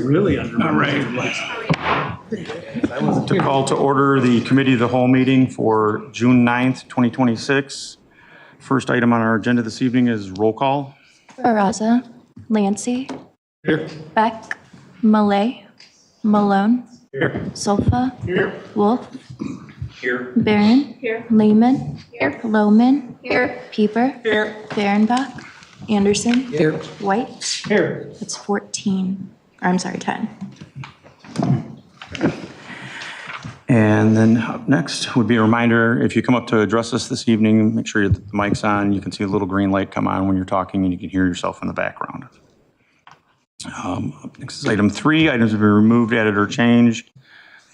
Really under. All right. To call to order the committee of the whole meeting for June 9th, 2026. First item on our agenda this evening is roll call. Barraza, Lancy, Here. Beck, Malay, Malone, Here. Solfa, Here. Wolf, Here. Barron, Lehman, Lohman, Pieper, Behrenbach, Anderson, White. Here. That's 14. I'm sorry, 10. And then up next would be a reminder, if you come up to address us this evening, make sure the mic's on. You can see a little green light come on when you're talking and you can hear yourself in the background. Up next is item 3. Items have been removed, added, or changed.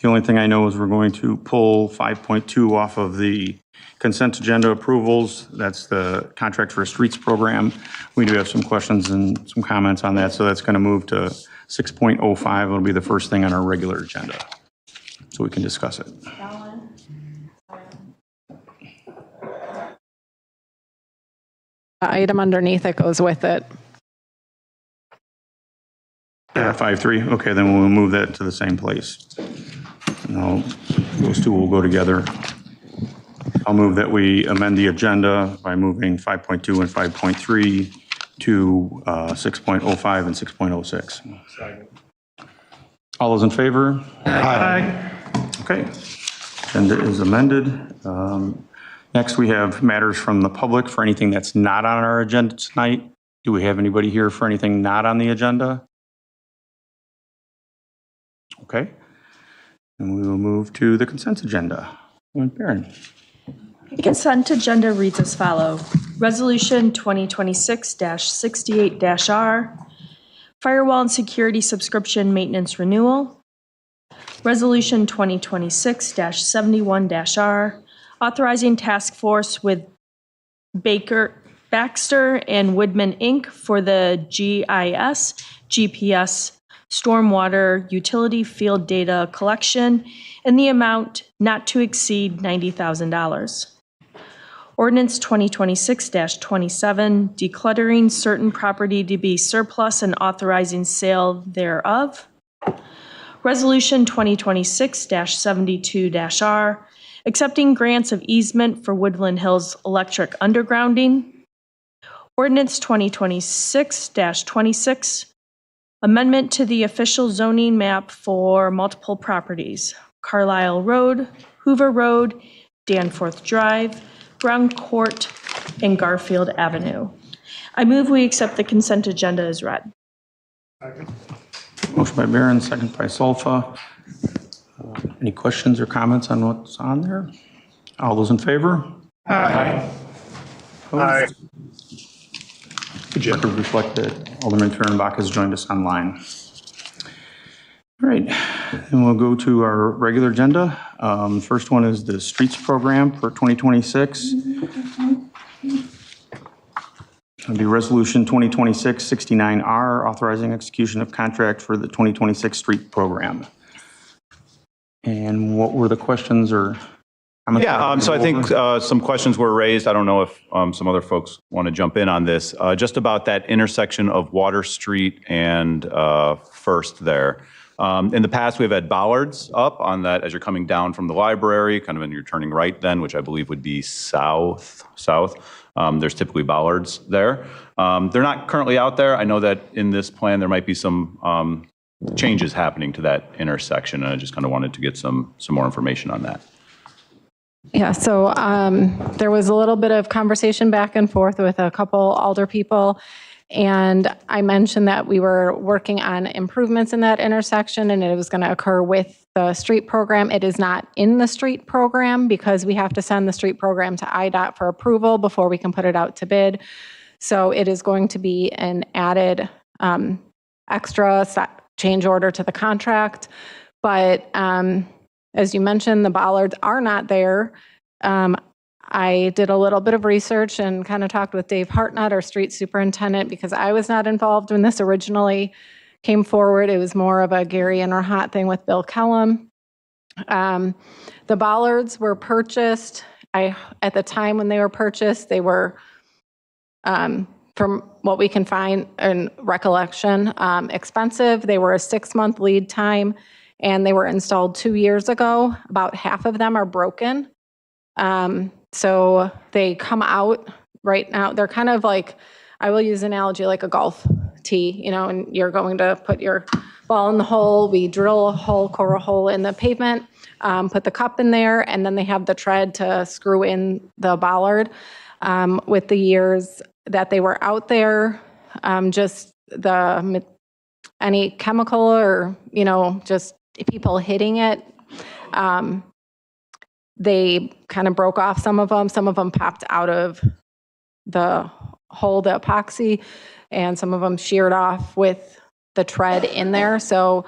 The only thing I know is we're going to pull 5.2 off of the consent agenda approvals. That's the contract for a streets program. We do have some questions and some comments on that, so that's going to move to 6.05. It'll be the first thing on our regular agenda, so we can discuss it. Item underneath it goes with it. Yeah, 5.3. Okay, then we'll move that to the same place. No, those two will go together. I'll move that we amend the agenda by moving 5.2 and 5.3 to 6.05 and 6.06. All those in favor? Aye. Okay. Agenda is amended. Next, we have matters from the public for anything that's not on our agenda tonight. Do we have anybody here for anything not on the agenda? Okay. And we will move to the consent agenda. Barron. The consent agenda reads as follows. Resolution 2026-68-R, Firewall and Security Subscription Maintenance Renewal. Resolution 2026-71-R, authorizing task force with Baxter and Woodman, Inc. for the GIS, GPS, stormwater utility field data collection in the amount not to exceed $90,000. Ordinance 2026-27, decluttering certain property to be surplus and authorizing sale thereof. Resolution 2026-72-R, accepting grants of easement for Woodland Hills electric undergrounding. Ordinance 2026-26, amendment to the official zoning map for multiple properties: Carlisle Road, Hoover Road, Danforth Drive, Brown Court, and Garfield Avenue. I move we accept the consent agenda as read. Motion by Barron, second by Solfa. Any questions or comments on what's on there? All those in favor? Aye. Aye. Good job. Reflect that Alderman Fehrenbach has joined us online. All right, and we'll go to our regular agenda. First one is the streets program for 2026. It'll be resolution 2026-69-R, authorizing execution of contract for the 2026 street program. And what were the questions or comments? Yeah, so I think some questions were raised. I don't know if some other folks want to jump in on this. Just about that intersection of Water Street and First there. In the past, we've had bollards up on that as you're coming down from the library, kind of and you're turning right then, which I believe would be south. There's typically bollards there. They're not currently out there. I know that in this plan, there might be some changes happening to that intersection, and I just kind of wanted to get some more information on that. Yeah, so there was a little bit of conversation back and forth with a couple alder people, and I mentioned that we were working on improvements in that intersection and it was going to occur with the street program. It is not in the street program because we have to send the street program to IDOT for approval before we can put it out to bid. So it is going to be an added extra change order to the contract. But as you mentioned, the bollards are not there. I did a little bit of research and kind of talked with Dave Hartnett, our street superintendent, because I was not involved when this originally came forward. It was more of a Gary and Hot thing with Bill Kellum. The bollards were purchased. At the time when they were purchased, they were from what we can find in recollection, expensive. They were a 6-month lead time, and they were installed 2 years ago. About half of them are broken. So they come out right now. They're kind of like, I will use an analogy like a golf tee, and you're going to put your ball in the hole. We drill a hole, core a hole in the pavement, put the cup in there, and then they have the tread to screw in the bollard. With the years that they were out there, just any chemical or, just people hitting it, they kind of broke off some of them popped out of the hole, the epoxy, and some of them sheared off with the tread in there. So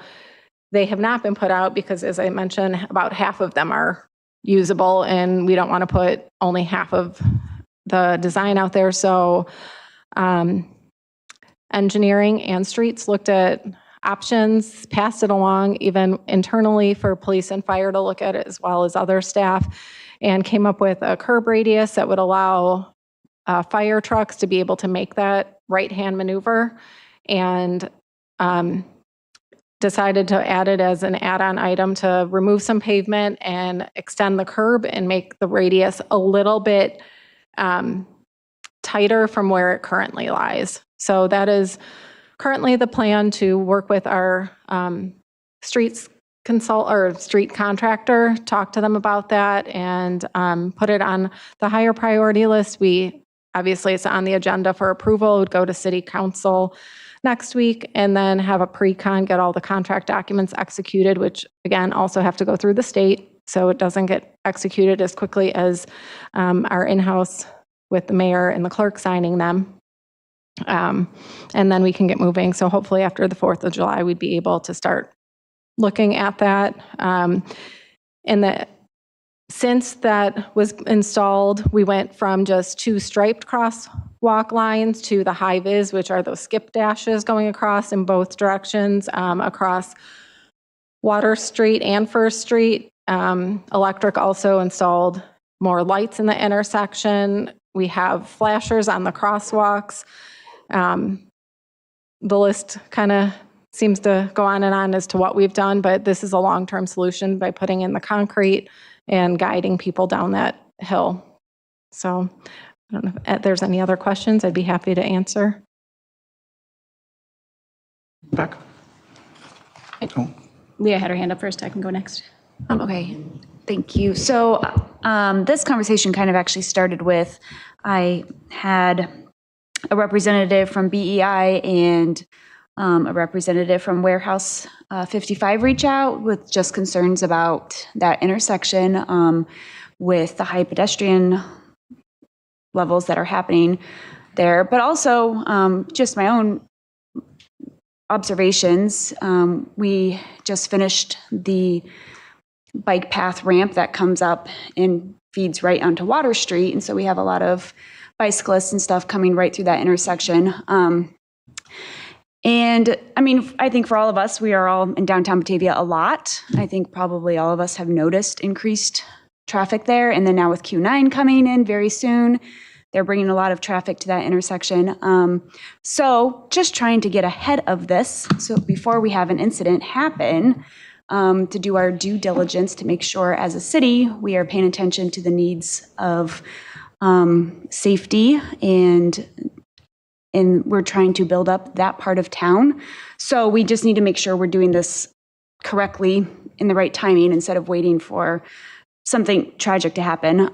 they have not been put out because, as I mentioned, about half of them are usable, and we don't want to put only half of the design out there. So engineering and streets looked at options, passed it along even internally for police and fire to look at it, as well as other staff, and came up with a curb radius that would allow fire trucks to be able to make that right-hand maneuver, and decided to add it as an add-on item to remove some pavement and extend the curb and make the radius a little bit tighter from where it currently lies. So that is currently the plan, to work with our street contractor, talk to them about that, and put it on the higher priority list. Obviously, it's on the agenda for approval. It would go to City Council next week, and then have a pre-con, get all the contract documents executed, which again also have to go through the state, so it doesn't get executed as quickly as our in-house with the mayor and the clerk signing them. And then we can get moving. So hopefully after the 4th of July, we'd be able to start looking at that. Since that was installed, we went from just 2 striped crosswalk lines to the high vis, which are those skip dashes going across in both directions, across Water Street and First Street. Electric also installed more lights in the intersection. We have flashers on the crosswalks. The list kind of seems to go on and on as to what we've done, but this is a long-term solution by putting in the concrete and guiding people down that hill. So I don't know if there's any other questions. I'd be happy to answer. Beck? Leah had her hand up first. I can go next. Okay, thank you. So this conversation kind of actually started with, I had a representative from BEI and a representative from Warehouse 55 reach out with just concerns about that intersection with the high pedestrian levels that are happening there, but also just my own observations. We just finished the bike path ramp that comes up and feeds right onto Water Street, and so we have a lot of bicyclists and stuff coming right through that intersection. And I mean, I think for all of us, we are all in downtown Batavia a lot. I think probably all of us have noticed increased traffic there. And then now with Q9 coming in very soon, they're bringing a lot of traffic to that intersection. So just trying to get ahead of this, so before we have an incident happen, to do our due diligence to make sure as a city we are paying attention to the needs of safety, and we're trying to build up that part of town. So we just need to make sure we're doing this correctly in the right timing instead of waiting for something tragic to happen.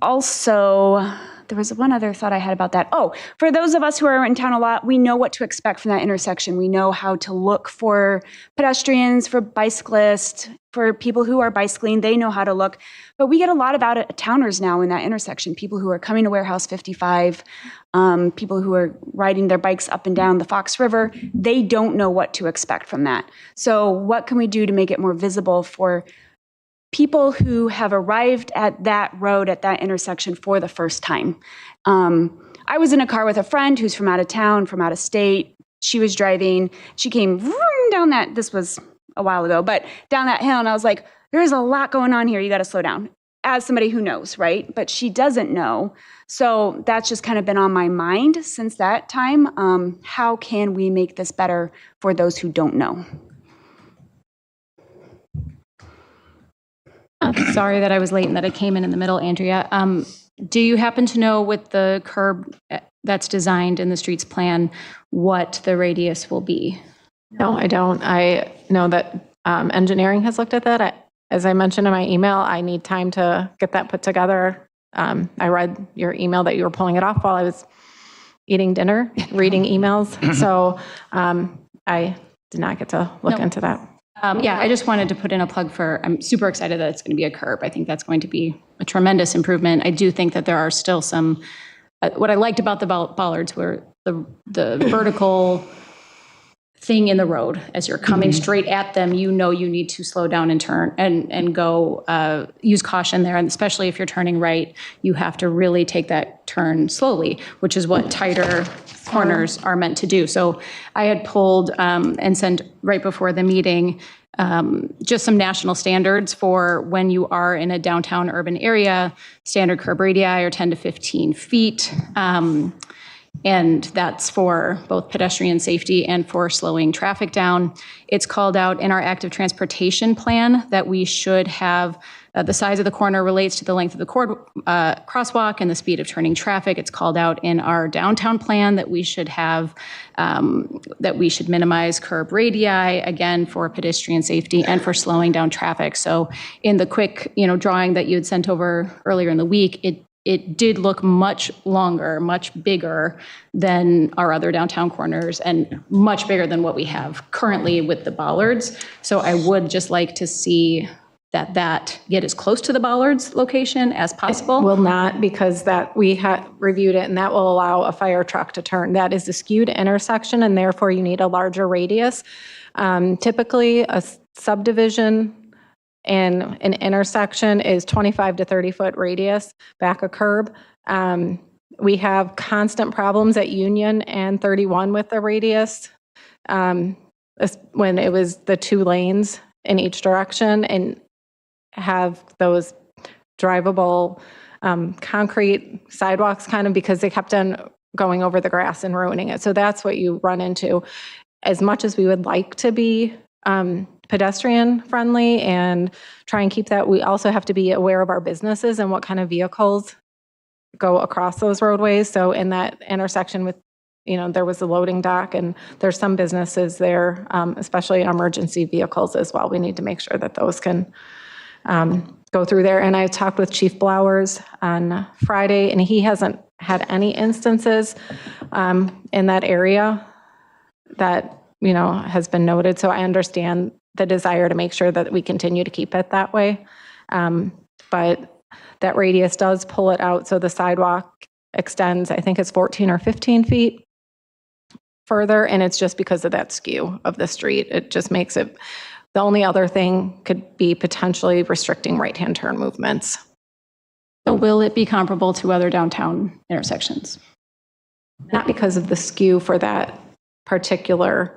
Also, there was one other thought I had about that. Oh, for those of us who are in town a lot, we know what to expect from that intersection. We know how to look for pedestrians, for bicyclists, for people who are bicycling. They know how to look. But we get a lot of out-of-towners now in that intersection, people who are coming to Warehouse 55, people who are riding their bikes up and down the Fox River. They don't know what to expect from that. So what can we do to make it more visible for people who have arrived at that road, at that intersection for the first time? I was in a car with a friend who's from out of town, from out of state. She was driving. She came down that, this was a while ago, but down that hill, and I was like, there's a lot going on here. You got to slow down. as somebody who knows, right? But she doesn't know. So that's just kind of been on my mind since that time. How can we make this better for those who don't know? Sorry that I was late and that I came in the middle, Andrea. Do you happen to know with the curb that's designed in the streets plan, what the radius will be? No, I don't. I know that engineering has looked at that. As I mentioned in my email, I need time to get that put together. I read your email that you were pulling it off while I was eating dinner, reading emails. So I did not get to look into that. Yeah, I just wanted to put in a plug for, I'm super excited that it's going to be a curb. I think that's going to be a tremendous improvement. I do think that there are still some, what I liked about the bollards were the vertical thing in the road. As you're coming straight at them, you know you need to slow down and turn and go, use caution there. And especially if you're turning right, you have to really take that turn slowly, which is what tighter corners are meant to do. So I had pulled and sent right before the meeting just some national standards for when you are in a downtown urban area. Standard curb radii are 10 to 15 feet. And that's for both pedestrian safety and for slowing traffic down. It's called out in our active transportation plan that we should have the size of the corner relates to the length of the crosswalk and the speed of turning traffic. It's called out in our downtown plan that we should have, that we should minimize curb radii, again, for pedestrian safety and for slowing down traffic. So in the quick, drawing that you had sent over earlier in the week, it did look much longer, much bigger than our other downtown corners and much bigger than what we have currently with the bollards. So I would just like to see that get as close to the bollards location as possible. Will not, because that we had reviewed it, and that will allow a fire truck to turn. That is a skewed intersection, and therefore you need a larger radius. Typically, a subdivision in an intersection is 25 to 30 foot radius back a curb. We have constant problems at Union and 31 with the radius when it was the 2 lanes in each direction, and have those drivable concrete sidewalks kind of because they kept on going over the grass and ruining it. So that's what you run into. As much as we would like to be pedestrian friendly and try and keep that, we also have to be aware of our businesses and what kind of vehicles go across those roadways. So in that intersection with, there was a loading dock, and there's some businesses there, especially emergency vehicles as well. We need to make sure that those can go through there. And I talked with Chief Blowers on Friday, and he hasn't had any instances in that area that, has been noted. So I understand the desire to make sure that we continue to keep it that way. But that radius does pull it out. So the sidewalk extends, I think it's 14 or 15 feet further. And it's just because of that skew of the street. It just makes it, the only other thing could be potentially restricting right-hand turn movements. So will it be comparable to other downtown intersections? Not because of the skew for that particular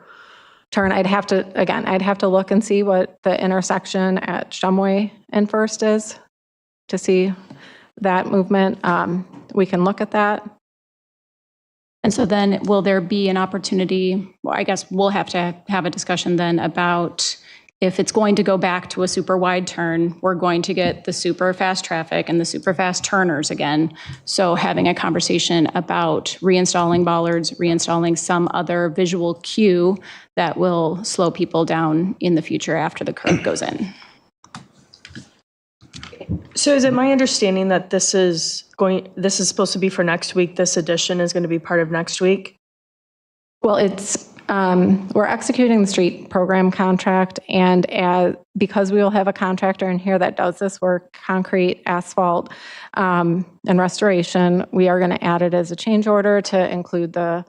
turn. I'd have to look and see what the intersection at Shumway and First is to see that movement. We can look at that. And so then will there be an opportunity, well, I guess we'll have to have a discussion then about if it's going to go back to a super wide turn, we're going to get the super fast traffic and the super fast turners again. So having a conversation about reinstalling bollards, reinstalling some other visual cue that will slow people down in the future after the curb goes in. So is it my understanding that this is supposed to be for next week? This edition is going to be part of next week? Well, it's we're executing the street program contract, and because we will have a contractor in here that does this work, concrete, asphalt, and restoration, we are going to add it as a change order to include the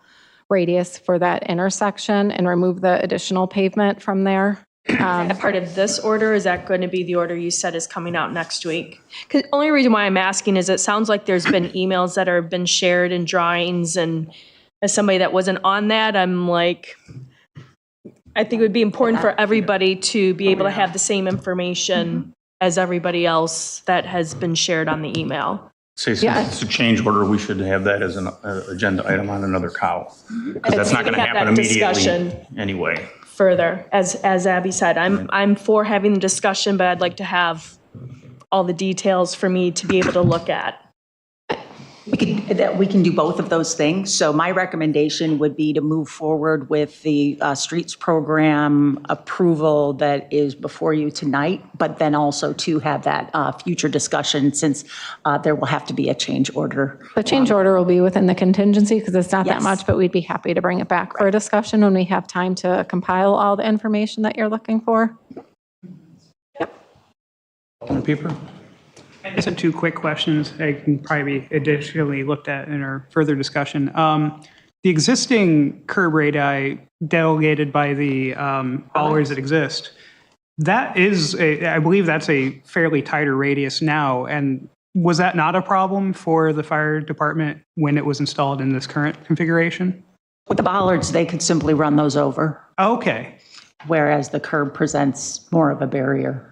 radius for that intersection and remove the additional pavement from there. A part of this order, is that going to be the order you said is coming out next week? Because the only reason why I'm asking is it sounds like there's been emails that have been shared and drawings, and as somebody that wasn't on that, I'm like, I think it would be important for everybody to be able to have the same information as everybody else that has been shared on the email. Say, since it's a change order, we should have that as an agenda item on another cow. Because that's not going to Have happen that immediately discussion anyway. further. As Abby said, I'm for having the discussion, but I'd like to have all the details for me to be able to look at. We can do both of those things. So my recommendation would be to move forward with the streets program approval that is before you tonight, but then also to have that future discussion since there will have to be a change order. The change order will be within the contingency because it's not that Yes. much, but we'd be happy to bring it back for a discussion when we have time to compile all the information that you're looking for. Alderman Pieper? I just have two quick questions. I can probably be additionally looked at in our further discussion. The existing curb radii delegated by the bollards that exist, that is, I believe that's a fairly tighter radius now. And was that not a problem for the fire department when it was installed in this current configuration? With the bollards, they could simply run those over, Okay. whereas the curb presents more of a barrier.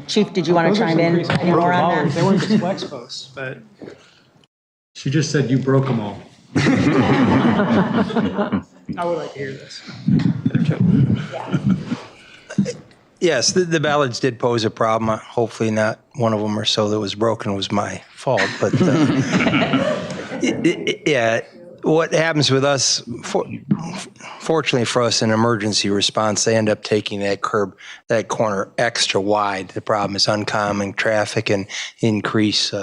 Chief, did you want to chime in any more on They that? weren't just flex posts, but She just said you broke them all. I would like to hear this. Yes, the ballards did pose a problem. Hopefully not one of them or so that was broken was my fault. But yeah, what happens with us, fortunately for us in emergency response, they end up taking that corner extra wide. The problem is oncoming traffic and increase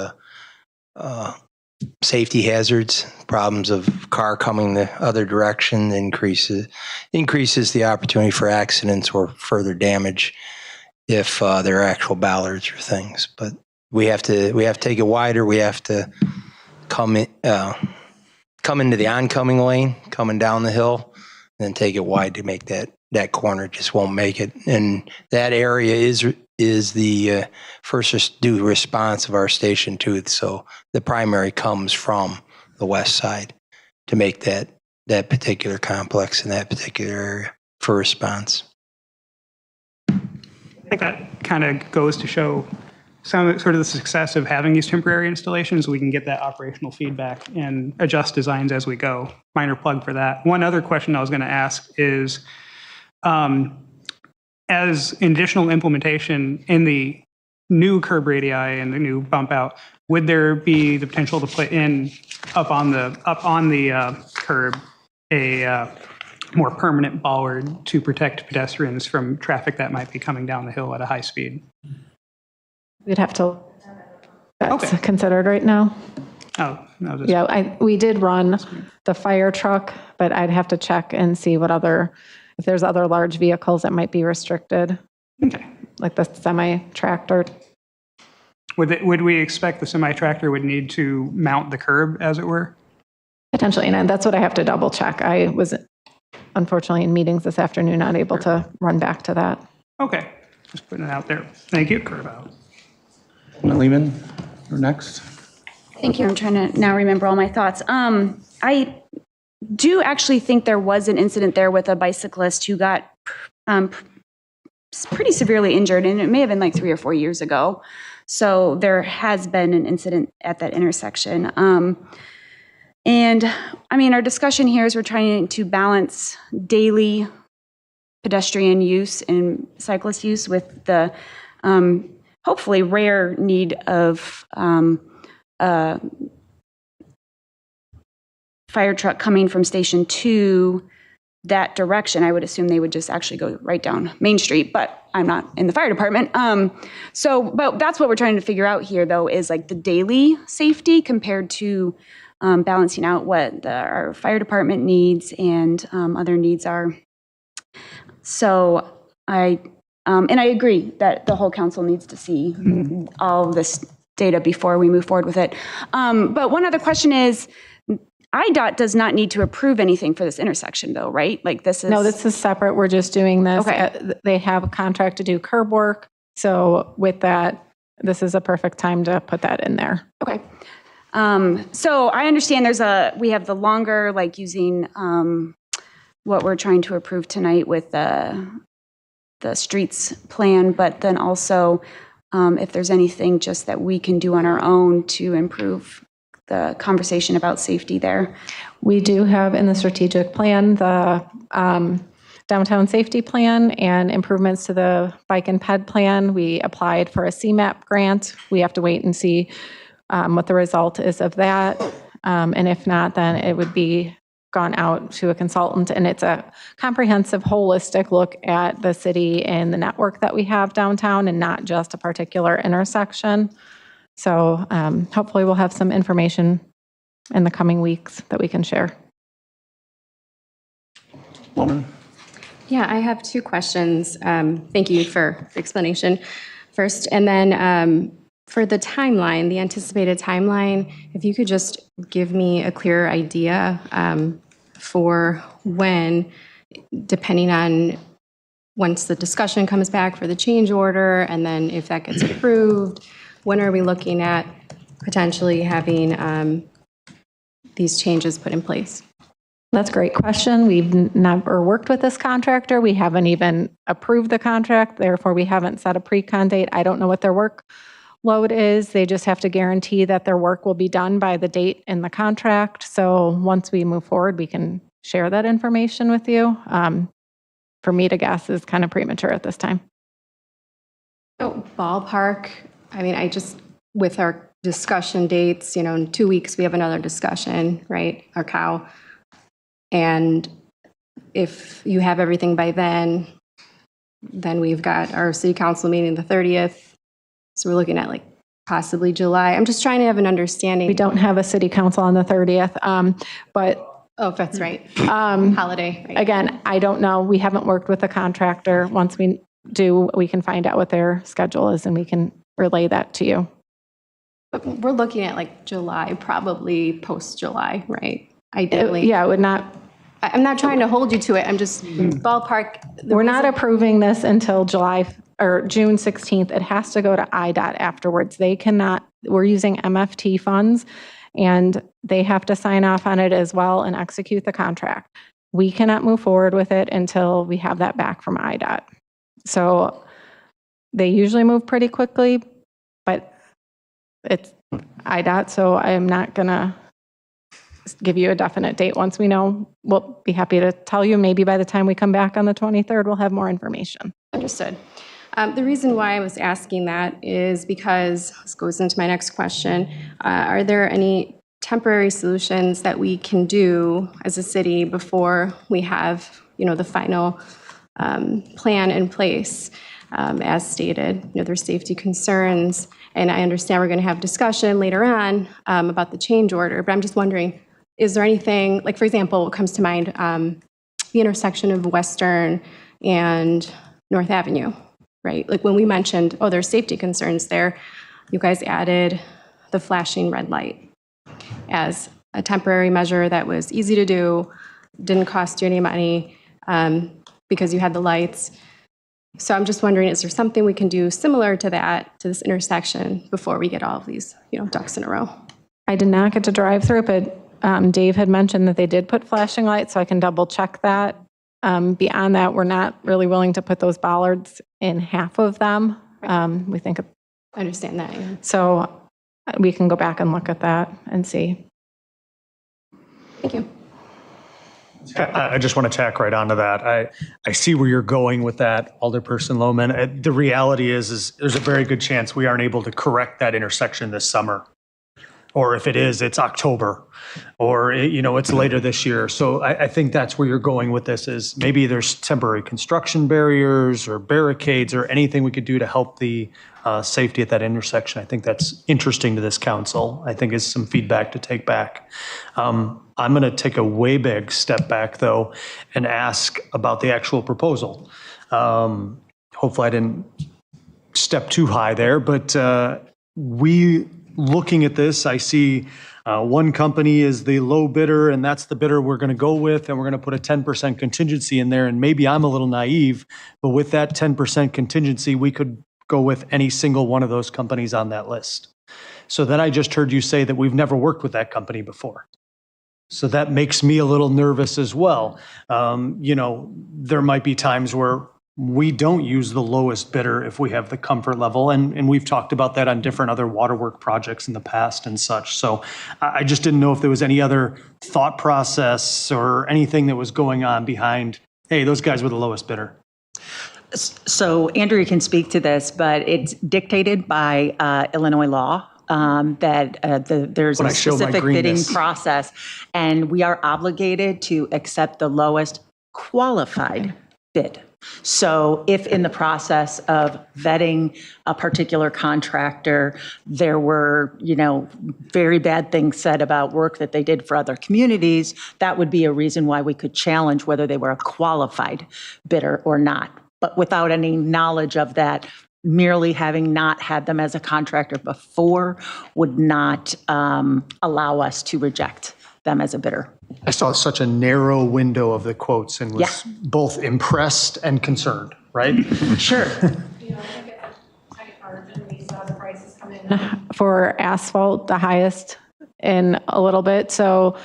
safety hazards, problems of car coming the other direction, increases the opportunity for accidents or further damage if there are actual ballards or things. But we have to take it wider. We have to come into the oncoming lane, coming down the hill, then take it wide to make that corner. Just won't make it. And that area is the first due response of our station too. So the primary comes from the west side to make that particular complex in that particular area for response. I think that kind of goes to show some sort of the success of having these temporary installations. We can get that operational feedback and adjust designs as we go. Minor plug for that. One other question I was going to ask is, as additional implementation in the new curb radii and the new bump out, would there be the potential to put in up on the curb a more permanent bollard to protect pedestrians from traffic that might be coming down the hill at a high speed? We'd have to, that's Okay. considered right now. Oh, no, just, Yeah, we did run the fire truck, but I'd have to check and see if there's other large vehicles that might be restricted, okay. like the semi-tractor. Would we expect the semi-tractor would need to mount the curb, as it were? Potentially, and that's what I have to double check. I was unfortunately in meetings this afternoon, not able to run back to that. Okay, just putting it out there. Thank you. Curb out. Alderman Lehman, you're next. Thank you. I'm trying to now remember all my thoughts. I do actually think there was an incident there with a bicyclist who got pretty severely injured, and it may have been like 3 or 4 years ago. So there has been an incident at that intersection. And I mean, our discussion here is we're trying to balance daily pedestrian use and cyclist use with the hopefully rare need of fire truck coming from Station 2 that direction. I would assume they would just actually go right down Main Street, but I'm not in the fire department. But that's what we're trying to figure out here, though, is like the daily safety compared to balancing out what our fire department needs and other needs are. So and I agree that the whole council needs to see all of this data before we move forward with it. But one other question is, IDOT does not need to approve anything for this intersection, though, right? Like this is... No, this is separate. We're just doing this. Okay. They have a contract to do curb work. So with that, this is a perfect time to put that in there. Okay. So I understand we have the longer, like using what we're trying to approve tonight with the the streets plan, but then also if there's anything just that we can do on our own to improve the conversation about safety there. We do have in the strategic plan the downtown safety plan and improvements to the bike and ped plan. We applied for a CMAP grant. We have to wait and see what the result is of that. And if not, then it would be gone out to a consultant, and it's a comprehensive, holistic look at the city and the network that we have downtown and not just a particular intersection. So hopefully we'll have some information in the coming weeks that we can share. Woman. Yeah, I have two questions. Thank you for the explanation first. And then for the timeline, the anticipated timeline, if you could just give me a clearer idea for when, depending on once the discussion comes back for the change order, and then if that gets approved, when are we looking at potentially having these changes put in place? That's a great question. We've never worked with this contractor. We haven't even approved the contract. Therefore, we haven't set a pre-con date. I don't know what their workload is. They just have to guarantee that their work will be done by the date in the contract. So once we move forward, we can share that information with you. For me to guess is kind of premature at this time. Oh, ballpark, I mean, with our discussion dates, in 2 weeks, we have another discussion, right? Our cow. And if you have everything by then we've got our city council meeting the 30th. So we're looking at possibly July. I'm just trying to have an understanding. We don't have a city council on the 30th, but oh, that's right. Holiday. Right. Again, I don't know. We haven't worked with the contractor. Once we do, we can find out what their schedule is and we can relay that to you. But we're looking at July, probably post-July, right? Ideally. Yeah, it would not. I'm not trying to hold you to it. I'm just ballpark. We're not approving this until July or June 16th. It has to go to IDOT afterwards. They cannot, we're using MFT funds and they have to sign off on it as well and execute the contract. We cannot move forward with it until we have that back from IDOT. So they usually move pretty quickly, but it's IDOT, so I'm not gonna give you a definite date. Once we know, we'll be happy to tell you. Maybe by the time we come back on the 23rd, we'll have more information. Understood. The reason why I was asking that is because, this goes into my next question, are there any temporary solutions that we can do as a city before we have, the final plan in place? As stated, there's safety concerns, and I understand we're going to have discussion later on about the change order, but I'm just wondering, is there anything, for example, what comes to mind, the intersection of Western and North Avenue, right? When we mentioned, there's safety concerns there, you guys added the flashing red light as a temporary measure that was easy to do, didn't cost you any money because you had the lights. So I'm just wondering, is there something we can do similar to that, to this intersection, before we get all of these, ducks in a row? I did not get to drive through, but Dave had mentioned that they did put flashing lights, so I can double check that. Beyond that, we're not really willing to put those bollards in half of them. We think. I understand that. Yeah. So we can go back and look at that and see. Thank you. I just want to tack right onto that. I see where you're going with that, Alderperson Lohman. The reality is there's a very good chance we aren't able to correct that intersection this summer. Or if it is, it's October, or it's later this year. So I think that's where you're going with this, is maybe there's temporary construction barriers or barricades or anything we could do to help the safety at that intersection. I think that's interesting to this council. I think is some feedback to take back. I'm going to take a way big step back, though, and ask about the actual proposal. Hopefully I didn't step too high there, but looking at this, I see one company is the low bidder, and that's the bidder we're going to go with, and we're going to put a 10% contingency in there. And maybe I'm a little naive, but with that 10% contingency, we could go with any single one of those companies on that list. So then I just heard you say that we've never worked with that company before. So that makes me a little nervous as well. There might be times where we don't use the lowest bidder if we have the comfort level. And we've talked about that on different other waterwork projects in the past and such. So I just didn't know if there was any other thought process or anything that was going on behind, hey, those guys were the lowest bidder. So Andrea can speak to this, but it's dictated by Illinois law that there's When a I show my specific bidding greenness. process, and we are obligated to accept the lowest qualified bid. So if in the process of vetting a particular contractor, there were, very bad things said about work that they did for other communities, that would be a reason why we could challenge whether they were a qualified bidder or not. But without any knowledge of that, merely having not had them as a contractor before would not allow us to reject them as a bidder. I saw such a narrow window of the quotes and was both impressed and concerned, right? Sure. For asphalt, the highest in a little bit. So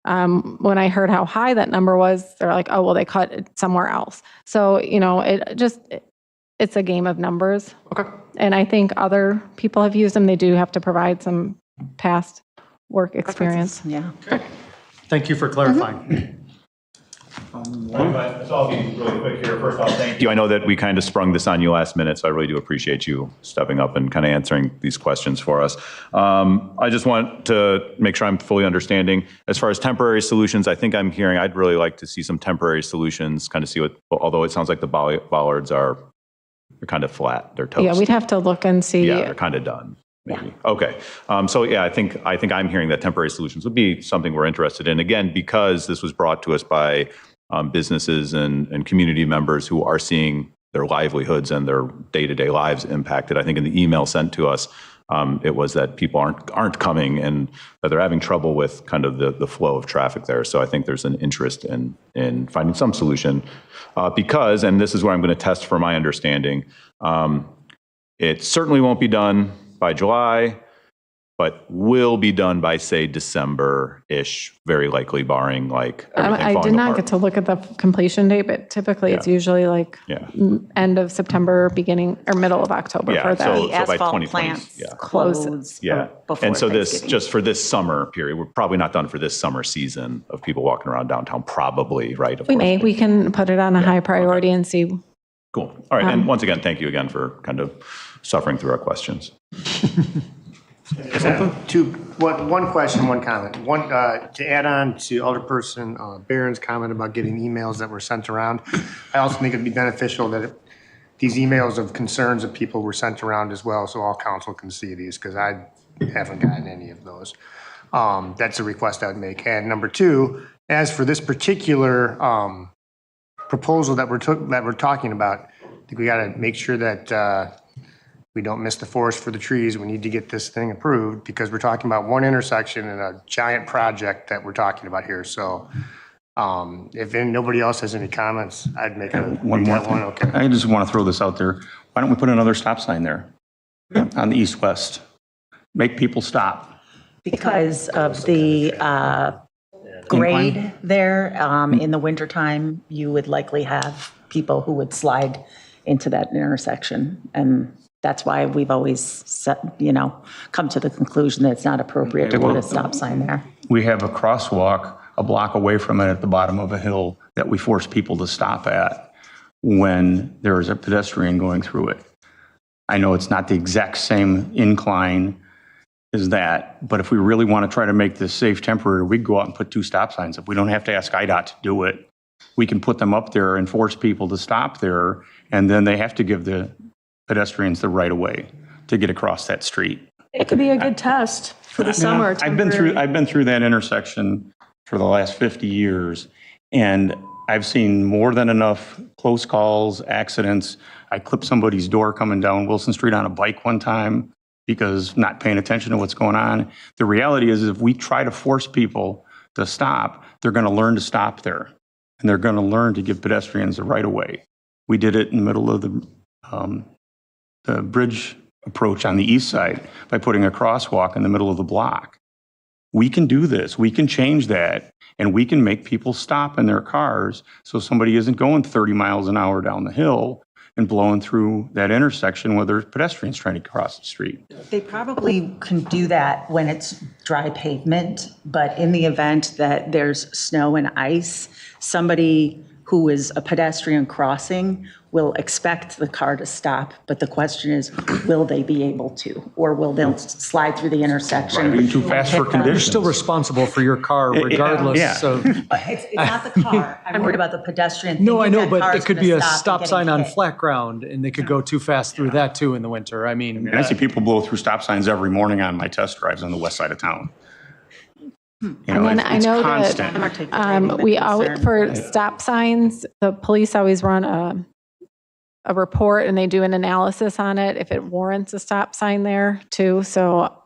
when I heard how high that number was, they're like, oh, well, they cut it somewhere else. So, it's a game of numbers. Okay. And I think other people have used them. They do have to provide some past work experience. Yeah. Thank you for clarifying. So I'll be really quick here. First off, thank you. I know that we kind of sprung this on you last minute, so I really do appreciate you stepping up and kind of answering these questions for us. I just want to make sure I'm fully understanding. As far as temporary solutions, I think I'm hearing I'd really like to see some temporary solutions, kind of see what, although it sounds like the bollards are they're kind of flat, they're toast. Yeah, we'd have to look and see. Yeah, they're kind of done. Maybe. Okay. So yeah, I think I'm hearing that temporary solutions would be something we're interested in. Again, because this was brought to us by businesses and community members who are seeing their livelihoods and their day-to-day lives impacted. I think in the email sent to us, it was that people aren't coming and that they're having trouble with kind of the flow of traffic there. So I think there's an interest in finding some solution because, and this is where I'm going to test for my understanding, it certainly won't be done by July, but will be done by, say, December-ish, very likely barring like everything I falling did not apart. get to look at the completion date, but typically it's usually like end of September, beginning or middle of October for that. So The by asphalt 2020, plants yeah. close Yeah. before And so this, Thanksgiving. just for this summer period, we're probably not done for this summer season of people walking around downtown, probably, right? Of We course. may, we can put it on a high priority and see. Cool. All right. And once again, thank you again for kind of suffering through our questions. One question, one comment. One, to add on to Alderperson Barron's comment about getting emails that were sent around, I also think it'd be beneficial that these emails of concerns of people were sent around as well, so all council can see these, because I haven't gotten any of those. That's a request I would make. And number two, as for this particular proposal that we're talking about, I think we got to make sure that we don't miss the forest for the trees. We need to get this thing approved because we're talking about one intersection and a giant project that we're talking about here. So if nobody else has any comments, I'd make One more thing. Okay. I just want to throw this out there. Why don't we put another stop sign there on the east-west? Make people stop. Because of the grade there, in the wintertime, you would likely have people who would slide into that intersection. And that's why we've always come to the conclusion that it's not appropriate to put a stop sign there. We have a crosswalk a block away from it at the bottom of a hill that we force people to stop at when there is a pedestrian going through it. I know it's not the exact same incline as that, but if we really want to try to make this safe temporary, we'd go out and put 2 stop signs. If we don't have to ask IDOT to do it, we can put them up there and force people to stop there, and then they have to give the pedestrians the right of way to get across that street. It could be a good test for the summer. I've been through that intersection for the last 50 years, and I've seen more than enough close calls, accidents. I clipped somebody's door coming down Wilson Street on a bike one time because not paying attention to what's going on. The reality is if we try to force people to stop, they're going to learn to stop there, and they're going to learn to give pedestrians the right of way. We did it in the middle of the bridge approach on the east side by putting a crosswalk in the middle of the block. We can do this. We can change that. And we can make people stop in their cars so somebody isn't going 30 miles an hour down the hill and blowing through that intersection where there's pedestrians trying to cross the street. They probably can do that when it's dry pavement, but in the event that there's snow and ice, somebody who is a pedestrian crossing will expect the car to stop, but the question is, will they be able to? Or will they slide through the intersection? Being too fast for You're conditions. still responsible for your car regardless Yeah. of. It's not the car. I'm worried about the pedestrian. No, I thinking know, that but car it is could gonna be a stop and stop getting sign on hit. flat ground and they could go too fast through that too in the winter. I mean, And I see people blow through stop signs every morning on my test drives on the west side of town. You know, And then I it's know constant. that we always, for stop signs, the police always run a report and they do an analysis on it if it warrants a stop sign there too. So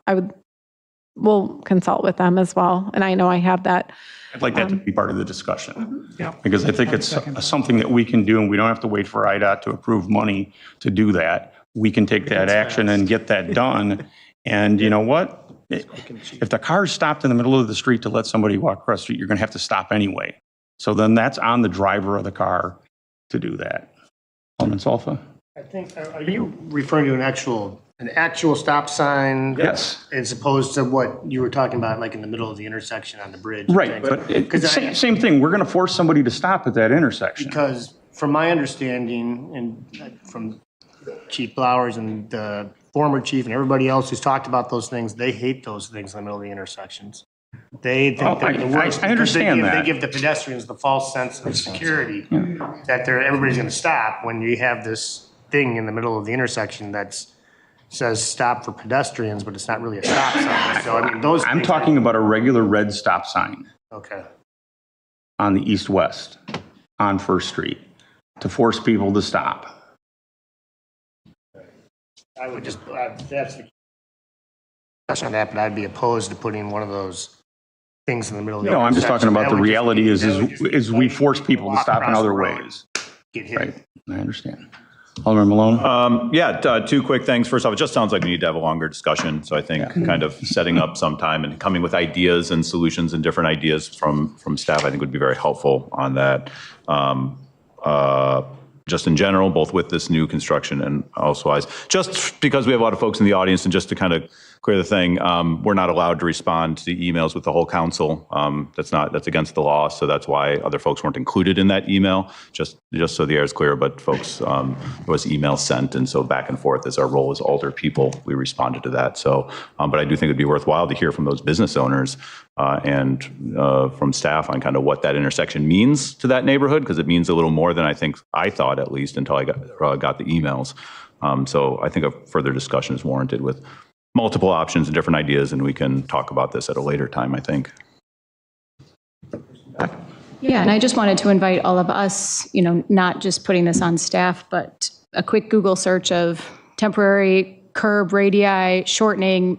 we'll consult with them as well. And I know I have that. I'd like that to be part of the discussion. Yeah. Because I think it's something that we can do, and we don't have to wait for IDOT to approve money to do that. We can take that action and get that done. And you know what? If the car's stopped in the middle of the street to let somebody walk across the street, you're going to have to stop anyway. So then that's on the driver of the car to do that. Alderman Salfa? I think, are you referring to an actual stop sign? Yes. As opposed to what you were talking about, like in the middle of the intersection on the bridge? Right, but same thing. We're going to force somebody to stop at that intersection. Because from my understanding, and from Chief Blowers and the former chief and everybody else who's talked about those things, they hate those things in the middle of the intersections. They think they're the worst. I understand that. They give the pedestrians the false sense of security that everybody's going to stop when you have this thing in the middle of the intersection that says stop for pedestrians, but it's not really a stop sign. So I mean, those. I'm talking about a regular red stop sign Okay. on the east-west on First Street to force people to stop. I would just, that's the question on that, but I'd be opposed to putting one of those things in the middle of the No, I'm just talking intersection. about That the would just reality be- is that would just be we force people to walk stop in across other the road, ways. Get hit. Right, I understand. Alderman Malone? Yeah, two quick things. First off, it just sounds like we need to have a longer discussion. So I think kind of setting up some time and coming with ideas and solutions and different ideas from staff, I think would be very helpful on that. Just in general, both with this new construction and elsewise. Just because we have a lot of folks in the audience and just to kind of clear the thing, we're not allowed to respond to emails with the whole council. That's against the law, so that's why other folks weren't included in that email, just so the air is clear. But folks, there was email sent, and so back and forth as our role as alder people, we responded to that. So, but I do think it'd be worthwhile to hear from those business owners and from staff on kind of what that intersection means to that neighborhood, because it means a little more than I thought at least until I got the emails. So I think a further discussion is warranted with multiple options and different ideas, and we can talk about this at a later time, I think. Yeah, and I just wanted to invite all of us, not just putting this on staff, but a quick Google search of temporary curb radii, shortening,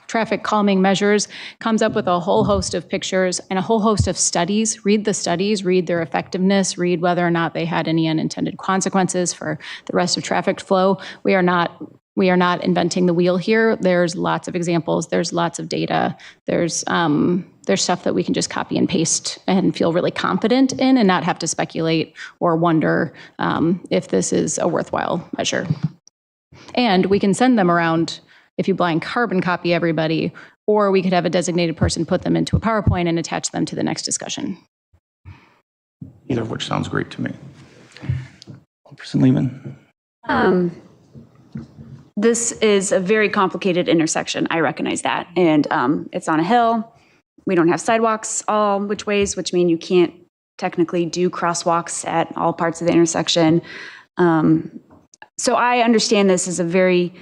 traffic calming measures, comes up with a whole host of pictures and a whole host of studies. Read the studies, read their effectiveness, read whether or not they had any unintended consequences for the rest of traffic flow. We are not inventing the wheel here. There's lots of examples. There's lots of data. There's stuff that we can just copy and paste and feel really confident in and not have to speculate or wonder if this is a worthwhile measure. And we can send them around if you blind carbon copy everybody, or we could have a designated person put them into a PowerPoint and attach them to the next discussion. Either of which sounds great to me. Alderperson Lehman? This is a very complicated intersection. I recognize that. And it's on a hill. We don't have sidewalks all which ways, which mean you can't technically do crosswalks at all parts of the intersection. So I understand this is a very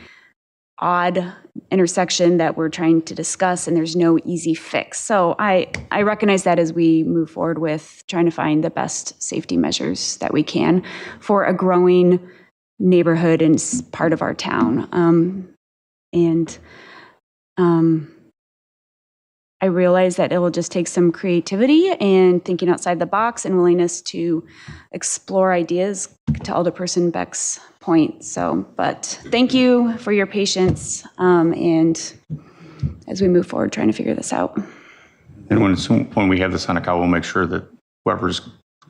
odd intersection that we're trying to discuss, and there's no easy fix. So I recognize that as we move forward with trying to find the best safety measures that we can for a growing neighborhood and part of our town. I realize that it will just take some creativity and thinking outside the box and willingness to explore ideas, to Alderperson Beck's point. So, but thank you for your patience, and as we move forward trying to figure this out. And when we have this on a call, we'll make sure that whoever's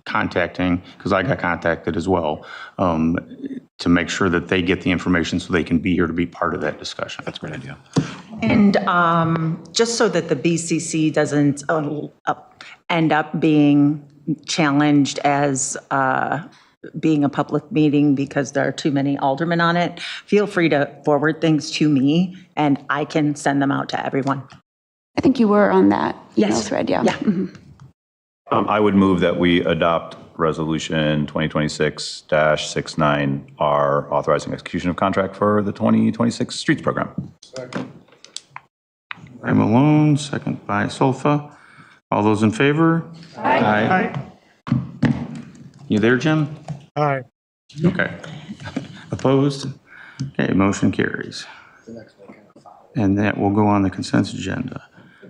contacting, because I got contacted as well, to make sure that they get the information so they can be here to be part of that discussion. That's a great idea. And just so that the BCC doesn't end up being challenged as being a public meeting because there are too many aldermen on it, feel free to forward things to me and I can send them out to everyone. I think you were on that email Yes. thread, yeah. Yeah. Mhm. I would move that we adopt Resolution 2026-69R, authorizing execution of contract for the 2026 Streets Program. By Malone, second by Solfa. All those in favor? Aye. You there, Jim? Aye. Okay. Opposed? Okay, motion carries. And that will go on the consent agenda.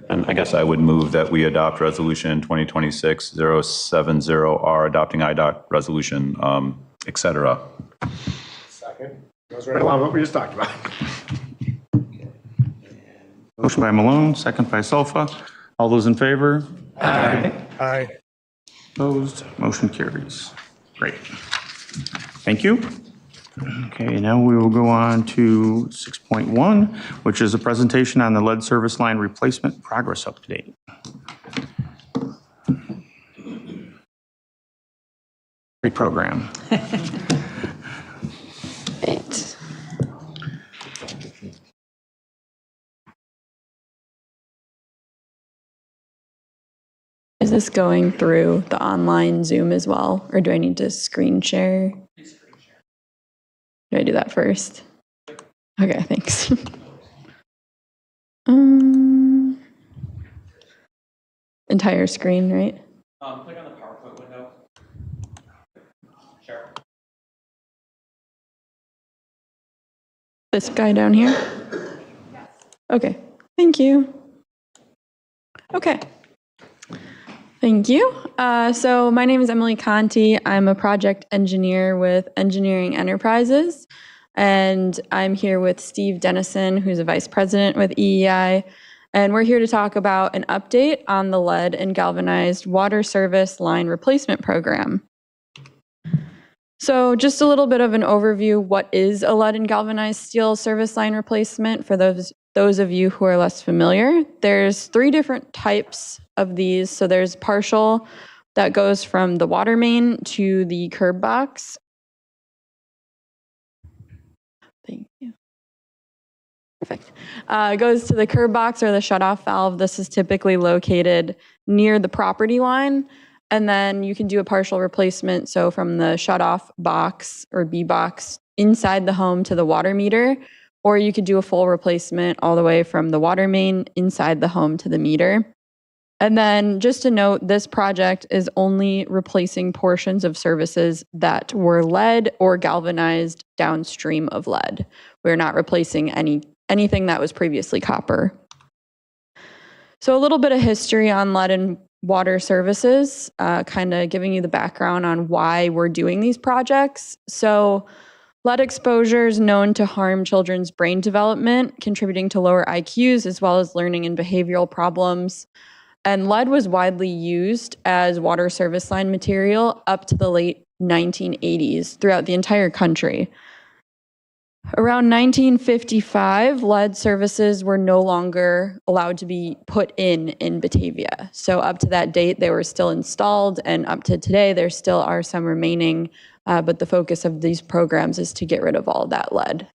And I guess I would move that we adopt Resolution 2026-070R, adopting IDOT resolution, et cetera. Second. Goes right along with what we just talked about. Motion by Malone, second by Solfa. All those in favor? Aye. Opposed? Motion carries. Great. Thank you. Okay, now we will go on to 6.1, which is a presentation on the lead service line replacement progress update. Great program. Right. Is this going through the online Zoom as well, or do I need to screen share? Do I do that first? Okay, thanks. Entire screen, right? Click on the PowerPoint window. Sure. This guy down here? Okay, thank you. Okay. Thank you. So my name is Emily Conti. I'm a project engineer with Engineering Enterprises, and I'm here with Steve Dennison, who's a vice president with EEI, and we're here to talk about an update on the lead and galvanized water service line replacement program. So just a little bit of an overview, what is a lead and galvanized steel service line replacement for those of you who are less familiar? There's 3 different types of these. So there's partial that goes from the water main to the curb box. Thank you. Perfect. It goes to the curb box or the shutoff valve. This is typically located near the property line. And then you can do a partial replacement. So from the shutoff box or B box inside the home to the water meter, or you could do a full replacement all the way from the water main inside the home to the meter. And then just to note, this project is only replacing portions of services that were lead or galvanized downstream of lead. We're not replacing anything that was previously copper. So a little bit of history on lead and water services, kind of giving you the background on why we're doing these projects. So lead exposure is known to harm children's brain development, contributing to lower IQs as well as learning and behavioral problems. And lead was widely used as water service line material up to the late 1980s throughout the entire country. Around 1955, lead services were no longer allowed to be put in Batavia. So up to that date, they were still installed, and up to today, there still are some remaining, but the focus of these programs is to get rid of all that lead.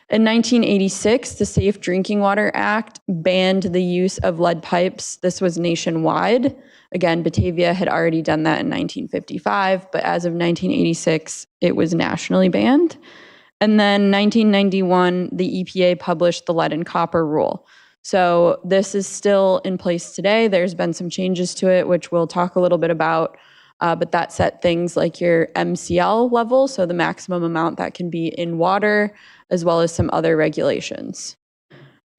In 1986, the Safe Drinking Water Act banned the use of lead pipes. This was nationwide. Again, Batavia had already done that in 1955, but as of 1986, it was nationally banned. And then 1991, the EPA published the lead and copper rule. So this is still in place today. There's been some changes to it, which we'll talk a little bit about. But that set things like your MCL level, so the maximum amount that can be in water, as well as some other regulations.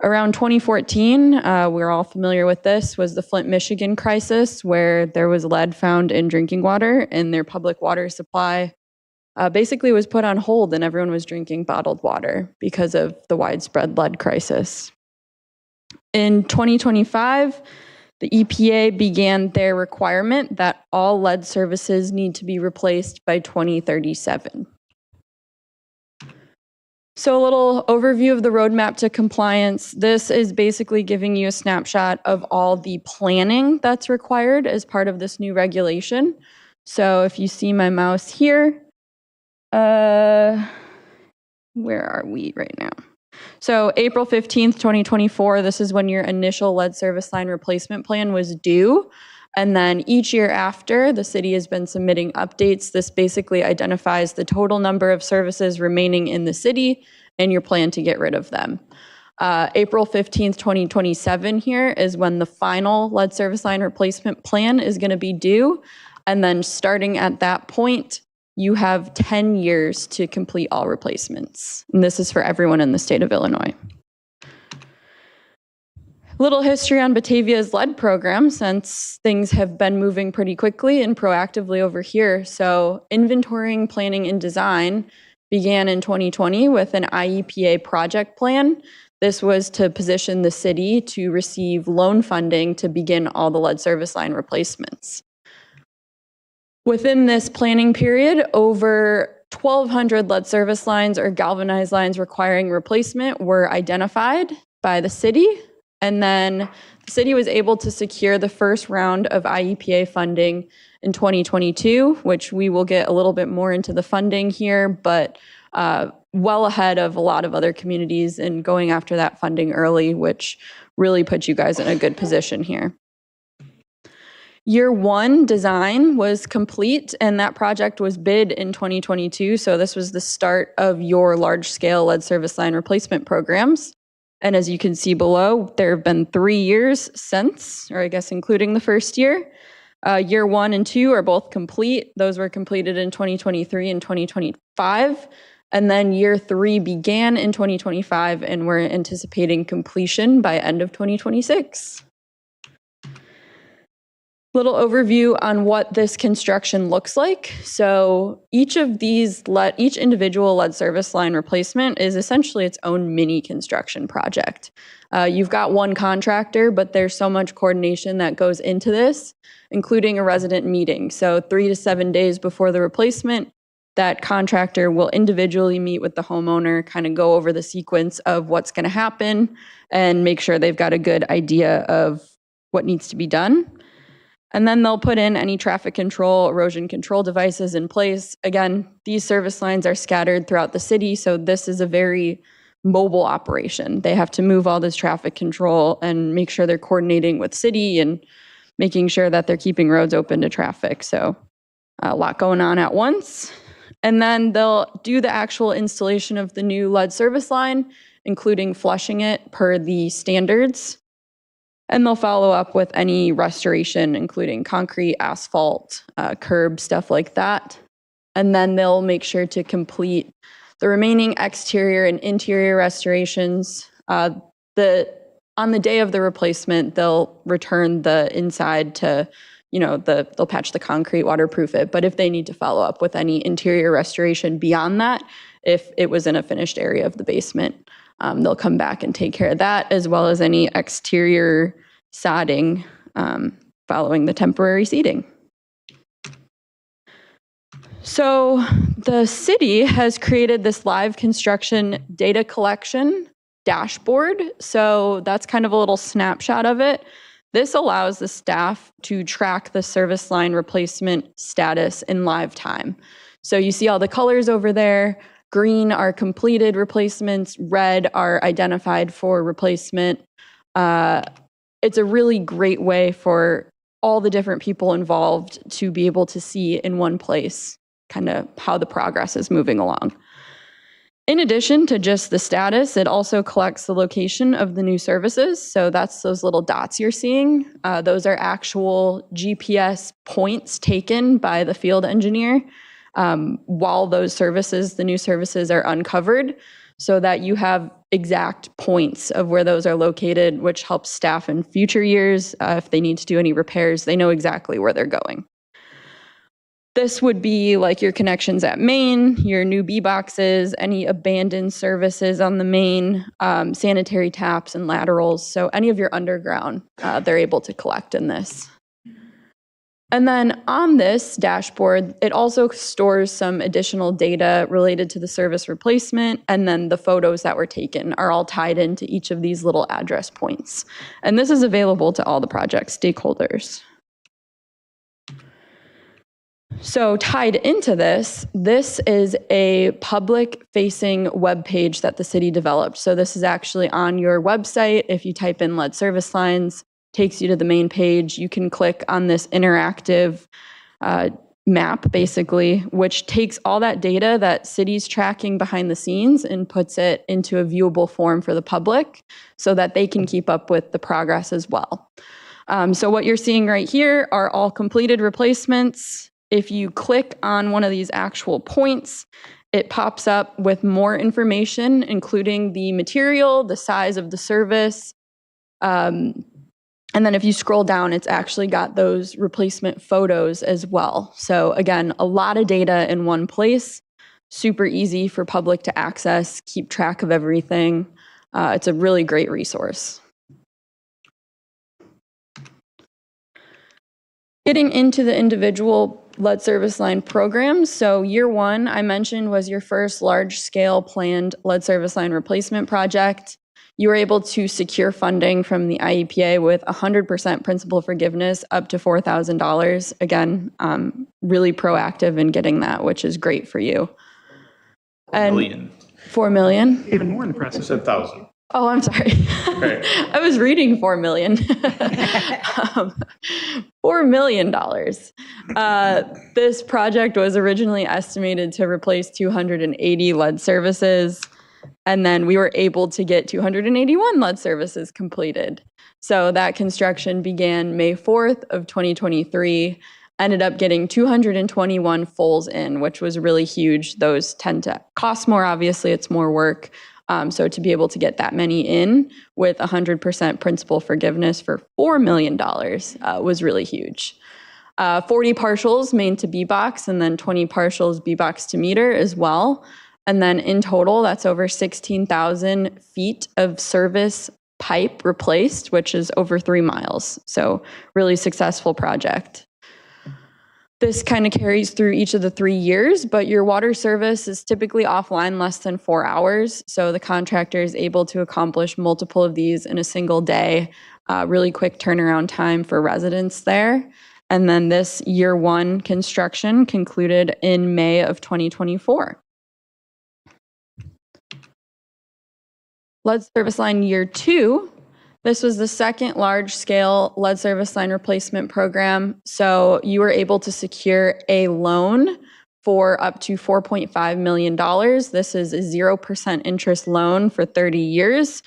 Around 2014, we're all familiar with this, was the Flint, Michigan crisis, where there was lead found in drinking water, and their public water supply basically was put on hold, and everyone was drinking bottled water because of the widespread lead crisis. In 2025, the EPA began their requirement that all lead services need to be replaced by 2037. So a little overview of the roadmap to compliance. This is basically giving you a snapshot of all the planning that's required as part of this new regulation. So if you see my mouse here, where are we right now? So April 15th, 2024, this is when your initial lead service line replacement plan was due. And then each year after, the city has been submitting updates. This basically identifies the total number of services remaining in the city and your plan to get rid of them. April 15th, 2027 here is when the final lead service line replacement plan is going to be due. And then starting at that point, you have 10 years to complete all replacements. And this is for everyone in the state of Illinois. Little history on Batavia's lead program, since things have been moving pretty quickly and proactively over here. So inventorying, planning, and design began in 2020 with an IEPA project plan. This was to position the city to receive loan funding to begin all the lead service line replacements. Within this planning period, over 1,200 lead service lines or galvanized lines requiring replacement were identified by the city. And then the city was able to secure the first round of IEPA funding in 2022, which we will get a little bit more into the funding here, but well ahead of a lot of other communities in going after that funding early, which really puts you guys in a good position here. Year one design was complete, and that project was bid in 2022. So this was the start of your large-scale lead service line replacement programs. And as you can see below, there have been 3 years since, or I guess including the first year. Year 1 and 2 are both complete. Those were completed in 2023 and 2025. And then year 3 began in 2025, and we're anticipating completion by end of 2026. Little overview on what this construction looks like. So each individual lead service line replacement is essentially its own mini construction project. You've got one contractor, but there's so much coordination that goes into this, including a resident meeting. So 3 to 7 days before the replacement, that contractor will individually meet with the homeowner, kind of go over the sequence of what's going to happen and make sure they've got a good idea of what needs to be done. And then they'll put in any traffic control, erosion control devices in place. Again, these service lines are scattered throughout the city, so this is a very mobile operation. They have to move all this traffic control and make sure they're coordinating with city and making sure that they're keeping roads open to traffic. So a lot going on at once. And then they'll do the actual installation of the new lead service line, including flushing it per the standards. And they'll follow up with any restoration, including concrete, asphalt, curb, stuff like that. And then they'll make sure to complete the remaining exterior and interior restorations. On the day of the replacement, they'll return the inside to, they'll patch the concrete, waterproof it. But if they need to follow up with any interior restoration beyond that, if it was in a finished area of the basement, they'll come back and take care of that, as well as any exterior sodding following the temporary seeding. So the city has created this live construction data collection dashboard. So that's kind of a little snapshot of it. This allows the staff to track the service line replacement status in live time. So you see all the colors over there. Green are completed replacements, red are identified for replacement. It's a really great way for all the different people involved to be able to see in one place kind of how the progress is moving along. In addition to just the status, it also collects the location of the new services. So that's those little dots you're seeing. Those are actual GPS points taken by the field engineer while those services, the new services, are uncovered, so that you have exact points of where those are located, which helps staff in future years. If they need to do any repairs, they know exactly where they're going. This would be like your connections at main, your new B boxes, any abandoned services on the main, sanitary taps and laterals. So any of your underground, they're able to collect in this. And then on this dashboard, it also stores some additional data related to the service replacement, and then the photos that were taken are all tied into each of these little address points. And this is available to all the project stakeholders. So tied into this is a public-facing web page that the city developed. So this is actually on your website. If you type in lead service lines, takes you to the main page. You can click on this interactive map, basically, which takes all that data that city's tracking behind the scenes and puts it into a viewable form for the public so that they can keep up with the progress as well. So what you're seeing right here are all completed replacements. If you click on one of these actual points, it pops up with more information, including the material, the size of the service, and then if you scroll down, it's actually got those replacement photos as well. So again, a lot of data in one place, super easy for public to access, keep track of everything. It's a really great resource. Getting into the individual lead service line programs. So year one, I mentioned, was your first large-scale planned lead service line replacement project. You were able to secure funding from the IEPA with 100% principal forgiveness up to $4,000. Again, really proactive in getting that, which is great for you. And 4 million? Even more impressive. It's 1,000. Oh, I'm sorry. Okay. I was reading 4 million. $4 million. This project was originally estimated to replace 280 lead services. And then we were able to get 281 lead services completed. So that construction began May 4th of 2023, ended up getting 221 fulls in, which was really huge. Those tend to cost more, obviously, it's more work. So to be able to get that many in with 100% principal forgiveness for $4 million was really huge. 40 partials main to B-box, and then 20 partials B-box to meter as well. And then in total, that's over 16,000 feet of service pipe replaced, which is over 3 miles. So really successful project. This kind of carries through each of the 3 years, but your water service is typically offline less than 4 hours. So the contractor is able to accomplish multiple of these in a single day, really quick turnaround time for residents there. And then this year one construction concluded in May of 2024. Lead service line year two. This was the second large-scale lead service line replacement program. So you were able to secure a loan for up to $4.5 million. This is a 0% interest loan for 30 years.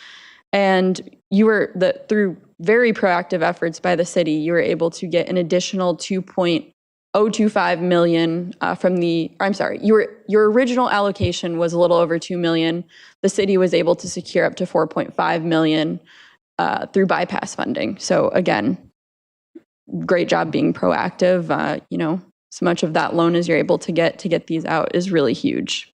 And you were, through very proactive efforts by the city, you were able to get an additional $2.025 million from the, I'm sorry, your original allocation was a little over $2 million. The city was able to secure up to $4.5 million through bypass funding. So again, great job being proactive. You know, so much of that loan as you're able to get these out is really huge.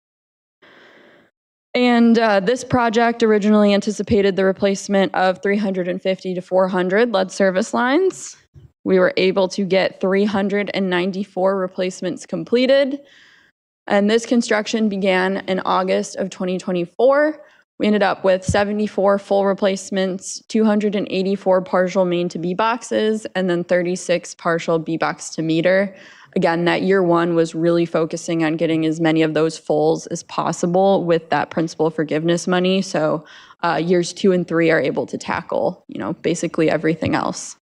And this project originally anticipated the replacement of 350 to 400 lead service lines. We were able to get 394 replacements completed. And this construction began in August of 2024. We ended up with 74 full replacements, 284 partial main to B boxes, and then 36 partial B box to meter. Again, that year one was really focusing on getting as many of those fulls as possible with that principal forgiveness money. So years 2 and 3 are able to tackle, you know, basically everything else.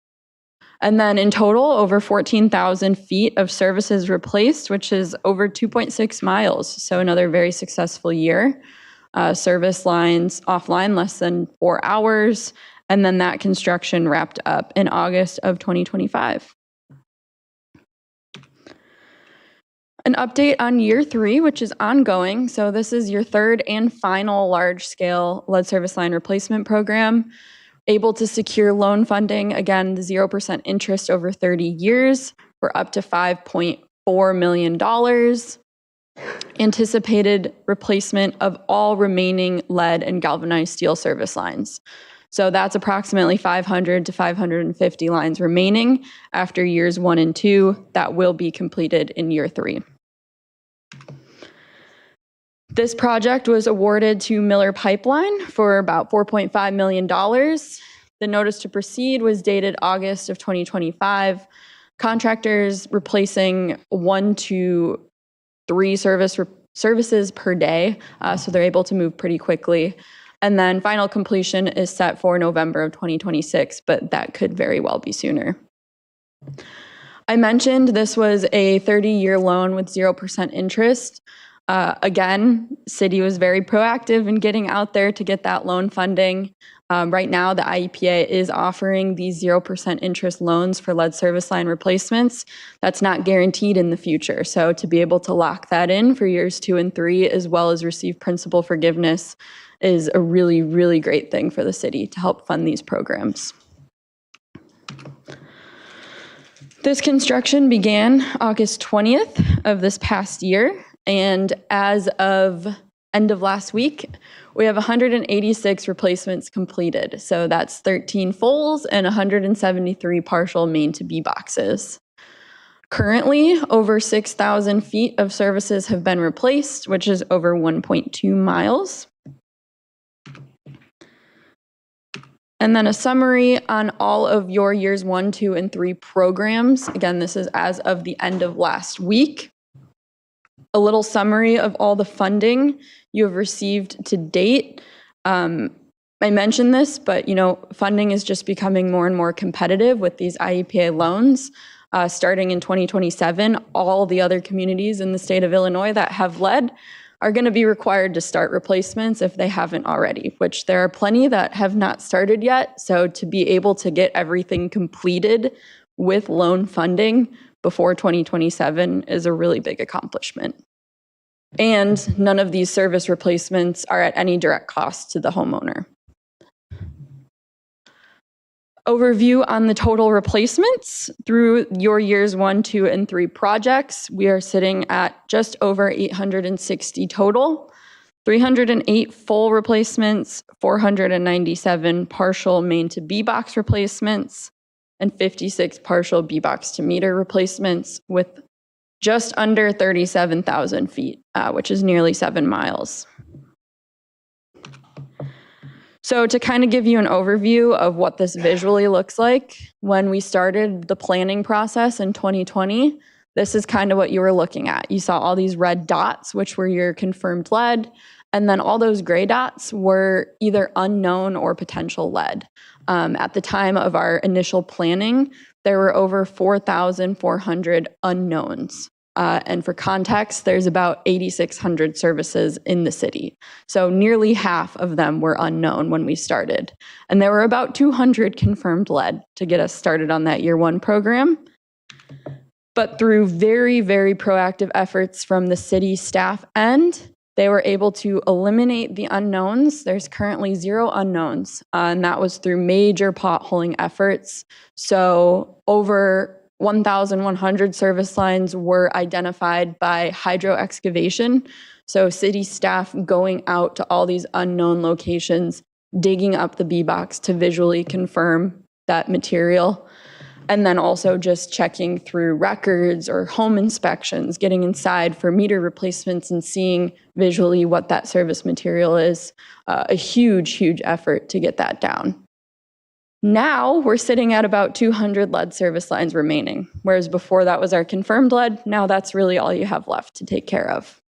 And then in total, over 14,000 feet of services replaced, which is over 2.6 miles. So another very successful year. Service lines offline less than 4 hours. And then that construction wrapped up in August of 2025. An update on year 3, which is ongoing. So this is your third and final large-scale lead service line replacement program. Able to secure loan funding, again, the 0% interest over 30 years for up to $5.4 $4 million. Anticipated replacement of all remaining lead and galvanized steel service lines. So that's approximately 500 to 550 lines remaining after years 1 and 2 that will be completed in year 3. This project was awarded to Miller Pipeline for about $4.5 million. The notice to proceed was dated August of 2025. Contractors replacing 1 to 3 services per day, so they're able to move pretty quickly. And then final completion is set for November of 2026, but that could very well be sooner. I mentioned this was a 30-year loan with 0% interest. Again, city was very proactive in getting out there to get that loan funding. Right now, the IEPA is offering these 0% interest loans for lead service line replacements. That's not guaranteed in the future. So to be able to lock that in for years 2 and 3, as well as receive principal forgiveness, is a really, really great thing for the city to help fund these programs. This construction began August 20th of this past year, and as of end of last week, we have 186 replacements completed. So that's 13 fulls and 173 partial main to B boxes. Currently, over 6,000 feet of services have been replaced, which is over 1.2 miles. And then a summary on all of your years 1, 2, and 3 programs. Again, this is as of the end of last week. A little summary of all the funding you have received to date. I mentioned this, but funding is just becoming more and more competitive with these IEPA loans. Starting in 2027, all the other communities in the state of Illinois that have lead are going to be required to start replacements if they haven't already, which there are plenty that have not started yet. So to be able to get everything completed with loan funding before 2027 is a really big accomplishment. And none of these service replacements are at any direct cost to the homeowner. Overview on the total replacements through your years 1, 2, and 3 projects. We are sitting at just over 860 total, 308 full replacements, 497 partial main to B box replacements, and 56 partial B box to meter replacements with just under 37,000 feet, which is nearly 7 miles. So to kind of give you an overview of what this visually looks like, when we started the planning process in 2020, this is kind of what you were looking at. You saw all these red dots, which were your confirmed lead, and then all those gray dots were either unknown or potential lead. At the time of our initial planning, there were over 4,400 unknowns. And for context, there's about 8,600 services in the city. So nearly half of them were unknown when we started. And there were about 200 confirmed lead to get us started on that year 1 program. But through very, very proactive efforts from the city staff end, they were able to eliminate the unknowns. There's currently 0 unknowns, and that was through major potholing efforts. So over 1,100 service lines were identified by hydro excavation. So city staff going out to all these unknown locations, digging up the B box to visually confirm that material. And then also just checking through records or home inspections, getting inside for meter replacements and seeing visually what that service material is. A huge, huge effort to get that down. Now we're sitting at about 200 lead service lines remaining, whereas before that was our confirmed lead. Now that's really all you have left to take care of.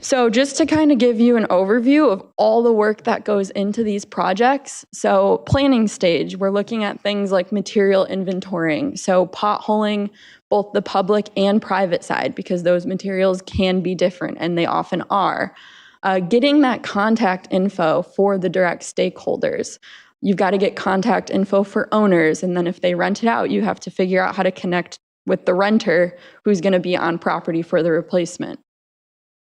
So just to kind of give you an overview of all the work that goes into these projects. So planning stage, we're looking at things like material inventorying. So potholing both the public and private side, because those materials can be different and they often are. Getting that contact info for the direct stakeholders. You've got to get contact info for owners, and then if they rent it out, you have to figure out how to connect with the renter who's going to be on property for the replacement.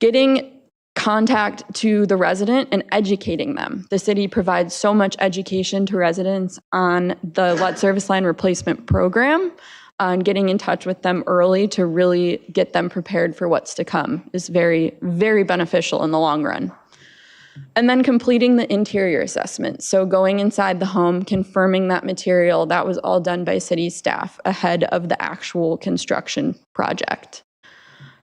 Getting contact to the resident and educating them. The city provides so much education to residents on the lead service line replacement program, on getting in touch with them early to really get them prepared for what's to come is very, very beneficial in the long run. And then completing the interior assessment. So going inside the home, confirming that material, that was all done by city staff ahead of the actual construction project.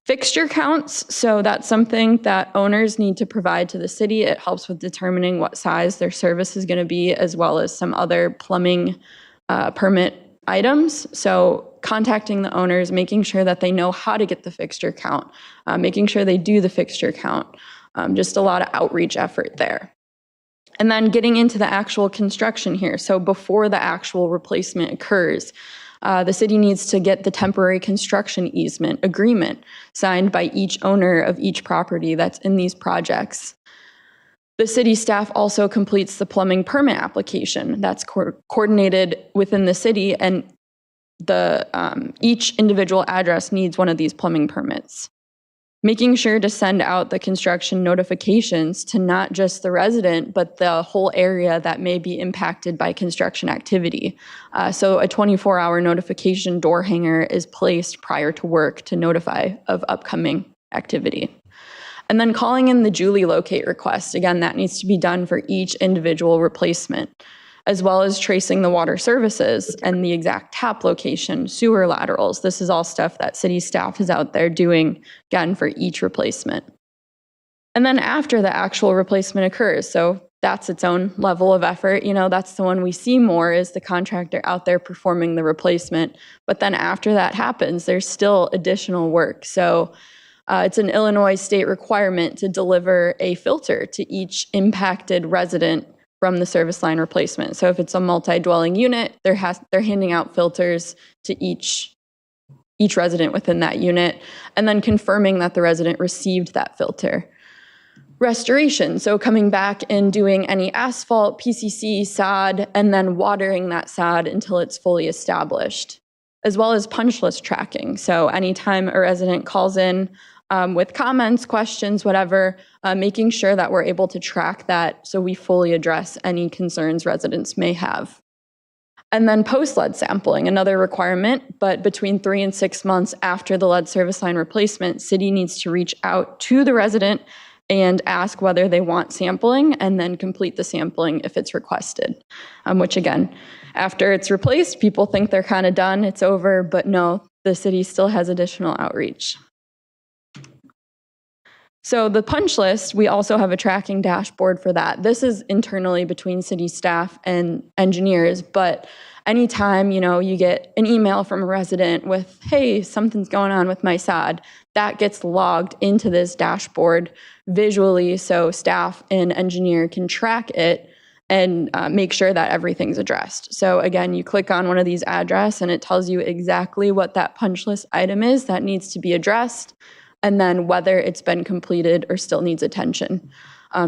Fixture counts, so that's something that owners need to provide to the city. It helps with determining what size their service is going to be, as well as some other plumbing permit items. So contacting the owners, making sure that they know how to get the fixture count, making sure they do the fixture count. Just a lot of outreach effort there. And then getting into the actual construction here. So before the actual replacement occurs, the city needs to get the temporary construction easement agreement signed by each owner of each property that's in these projects. The city staff also completes the plumbing permit application that's coordinated within the city, and each individual address needs one of these plumbing permits. Making sure to send out the construction notifications to not just the resident, but the whole area that may be impacted by construction activity. So a 24-hour notification door hanger is placed prior to work to notify of upcoming activity. And then calling in the Julie locate request. Again, that needs to be done for each individual replacement, as well as tracing the water services and the exact tap location, sewer laterals. This is all stuff that city staff is out there doing, again, for each replacement. And then after the actual replacement occurs, so that's its own level of effort. You know, that's the one we see more is the contractor out there performing the replacement. But then after that happens, there's still additional work. So it's an Illinois state requirement to deliver a filter to each impacted resident from the service line replacement. So if it's a multi-dwelling unit, they're handing out filters to each resident within that unit, and then confirming that the resident received that filter. Restoration, so coming back and doing any asphalt, PCC, sod, and then watering that sod until it's fully established, as well as punch list tracking. So anytime a resident calls in with comments, questions, whatever, making sure that we're able to track that so we fully address any concerns residents may have. And then post-lead sampling, another requirement, but between 3 and 6 months after the lead service line replacement, city needs to reach out to the resident and ask whether they want sampling and then complete the sampling if it's requested. Which again, after it's replaced, people think they're kind of done, it's over, but no, the city still has additional outreach. So the punch list, we also have a tracking dashboard for that. This is internally between city staff and engineers, but anytime, you know, you get an email from a resident with, hey, something's going on with my sod, that gets logged into this dashboard visually so staff and engineer can track it and make sure that everything's addressed. So again, you click on one of these addresses and it tells you exactly what that punch list item is that needs to be addressed, and then whether it's been completed or still needs attention.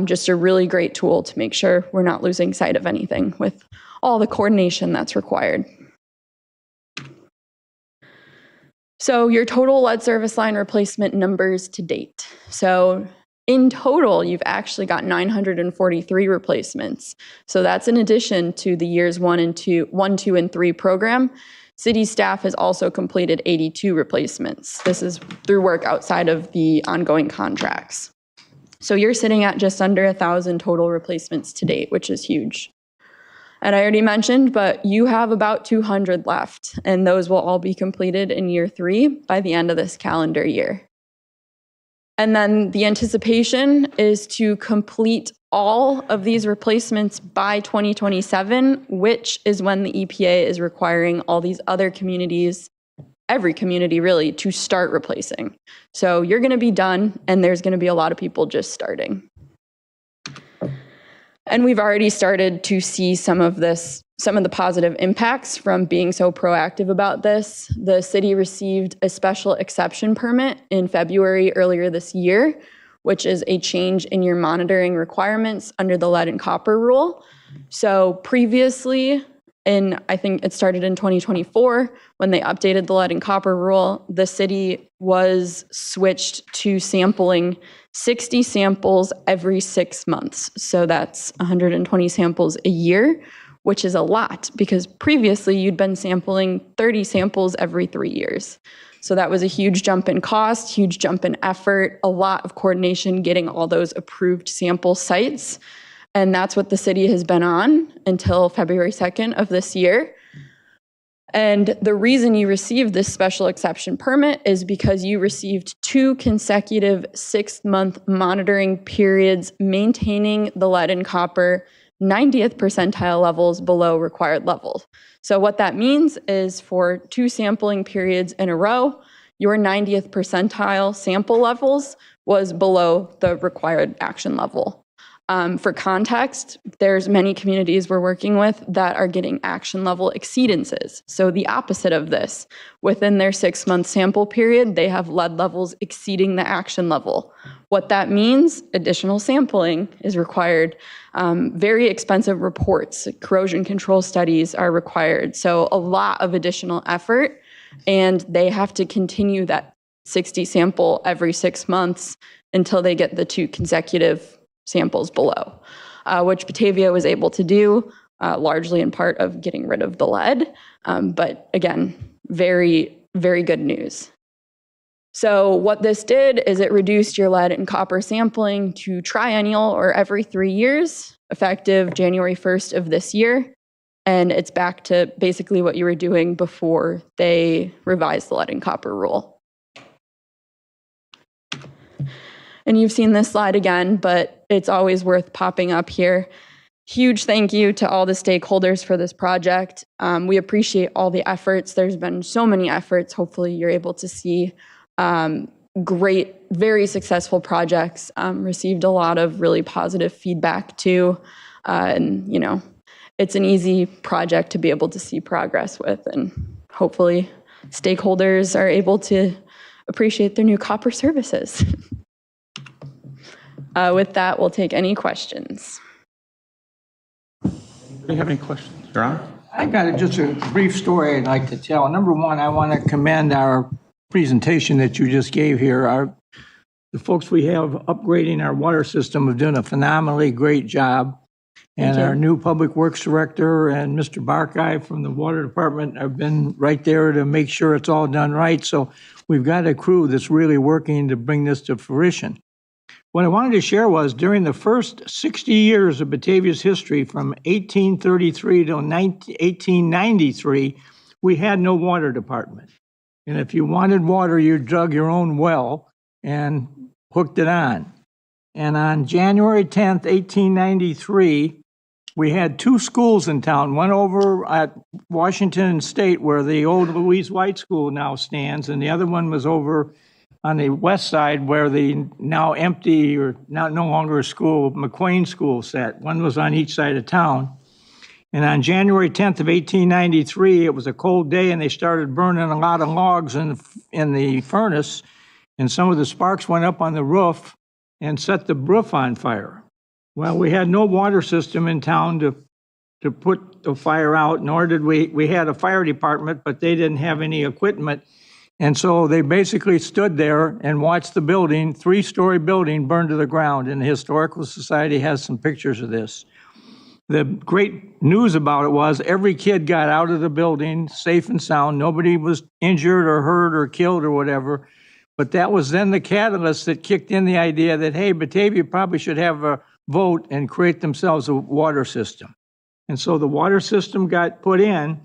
Just a really great tool to make sure we're not losing sight of anything with all the coordination that's required. So your total lead service line replacement numbers to date. So in total, you've actually got 943 replacements. So that's in addition to the years 1, 2, and 3 program. City staff has also completed 82 replacements. This is through work outside of the ongoing contracts. So you're sitting at just under 1,000 total replacements to date, which is huge. And I already mentioned, but you have about 200 left, and those will all be completed in year 3 by the end of this calendar year. And then the anticipation is to complete all of these replacements by 2027, which is when the EPA is requiring all these other communities, every community really, to start replacing. So you're going to be done, and there's going to be a lot of people just starting. And we've already started to see some of the positive impacts from being so proactive about this. The city received a special exception permit in February earlier this year, which is a change in your monitoring requirements under the lead and copper rule. So previously, I think it started in 2024 when they updated the lead and copper rule. The city was switched to sampling 60 samples every 6 months. So that's 120 samples a year, which is a lot because previously you'd been sampling 30 samples every 3 years. So that was a huge jump in cost, huge jump in effort, a lot of coordination getting all those approved sample sites. And that's what the city has been on until February 2nd of this year. And the reason you received this special exception permit is because you received 2 consecutive 6-month monitoring periods maintaining the lead and copper 90th percentile levels below required levels. So what that means is for 2 sampling periods in a row, your 90th percentile sample levels was below the required action level. For context, there's many communities we're working with that are getting action level exceedances. So the opposite of this, within their 6-month sample period, they have lead levels exceeding the action level. What that means, additional sampling is required. Very expensive reports, corrosion control studies are required. So a lot of additional effort, and they have to continue that 60 sample every 6 months until they get the 2 consecutive samples below, which Batavia was able to do, largely in part of getting rid of the lead. But again, very, very good news. So what this did is it reduced your lead and copper sampling to triennial or every 3 years, effective January 1st of this year. And it's back to basically what you were doing before they revised the lead and copper rule. And you've seen this slide again, but it's always worth popping up here. Huge thank you to all the stakeholders for this project. We appreciate all the efforts. There's been so many efforts. Hopefully you're able to see great, very successful projects, received a lot of really positive feedback too. And you know, it's an easy project to be able to see progress with, and hopefully stakeholders are able to appreciate their new copper services. With that, we'll take any questions. Do you have any questions? Your Honor? I got just a brief story I'd like to tell. Number one, I want to commend our presentation that you just gave here. The folks we have upgrading our water system have done a phenomenally great job. And our new Public Works Director and Mr. Barkey from the Water Department have been right there to make sure it's all done right. So we've got a crew that's really working to bring this to fruition. What I wanted to share was during the first 60 years of Batavia's history, from 1833 to 1893, we had no water department. And if you wanted water, you dug your own well and hooked it on. And on January 10th, 1893, we had 2 schools in town, one over at Washington State where the old Louise White School now stands, and the other one was over on the west side where the now empty or now no longer a school, McQueen School sat. One was on each side of town. And on January 10th of 1893, it was a cold day and they started burning a lot of logs in the furnace, and some of the sparks went up on the roof and set the roof on fire. Well, we had no water system in town to put the fire out, nor did we had a fire department, but they didn't have any equipment. And so they basically stood there and watched the building, 3-story building, burn to the ground. And the Historical Society has some pictures of this. The great news about it was every kid got out of the building safe and sound. Nobody was injured or hurt or killed or whatever. But that was then the catalyst that kicked in the idea that, hey, Batavia probably should have a vote and create themselves a water system. And so the water system got put in.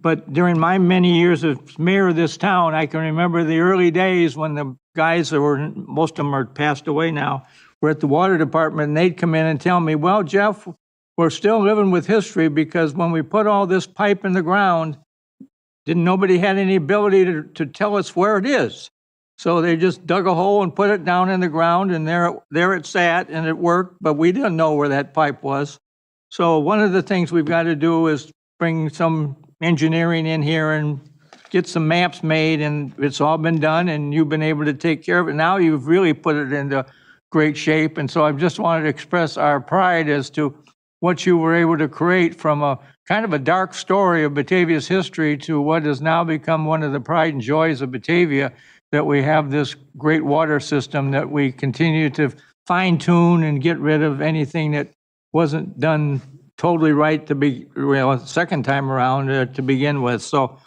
But during my many years as mayor of this town, I can remember the early days when the guys that were, most of them are passed away now, were at the water department, and they'd come in and tell me, well, Jeff, we're still living with history because when we put all this pipe in the ground, nobody had any ability to tell us where it is. So they just dug a hole and put it down in the ground, and there it sat, and it worked, but we didn't know where that pipe was. So one of the things we've got to do is bring some engineering in here and get some maps made, and it's all been done, and you've been able to take care of it. Now you've really put it into great shape, and so I just wanted to express our pride as to what you were able to create from a kind of a dark story of Batavia's history to what has now become one of the pride and joys of Batavia, that we have this great water system that we continue to fine tune and get rid of anything that wasn't done totally right to be, second time around to begin with. So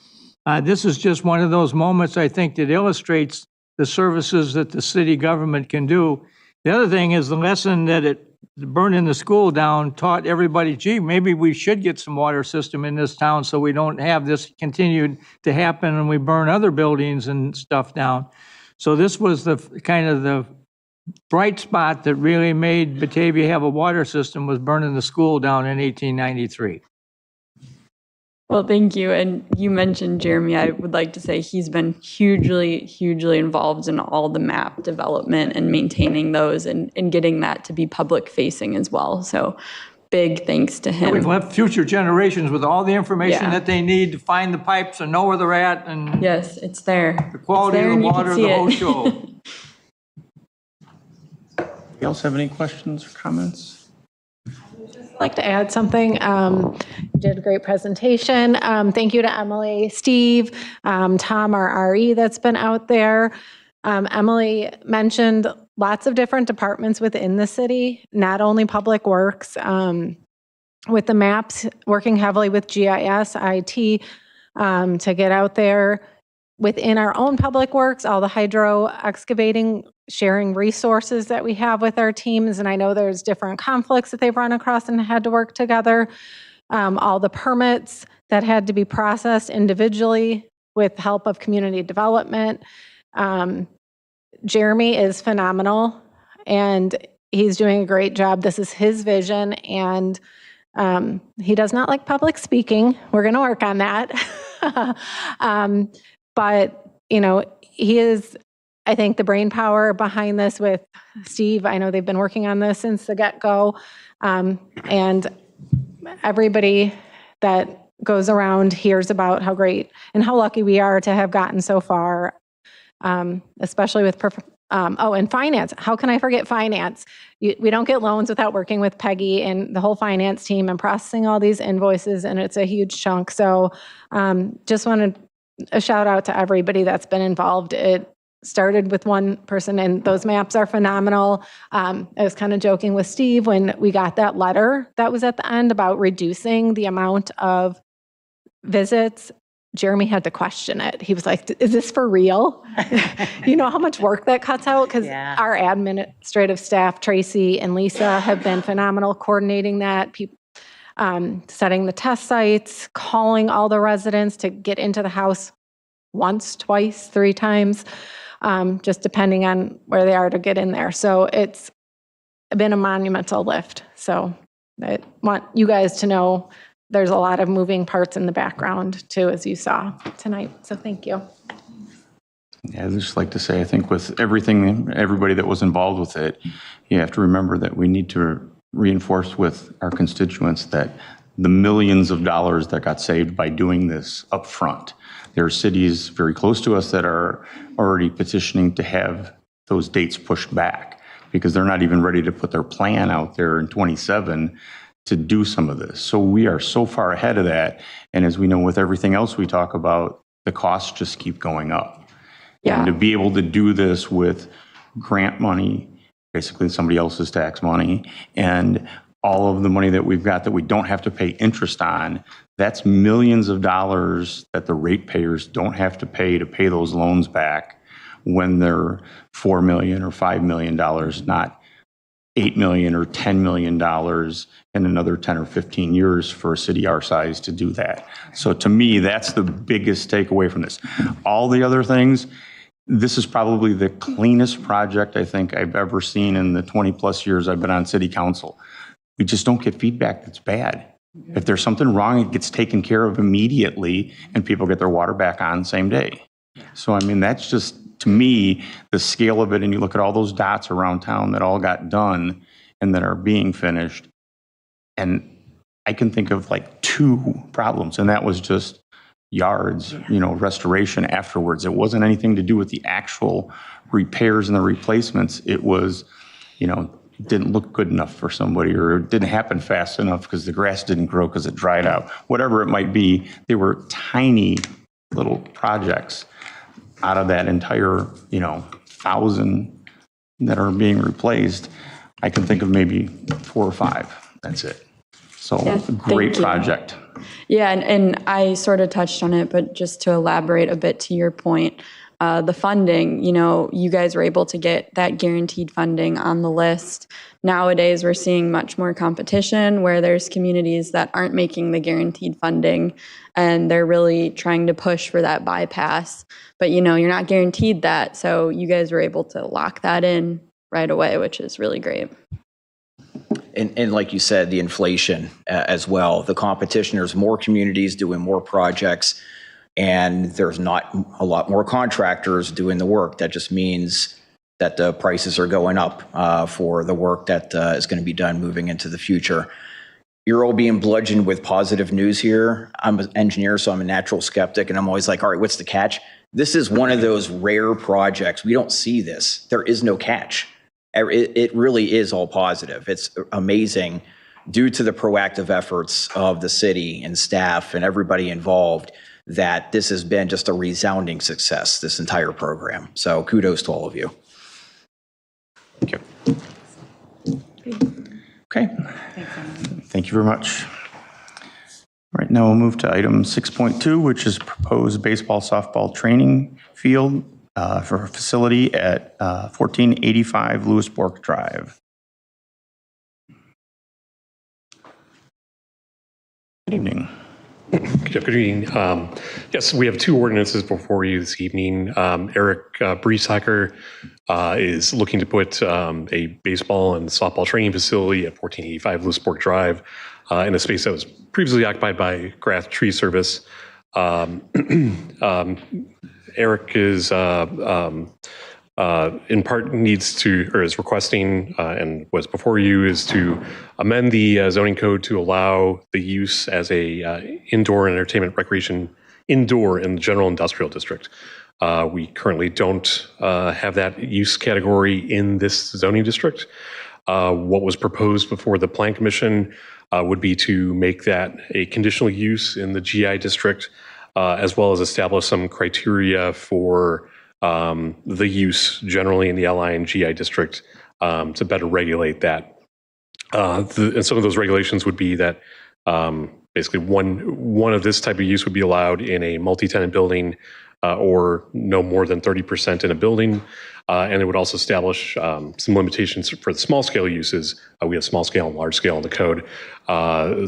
this is just one of those moments, I think, that illustrates the services that the city government can do. The other thing is the lesson that burning the school down taught everybody, gee, maybe we should get some water system in this town so we don't have this continued to happen and we burn other buildings and stuff down. So this was the kind of the bright spot that really made Batavia have a water system, was burning the school down in 1893. Well, thank you. And you mentioned Jeremy. I would like to say he's been hugely, hugely involved in all the map development and maintaining those and getting that to be public facing as well. So big thanks to him. We've left future generations with all the information that they need to find the pipes and know where they're at. And yes, it's there. The quality of the water, the whole show. Anybody else have any questions or comments? I'd like to add something. You did a great presentation. Thank you to Emily, Steve, Tom, our RE that's been out there. Emily mentioned lots of different departments within the city, not only Public Works, with the maps, working heavily with GIS, IT, to get out there. Within our own Public Works, all the hydro excavating, sharing resources that we have with our teams. And I know there's different conflicts that they've run across and had to work together. All the permits that had to be processed individually with help of community development. Jeremy is phenomenal and he's doing a great job. This is his vision, and he does not like public speaking. We're going to work on that. But, you know, he is, I think, the brain power behind this with Steve. I know they've been working on this since the get-go. And everybody that goes around hears about how great and how lucky we are to have gotten so far, especially with, and finance. How can I forget finance? We don't get loans without working with Peggy and the whole finance team and processing all these invoices, and it's a huge chunk. So just wanted a shout out to everybody that's been involved. It started with one person, and those maps are phenomenal. I was kind of joking with Steve when we got that letter that was at the end about reducing the amount of visits. Jeremy had to question it. He was like, is this for real? You know how much work that cuts out? Because our administrative staff, Tracy and Lisa, have been phenomenal coordinating that. Setting the test sites, calling all the residents to get into the house once, twice, 3 times, just depending on where they are to get in there. So it's been a monumental lift. So I want you guys to know there's a lot of moving parts in the background too, as you saw tonight. So thank you. Yeah, I'd just like to say, I think with everything, everybody that was involved with it, you have to remember that we need to reinforce with our constituents that the millions of dollars that got saved by doing this up front. There are cities very close to us that are already petitioning to have those dates pushed back because they're not even ready to put their plan out there in 27 to do some of this. So we are so far ahead of that. And as we know with everything else we talk about, the costs just keep going up. Yeah. And to be able to do this with grant money, basically somebody else's tax money, and all of the money that we've got that we don't have to pay interest on, that's millions of dollars that the ratepayers don't have to pay those loans back when they're $4 million or $5 million, not $8 million or $10 million in another 10 or 15 years for a city our size to do that. So to me, that's the biggest takeaway from this. All the other things, this is probably the cleanest project I think I've ever seen in the 20 plus years I've been on city council. We just don't get feedback that's bad. If there's something wrong, it gets taken care of immediately and people get their water back on the same day. So, I mean, that's just, to me, the scale of it, and you look at all those dots around town that all got done and that are being finished, and I can think of like 2 problems, and that was just yards, you know, restoration afterwards. It wasn't anything to do with the actual repairs and the replacements. It was, you know, didn't look good enough for somebody, or it didn't happen fast enough because the grass didn't grow because it dried out. Whatever it might be, they were tiny little projects out of that entire, 1,000 that are being replaced. I can think of maybe 4 or 5. That's it. So a great project. Yeah, and I sort of touched on it, but just to elaborate a bit to your point, the funding, you guys were able to get that guaranteed funding on the list. Nowadays, we're seeing much more competition where there's communities that aren't making the guaranteed funding, and they're really trying to push for that bypass. But, you're not guaranteed that, so you guys were able to lock that in right away, which is really great. And like you said, the inflation as well, the competition, there's more communities doing more projects, and there's not a lot more contractors doing the work. That just means that the prices are going up for the work that is going to be done moving into the future. You're all being bludgeoned with positive news here. I'm an engineer, so I'm a natural skeptic, and I'm always like, all right, what's the catch? This is one of those rare projects. We don't see this. There is no catch. It really is all positive. It's amazing due to the proactive efforts of the city and staff and everybody involved that this has been just a resounding success, this entire program. So kudos to all of you. Thank you. Okay. Thank you very much. All right, now we'll move to item 6.2, which is proposed baseball, softball training field for a facility at 1485 Lewisburg Drive. Good evening. Good evening. Yes, we have 2 ordinances before you this evening. Eric Breesacker is looking to put a baseball and softball training facility at 1485 Lewisburg Drive in a space that was previously occupied by Grass Tree Service. Eric is in part needs to, or is requesting, and was before you, is to amend the zoning code to allow the use as a indoor entertainment recreation indoor in the general industrial district. We currently don't have that use category in this zoning district. What was proposed before the Plan Commission would be to make that a conditional use in the GI district, as well as establish some criteria for the use generally in the LI and GI district to better regulate that. And some of those regulations would be that basically one of this type of use would be allowed in a multi-tenant building or no more than 30% in a building. And it would also establish some limitations for the small scale uses. We have small scale and large scale in the code,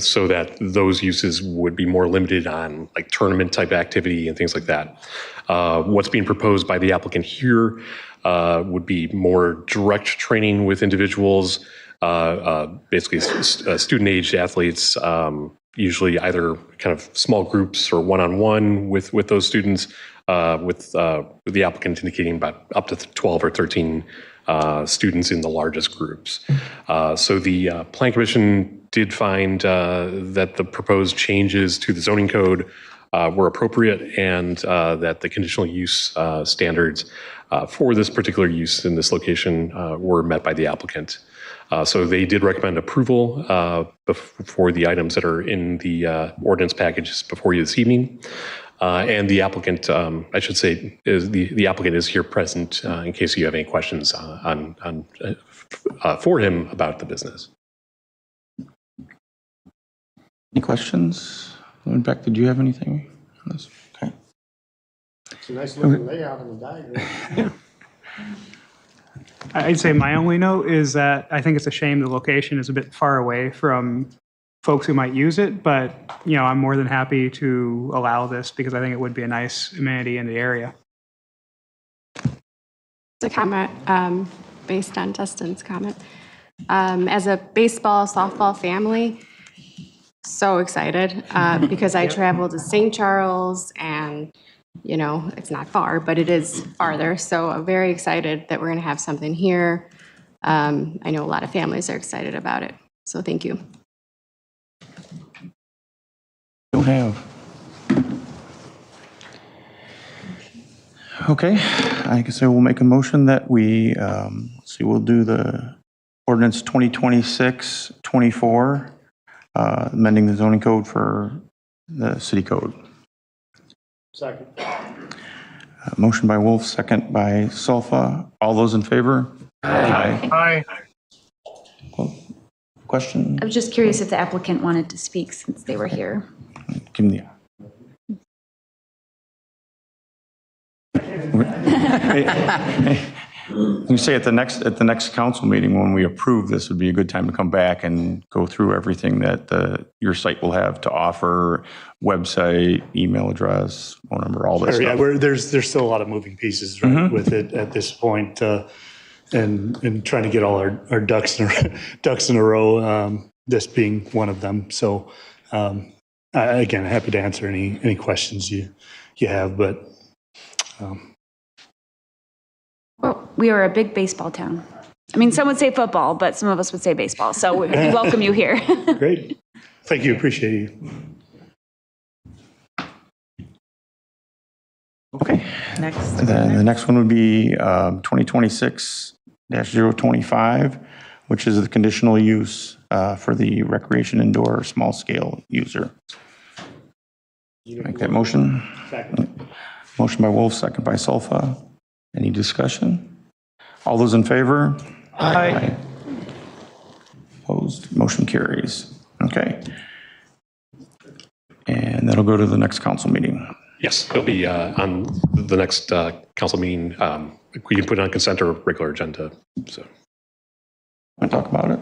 so that those uses would be more limited on like tournament type activity and things like that. What's being proposed by the applicant here would be more direct training with individuals, basically student aged athletes, usually either kind of small groups or one-on-one with those students, with the applicant indicating about up to 12 or 13 students in the largest groups. So the Plan Commission did find that the proposed changes to the zoning code were appropriate, and that the conditional use standards for this particular use in this location were met by the applicant. So they did recommend approval for the items that are in the ordinance packages before you this evening. And the applicant, I should say, is the applicant is here present in case you have any questions for him about the business. Any questions? Beck, did you have anything on this? Okay. It's a nice looking layout on the diagram. I'd say my only note is that I think it's a shame the location is a bit far away from folks who might use it, but I'm more than happy to allow this because I think it would be a nice amenity in the area. It's a comment based on Dustin's comment. As a baseball, softball family, so excited because I travel to St. Charles and it's not far, but it is farther. So I'm very excited that we're going to have something here. I know a lot of families are excited about it. So thank you. Don't have. Okay, I guess I will make a motion that we, we'll do the Ordinance 2026-24, amending the zoning code for the city code. Second. Motion by Wolf, second by Solfa. All those in favor? Aye. Question? I was just curious if the applicant wanted to speak since they were here. Give me You say at the next council meeting, when we approve this, would be a good time to come back and go through everything that your site will have to offer, website, email address, phone number, all this Sure, stuff. yeah, there's still a lot of moving pieces right, with it at this point, and trying to get all our ducks in a row. This being one of them. So again, happy to answer any questions you have, but. Well, we are a big baseball town. I mean, some would say football, but some of us would say baseball. So we welcome you here. Great. Thank you. Appreciate you. Okay. The next one would be 2026-025, which is the conditional use for the recreation indoor small scale user. Make that motion. Second. Motion by Wolf, second by Solfa. Any discussion? All those in favor? Aye. Opposed? Motion carries. Okay. And that'll go to the next council meeting. Yes, it'll be on the next council meeting. We can put it on consent or regular agenda. So, Want to talk about it?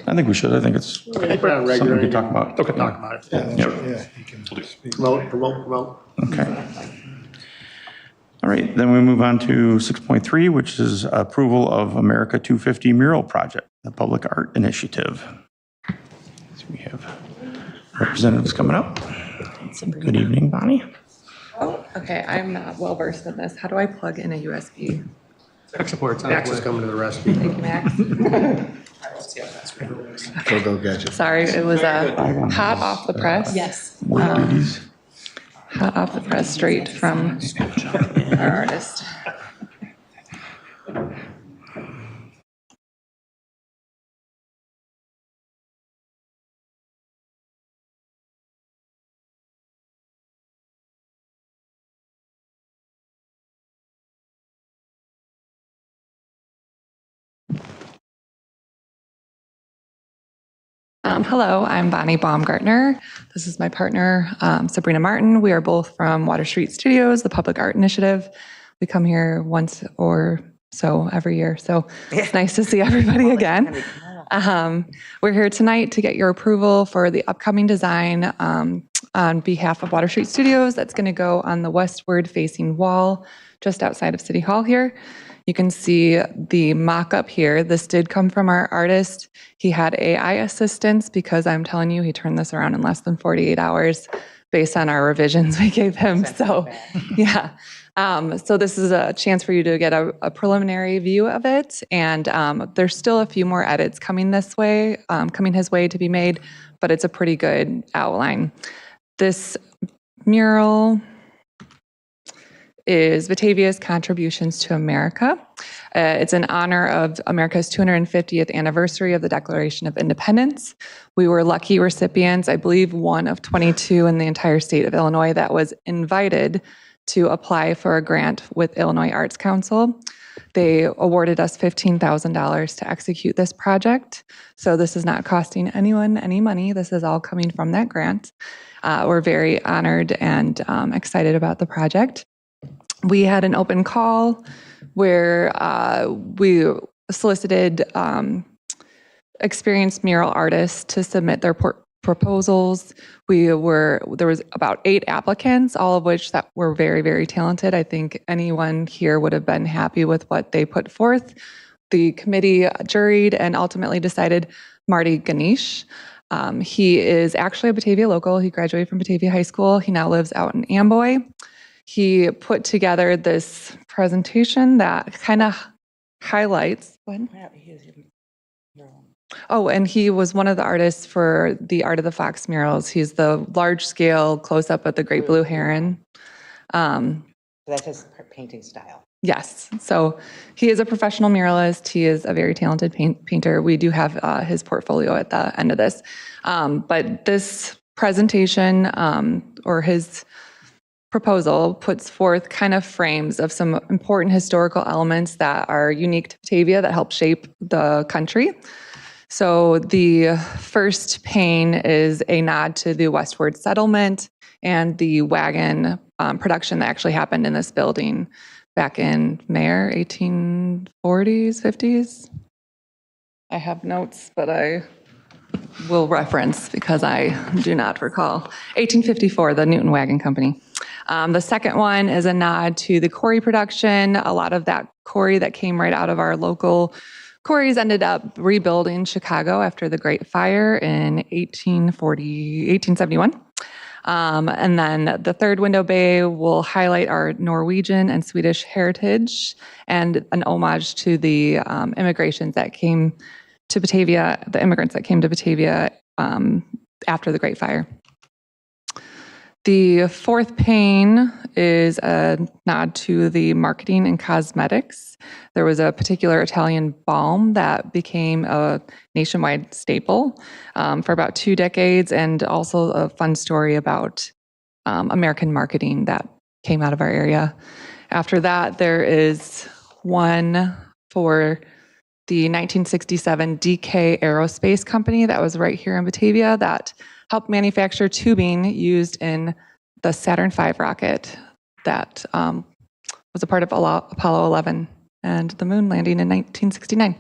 I think we should. I think it's something we can talk about. Okay. Talk about it. Yep. Yeah, you can promote. Okay. All right, then we move on to 6.3, which is approval of America 250 mural project, the public art initiative. So we have representatives coming up. Good evening, Bonnie. Oh, okay. I'm not well versed in this. How do I plug in a USB? Tech support's Max is coming to the rescue. Thank you, Max. Go gadget. Sorry, it was hot off the press. Yes. Hot off the press, straight from our artist. Hello, I'm Bonnie Baumgartner. This is my partner, Sabrina Martin. We are both from Water Street Studios, the Public Art Initiative. We come here once or so every year, so it's nice to see everybody again. We're here tonight to get your approval for the upcoming design on behalf of Water Street Studios. That's going to go on the westward facing wall just outside of City Hall here. You can see the mock-up here. This did come from our artist. He had AI assistance because I'm telling you, he turned this around in less than 48 hours based on our revisions we gave him. So, yeah. So this is a chance for you to get a preliminary view of it. And there's still a few more edits coming his way to be made, but it's a pretty good outline. This mural is Batavia's Contributions to America. It's in honor of America's 250th anniversary of the Declaration of Independence. We were lucky recipients, I believe one of 22 in the entire state of Illinois that was invited to apply for a grant with Illinois Arts Council. They awarded us $15,000 to execute this project. So this is not costing anyone any money. This is all coming from that grant. We're very honored and excited about the project. We had an open call where we solicited experienced mural artists to submit their proposals. There was about 8 applicants, all of which that were very, very talented. I think anyone here would have been happy with what they put forth. The committee juried and ultimately decided Marty Ganesh. He is actually a Batavia local. He graduated from Batavia High School. He now lives out in Amboy. He put together this presentation that kind of highlights. Oh, and he was one of the artists for the Art of the Fox murals. He's the large-scale close-up of the Great Blue Heron. That's his painting style. Yes. So he is a professional muralist. He is a very talented painter. We do have his portfolio at the end of this. But this presentation or his proposal puts forth kind of frames of some important historical elements that are unique to Batavia that help shape the country. So the first pane is a nod to the westward settlement and the wagon production that actually happened in this building back in 1840s, 50s. I have notes, but I will reference because I do not recall. 1854, the Newton Wagon Company. The second one is a nod to the quarry production. A lot of that quarry that came right out of our local quarries ended up rebuilding Chicago after the Great Fire in 1871. And then the third window bay will highlight our Norwegian and Swedish heritage and an homage to the immigrants that came to Batavia after the Great Fire. The fourth pane is a nod to the marketing and cosmetics. There was a particular Italian balm that became a nationwide staple for about 2 decades, and also a fun story about American marketing that came out of our area. After that, there is one for the 1967 DK Aerospace Company that was right here in Batavia that helped manufacture tubing used in the Saturn V rocket that was a part of Apollo 11 and the moon landing in 1969.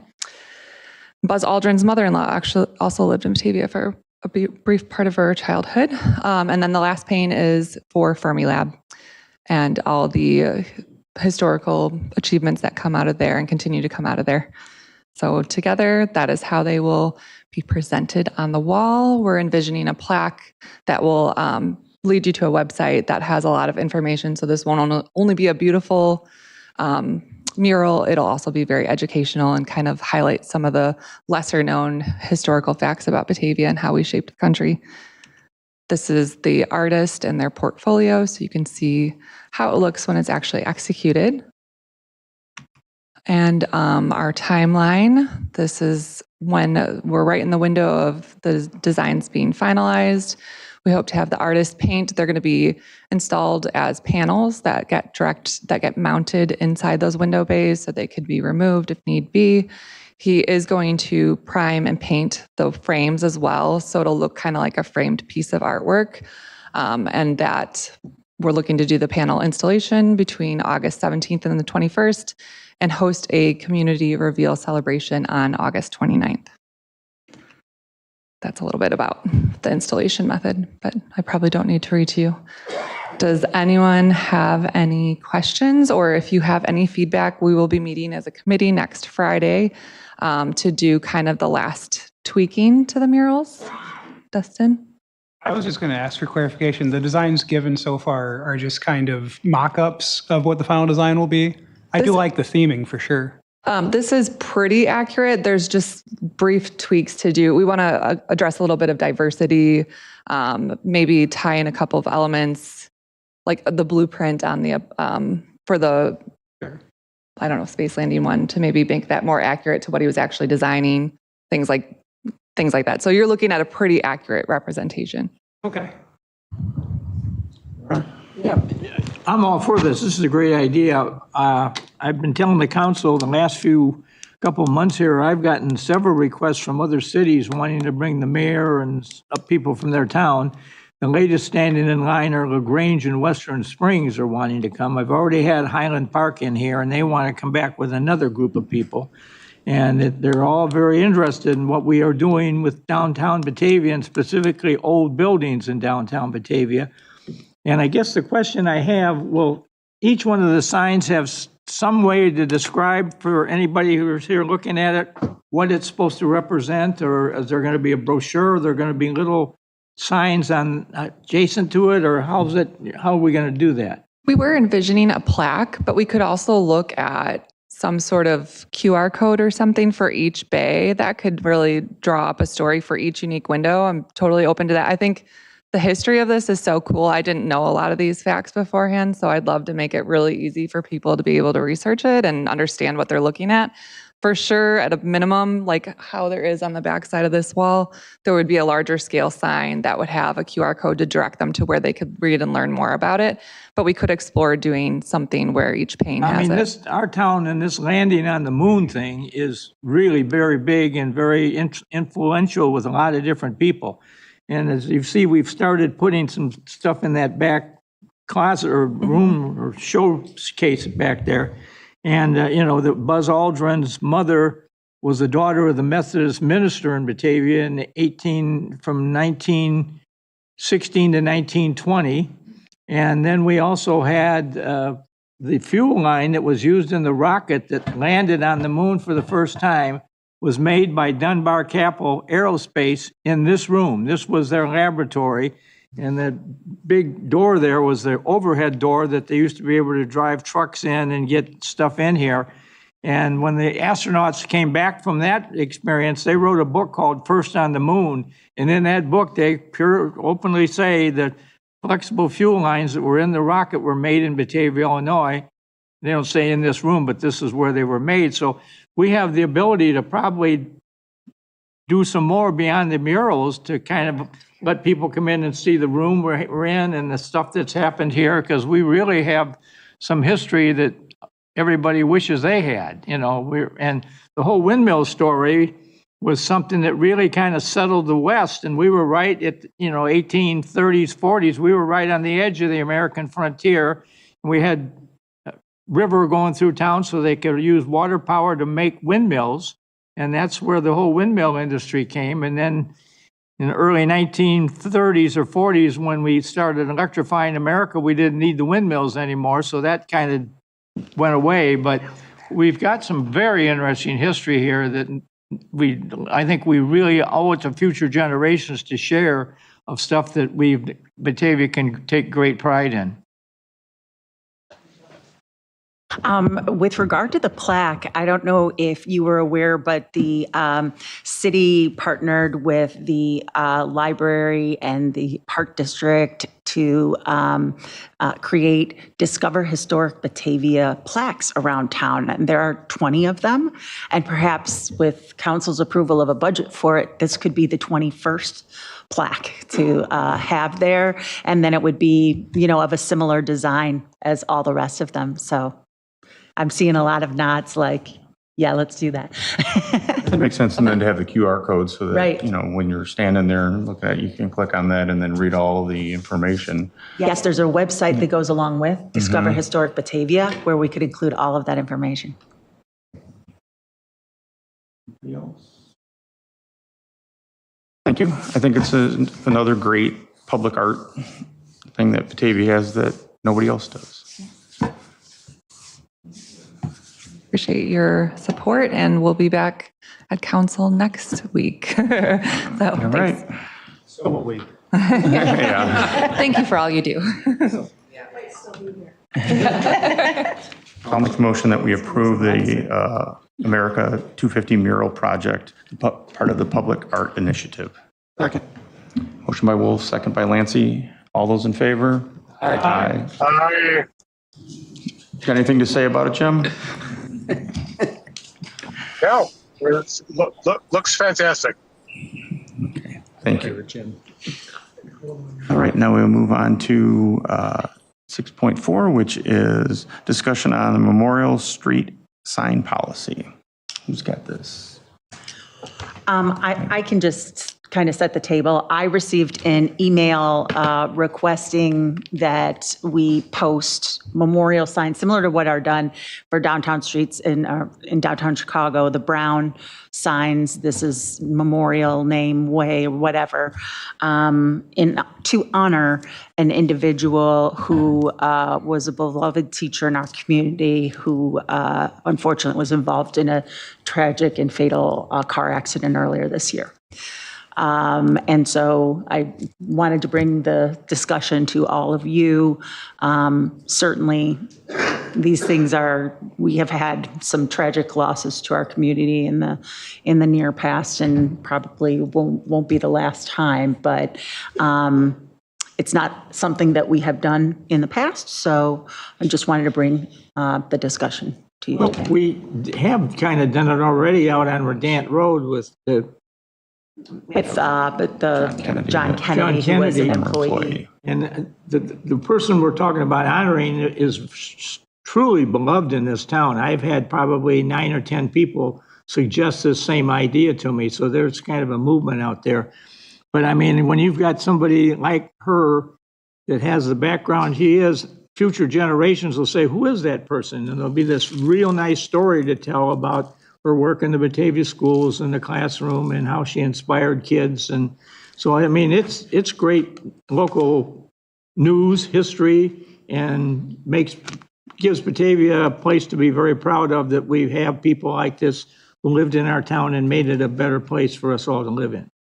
Buzz Aldrin's mother-in-law actually also lived in Batavia for a brief part of her childhood. And then the last pane is for Fermilab and all the historical achievements that come out of there and continue to come out of there. So together, that is how they will be presented on the wall. We're envisioning a plaque that will lead you to a website that has a lot of information. So this won't only be a beautiful mural, it'll also be very educational and kind of highlight some of the lesser known historical facts about Batavia and how we shaped the country. This is the artist and their portfolio, so you can see how it looks when it's actually executed. And our timeline, this is when we're right in the window of the designs being finalized. We hope to have the artist paint. They're going to be installed as panels that get mounted inside those window bays so they could be removed if need be. He is going to prime and paint the frames as well, so it'll look kind of like a framed piece of artwork. And that we're looking to do the panel installation between August 17th and the 21st and host a community reveal celebration on August 29th. That's a little bit about the installation method, but I probably don't need to read to you. Does anyone have any questions, or if you have any feedback? We will be meeting as a committee next Friday to do kind of the last tweaking to the murals. Dustin? I was just going to ask for clarification. The designs given so far are just kind of mock-ups of what the final design will be. I do like the theming for sure. This is pretty accurate. There's just brief tweaks to do. We want to address a little bit of diversity, maybe tie in a couple of elements, like the blueprint on the for the I don't know, space landing one, to maybe make that more accurate to what he was actually designing. Things like that. So you're looking at a pretty accurate representation. Okay. Yeah, I'm all for this. This is a great idea. I've been telling the council the last couple of months here, I've gotten several requests from other cities wanting to bring the mayor and people from their town. The latest standing in line are LaGrange and Western Springs are wanting to come. I've already had Highland Park in here, and they want to come back with another group of people. And they're all very interested in what we are doing with downtown Batavia, and specifically old buildings in downtown Batavia. And I guess the question I have, will each one of the signs have some way to describe for anybody who's here looking at it what it's supposed to represent? Or is there going to be a brochure? Are there going to be little signs on adjacent to it? Or how are we going to do that? We were envisioning a plaque, but we could also look at some sort of QR code or something for each bay that could really draw up a story for each unique window. I'm totally open to that. I think the history of this is so cool. I didn't know a lot of these facts beforehand, so I'd love to make it really easy for people to be able to research it and understand what they're looking at. For sure, at a minimum, like how there is on the back side of this wall, there would be a larger scale sign that would have a QR code to direct them to where they could read and learn more about it. But we could explore doing something where each pane has it. Our town and this landing on the moon thing is really very big and very influential with a lot of different people. And as you see, we've started putting some stuff in that back closet or room or showcase back there. And, that Buzz Aldrin's mother was the daughter of the Methodist minister in Batavia from 1916 to 1920. And then we also had the fuel line that was used in the rocket that landed on the moon for the first time was made by Dunbar Capital Aerospace in this room. This was their laboratory. And the big door there was the overhead door that they used to be able to drive trucks in and get stuff in here. And when the astronauts came back from that experience, they wrote a book called First on the Moon. And in that book, they openly say that flexible fuel lines that were in the rocket were made in Batavia, Illinois. They don't say in this room, but this is where they were made. So we have the ability to probably do some more beyond the murals to kind of let people come in and see the room we're in and the stuff that's happened here, because we really have some history that everybody wishes they had, and the whole windmill story was something that really kind of settled the West, and we were right at, 1830s, 40s, we were right on the edge of the American frontier. We had a river going through town so they could use water power to make windmills, and that's where the whole windmill industry came. And then in the early 1930s or 40s, when we started electrifying America, we didn't need the windmills anymore, so that kind of went away. But we've got some very interesting history here that I think we really owe it to future generations to share of stuff that Batavia can take great pride in. With regard to the plaque, I don't know if you were aware, but the city partnered with the library and the park district to create Discover Historic Batavia plaques around town. And there are 20 of them. And perhaps with council's approval of a budget for it, this could be the 21st plaque to have there. And then it would be, of a similar design as all the rest of them. So I'm seeing a lot of nods like, yeah, let's do that. It makes sense, and then to have the QR code so that, Right. When you're standing there and looking at it, you can click on that and then read all the information. Yes, there's a website that goes along with Discover Historic Batavia where we could include all of that information. Thank you. I think it's another great public art thing that Batavia has that nobody else does. Appreciate your support, and we'll be back at council next week. All right. So will we. Yeah. Thank you for all you do. I'll make a motion that we approve the America 250 mural project, part of the public art initiative. Second. Motion by Wolf, second by Lancy. All those in favor? Aye. Aye. Got anything to say about it, Jim? No, looks fantastic. Okay, thank you, Jim. All right, now we'll move on to 6.4, which is discussion on the Memorial Street sign policy. Who's got this? I can just kind of set the table. I received an email requesting that we post memorial signs similar to what are done for downtown streets in downtown Chicago, the brown signs. This is memorial, name, way, whatever, to honor an individual who was a beloved teacher in our community who unfortunately was involved in a tragic and fatal car accident earlier this year. And so I wanted to bring the discussion to all of you. Certainly, these things we have had some tragic losses to our community in the near past, and probably won't be the last time. But it's not something that we have done in the past, so I just wanted to bring the discussion to you. Well, we have kind of done it already out on Redant Road with the John Kennedy, who was an employee. And the person we're talking about honoring is truly beloved in this town. I've had probably 9 or 10 people suggest this same idea to me, so there's kind of a movement out there. But I mean, when you've got somebody like her that has the background she is, future generations will say, who is that person? And there'll be this real nice story to tell about her work in the Batavia schools and the classroom and how she inspired kids. And so, I mean, it's great local news, history, and gives Batavia a place to be very proud of, that we have people like this who lived in our town and made it a better place for us all to live in.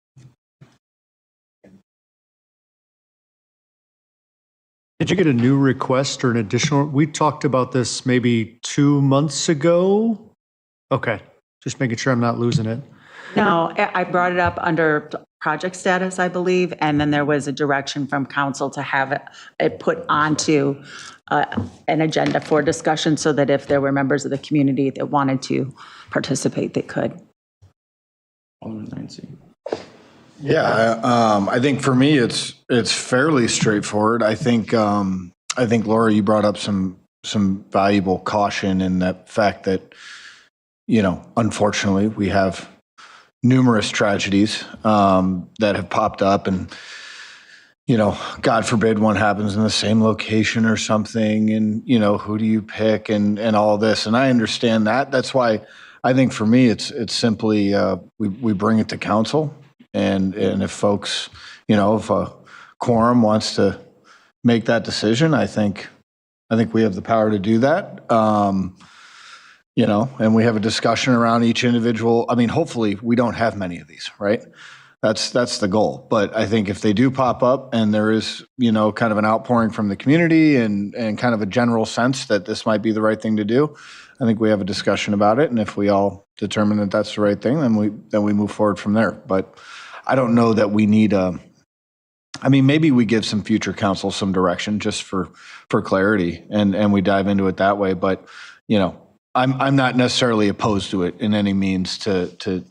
Did you get a new request or an additional? We talked about this maybe 2 months ago. Okay, just making sure I'm not losing it. No, I brought it up under project status, I believe, and then there was a direction from council to have it put onto an agenda for discussion, so that if there were members of the community that wanted to participate, they could. Yeah, I think for me, it's fairly straightforward. I think Laura, you brought up some valuable caution in that fact that, unfortunately, we have numerous tragedies that have popped up, and God forbid one happens in the same location or something, and who do you pick, and all this. And I understand that. That's why I think for me, it's simply we bring it to council. And if folks, if a quorum wants to make that decision, I think we have the power to do that. And we have a discussion around each individual. I mean, hopefully we don't have many of these, right? That's the goal. But I think if they do pop up and there is, kind of an outpouring from the community and kind of a general sense that this might be the right thing to do, I think we have a discussion about it. And if we all determine that that's the right thing, then we move forward from there. But I don't know that we need maybe we give some future council some direction just for clarity and we dive into it that way. But, I'm not necessarily opposed to it in any means to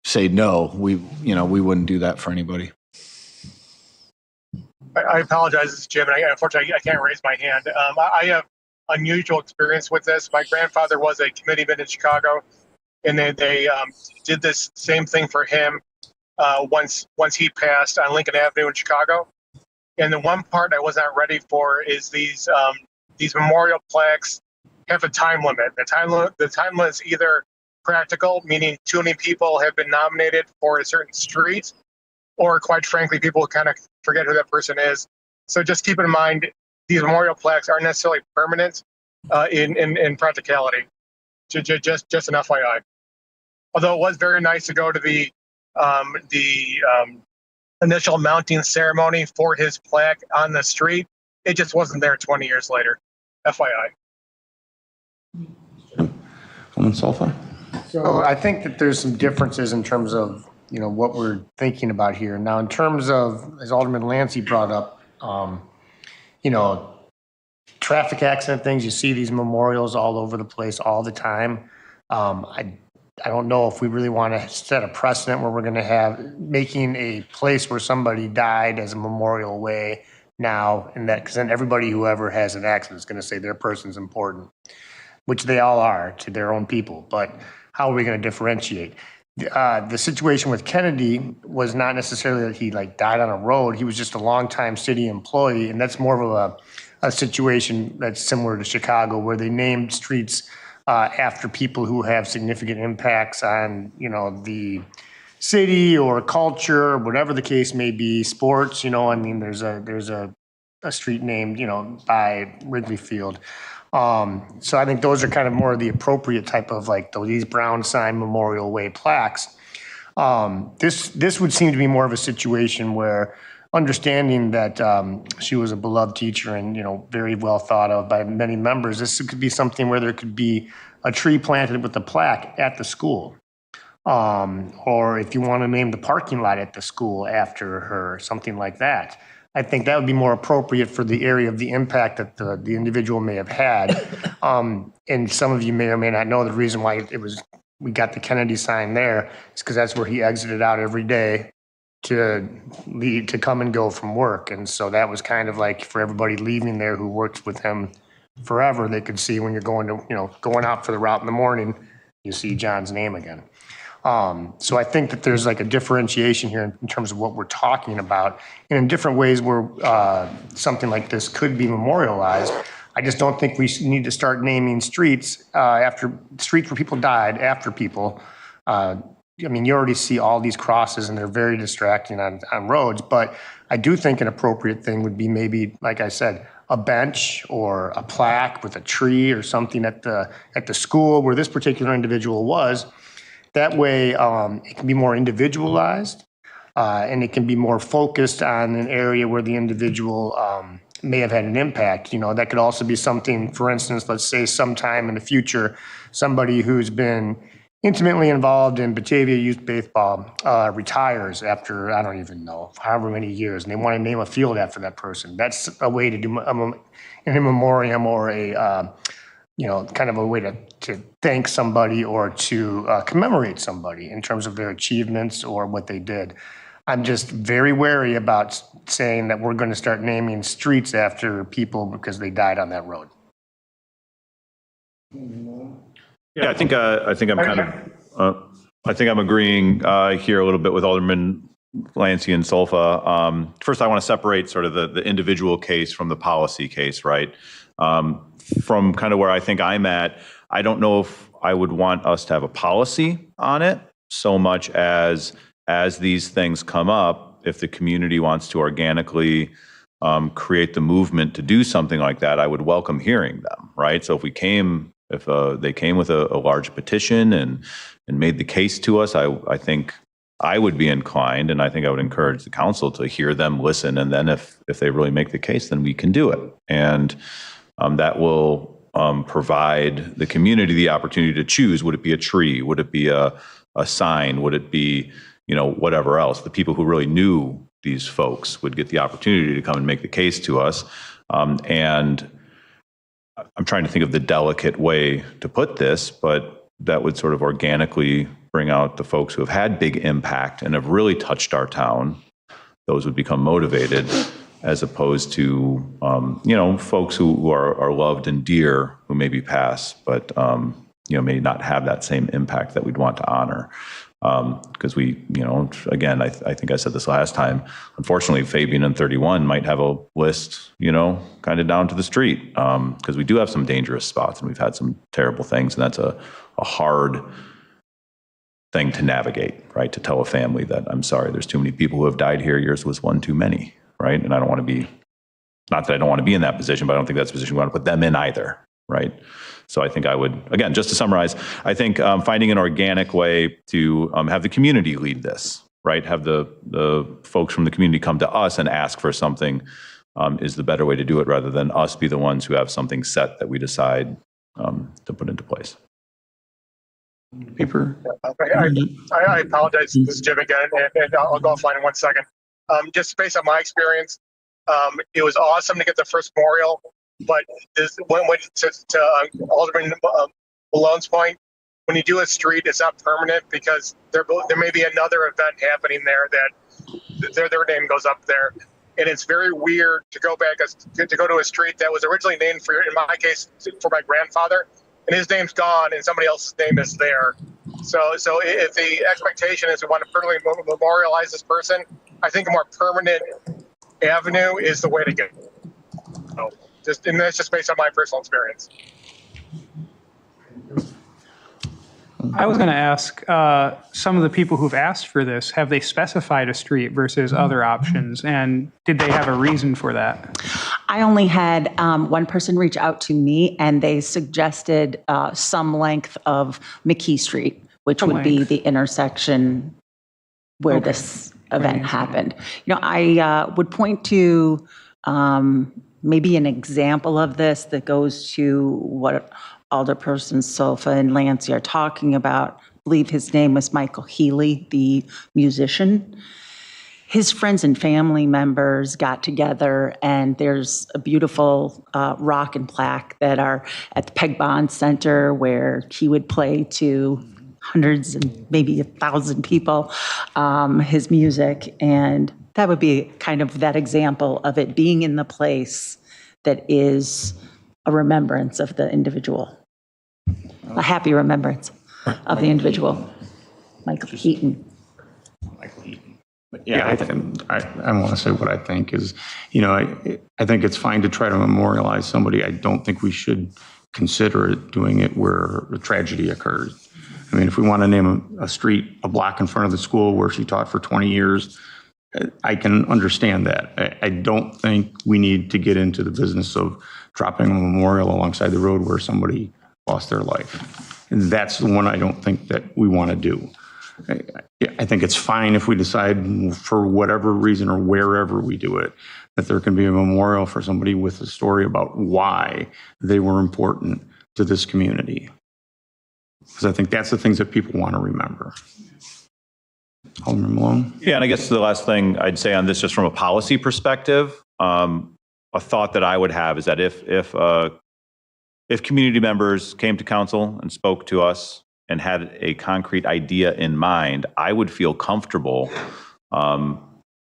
say no. We wouldn't do that for anybody. I apologize, this is Jim, and unfortunately I can't raise my hand. I have unusual experience with this. My grandfather was a committeeman in Chicago, and they did this same thing for him once he passed on Lincoln Avenue in Chicago. And the one part I was not ready for is these memorial plaques have a time limit. The time limit is either practical, meaning too many people have been nominated for a certain street, or quite frankly, people kind of forget who that person is. So just keep in mind, these memorial plaques aren't necessarily permanent in practicality. Just an FYI. Although it was very nice to go to the initial mounting ceremony for his plaque on the street, it just wasn't there 20 years later. FYI. Alderman Solfa? So I think that there's some differences in terms of, what we're thinking about here. Now, in terms of, as Alderman Lancey brought up, traffic accident things, you see these memorials all over the place all the time. I don't know if we really want to set a precedent where we're going to have making a place where somebody died as a memorial way now, and that, because then everybody who ever has an accident is going to say their person's important, which they all are to their own people. But how are we going to differentiate? The situation with Kennedy was not necessarily that he died on a road. He was just a longtime city employee, and that's more of a situation that's similar to Chicago, where they named streets after people who have significant impacts on, the city or culture, whatever the case may be, sports. There's a street named, by Wrigley Field. So I think those are kind of more the appropriate type of these brown sign Memorial Way plaques. This would seem to be more of a situation where, understanding that she was a beloved teacher and very well thought of by many members, this could be something where there could be a tree planted with a plaque at the school, or if you want to name the parking lot at the school after her, something like that. I think that would be more appropriate for the area of the impact that the individual may have had. And some of you may or may not know the reason why we got the Kennedy sign there is because that's where he exited out every day to come and go from work. And so that was kind of like for everybody leaving there who worked with him forever, they could see when you're going out for the route in the morning, you see John's name again. So I think that there's like a differentiation here in terms of what we're talking about, and in different ways where something like this could be memorialized. I just don't think we need to start naming streets after streets where people died after people. I mean, you already see all these crosses and they're very distracting on roads, but I do think an appropriate thing would be maybe, like I said, a bench or a plaque with a tree or something at the school where this particular individual was. That way it can be more individualized and it can be more focused on an area where the individual may have had an impact. You know, that could also be something, for instance, let's say sometime in the future, somebody who's been intimately involved in Batavia youth baseball retires after, I don't even know, however many years, and they want to name a field after that person. That's a way to do an in memoriam or a, kind of a way to thank somebody or to commemorate somebody in terms of their achievements or what they did. I'm just very wary about saying that we're going to start naming streets after people because they died on that road. Yeah, I think I'm agreeing here a little bit with Alderman Lancy and Solfa. First, I want to separate sort of the individual case from the policy case, right? From kind of where I think I'm at, I don't know if I would want us to have a policy on it so much as these things come up, if the community wants to organically create the movement to do something like that, I would welcome hearing them, right? So if they came with a large petition and made the case to us, I think I would be inclined, and I think I would encourage the council to hear them, listen, and then if they really make the case, then we can do it. And that will provide the community the opportunity to choose. Would it be a tree? Would it be a sign? Would it be, whatever else? The people who really knew these folks would get the opportunity to come and make the case to us. And I'm trying to think of the delicate way to put this, but that would sort of organically bring out the folks who have had big impact and have really touched our town. Those would become motivated, as opposed to, folks who are loved and dear, who maybe pass, but, may not have that same impact that we'd want to honor. Because we, again, I think I said this last time, unfortunately, Fabian and 31 might have a list, kind of down to the street, because we do have some dangerous spots and we've had some terrible things, and that's a hard thing to navigate, right? To tell a family that, I'm sorry, there's too many people who have died here, yours was one too many, right? And I don't want to be, not that I don't want to be in that position, but I don't think that's the position we want to put them in either, right? So I think I would, again, just to summarize, I think finding an organic way to have the community lead this, right? Have the folks from the community come to us and ask for something is the better way to do it, rather than us be the ones who have something set that we decide to put into place. Paper. I apologize. This is Jim again, and I'll go offline in 1 second. Just based on my experience, it was awesome to get the first memorial. But this went to Alderman Malone's point. When you do a street, it's not permanent because there may be another event happening there that their name goes up there, and it's very weird to go back to go to a street that was originally named for, in my case, for my grandfather, and his name's gone and somebody else's name is there. So if the expectation is we want to permanently memorialize this person, I think a more permanent avenue is the way to go. And that's just based on my personal experience. I was going to ask some of the people who've asked for this, have they specified a street versus other options? And did they have a reason for that? I only had one person reach out to me, and they suggested some length of McKee Street, which would be the intersection where this event happened. I would point to maybe an example of this that goes to what Alderperson Solfa and Lancy are talking about. I believe his name was Michael Healy, the musician. his friends and family members got together, and there's a beautiful rock and plaque that are at the Peg Bond Center where he would play to hundreds and maybe 1,000 people his music. And that would be kind of that example of it being in the place that is a remembrance of the individual, a happy remembrance of the individual, Michael Heaton. Yeah, I want to say what I think is, I think it's fine to try to memorialize somebody. I don't think we should consider doing it where a tragedy occurred. I mean, if we want to name a street, a block in front of the school where she taught for 20 years, I can understand that. I don't think we need to get into the business of dropping a memorial alongside the road where somebody lost their life. And that's the one I don't think that we want to do. I think it's fine if we decide for whatever reason or wherever we do it, that there can be a memorial for somebody with a story about why they were important to this community. Because I think that's the things that people want to remember. Alderman Malone? Yeah, and I guess the last thing I'd say on this, just from a policy perspective, a thought that I would have is that if community members came to council and spoke to us and had a concrete idea in mind, I would feel comfortable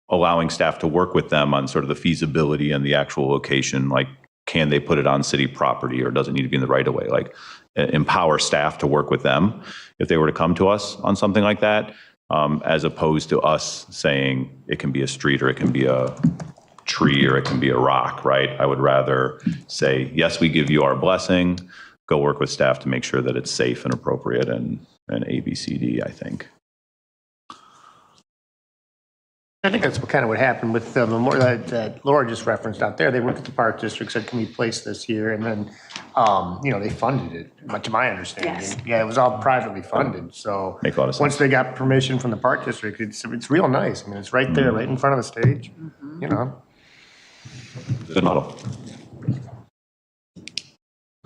allowing staff to work with them on sort of the feasibility and the actual location. Like, can they put it on city property, or does it need to be in the right of way? Like, empower staff to work with them if they were to come to us on something like that, as opposed to us saying it can be a street or it can be a tree or it can be a rock, right? I would rather say, yes, we give you our blessing. Go work with staff to make sure that it's safe and appropriate and ABCD, I think. I think that's kind of what happened with the memorial that Laura just referenced out there. They worked with the park district, said, can we place this here? And then, they funded it, to my understanding. Yes. Yeah, it was all privately funded. So Make a lot of sense. once they got permission from the park district, it's real nice. I mean, it's right there, right in front of the stage, Good model.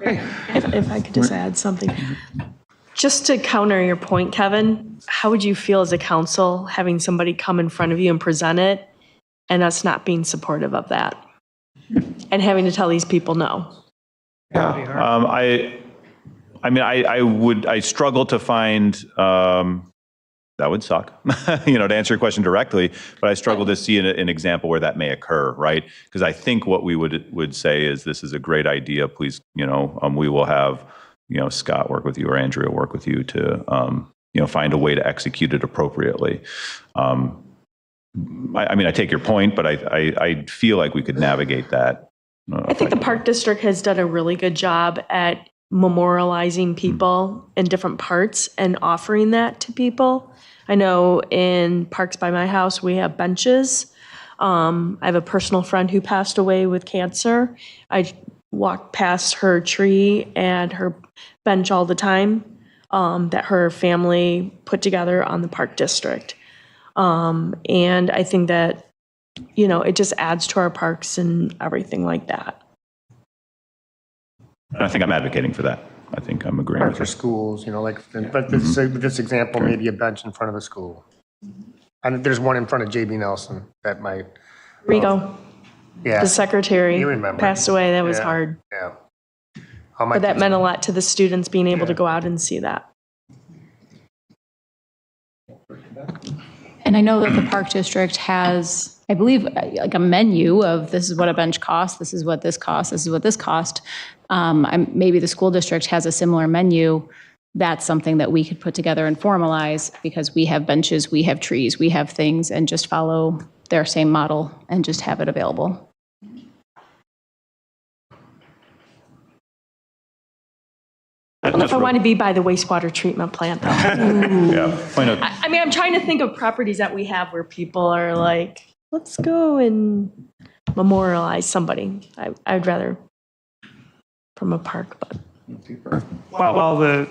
If I could just add something. Just to counter your point, Kevin, how would you feel as a council having somebody come in front of you and present it and us not being supportive of that? And having to tell these people no? Yeah, I struggle to find, that would suck, to answer your question directly, but I struggle to see an example where that may occur, right? Because I think what we would say is, this is a great idea, please, we will have, Scott work with you or Andrea work with you to, find a way to execute it appropriately. I take your point, but I feel like we could navigate that. I think the Park District has done a really good job at memorializing people in different parts and offering that to people. I know in Parks by my house, we have benches. I have a personal friend who passed away with cancer. I walk past her tree and her bench all the time that her family put together on the Park District. And I think that, it just adds to our parks and everything like that. I think I'm advocating for that. I think I'm agreeing. Parks or schools, but this example, maybe a bench in front of the school. And there's one in front of JB Nelson that might. Rigo. Yeah. The secretary You remember. passed away. That was Yeah, hard. Yeah. But that meant a lot to the students being able to go out and see that. And I know that the Park District has, I believe, like a menu of this is what a bench costs, this is what this costs, this is what this cost. Maybe the school district has a similar menu. That's something that we could put together and formalize, because we have benches, we have trees, we have things, and just follow their same model and just have it available. I don't know if I want to be by the wastewater treatment plant, though. Yeah. I'm trying to think of properties that we have where people are like, let's go and memorialize somebody. I'd rather from a park, but. While the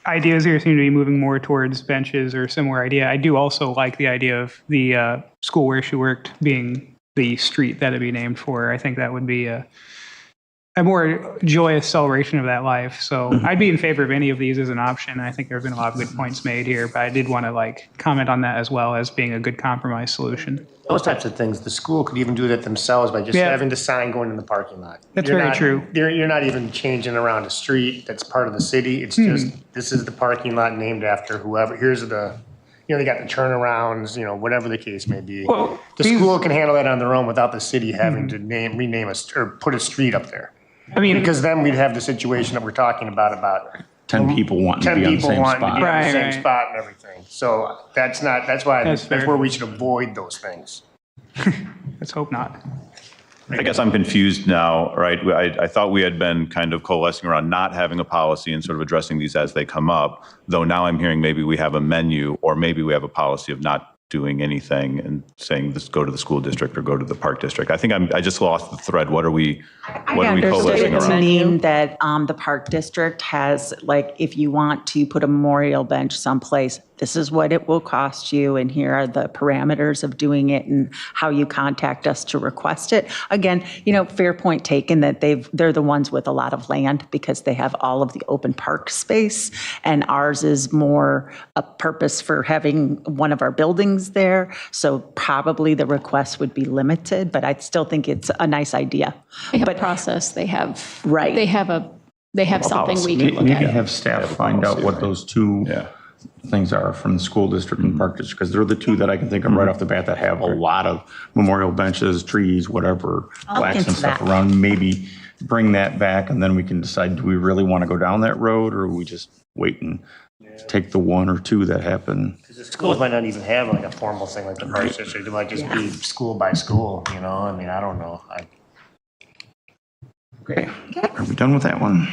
ideas here seem to be moving more towards benches or similar idea, I do also like the idea of the school where she worked being the street that it'd be named for. I think that would be a more joyous celebration of that life. So I'd be in favor of any of these as an option. I think there have been a lot of good points made here, but I did want to like comment on that as well as being a good compromise solution. Those types of things, the school could even do that themselves by just Yeah. having the sign going in the parking lot. That's very true. You're not even changing around a street that's part of the city. It's just, this is the parking lot named after whoever. Here's the, they got the turnarounds, whatever the case may be. Well, The school can handle that on their own without the city having to rename or put a street up there. I mean, Because then we'd have the situation that we're talking about 10 people wanting to 10 be on the people same wanting to spot. be on the Right, same right. spot and everything. So that's why, That's that's fair. where we should avoid those things. Let's hope not. I guess I'm confused now, right? I thought we had been kind of coalescing around not having a policy and sort of addressing these as they come up, though now I'm hearing maybe we have a menu or maybe we have a policy of not doing anything and saying this go to the school district or go to the park district. I think I just lost the thread. What are we coalescing To around? mean that the park district has, like, if you want to put a memorial bench someplace, this is what it will cost you, and here are the parameters of doing it and how you contact us to request it. Again, fair point taken that they're the ones with a lot of land because they have all of the open park space, and ours is more a purpose for having one of our buildings there. So probably the request would be limited, but I still think it's a nice idea. They have a process, they have. Right. They have something we can look Maybe at. have staff find out what those two things are from the school district and park district, because they're the two that I can think of right off the bat that have a lot of memorial benches, trees, whatever, I'll look plaques and into stuff that. around. Maybe bring that back and then we can decide, do we really want to go down that road or we just wait and take the one or two that happen? The schools might not even have like a formal thing like the park district. It might just be school by school, I don't know. Okay, are we done with that one?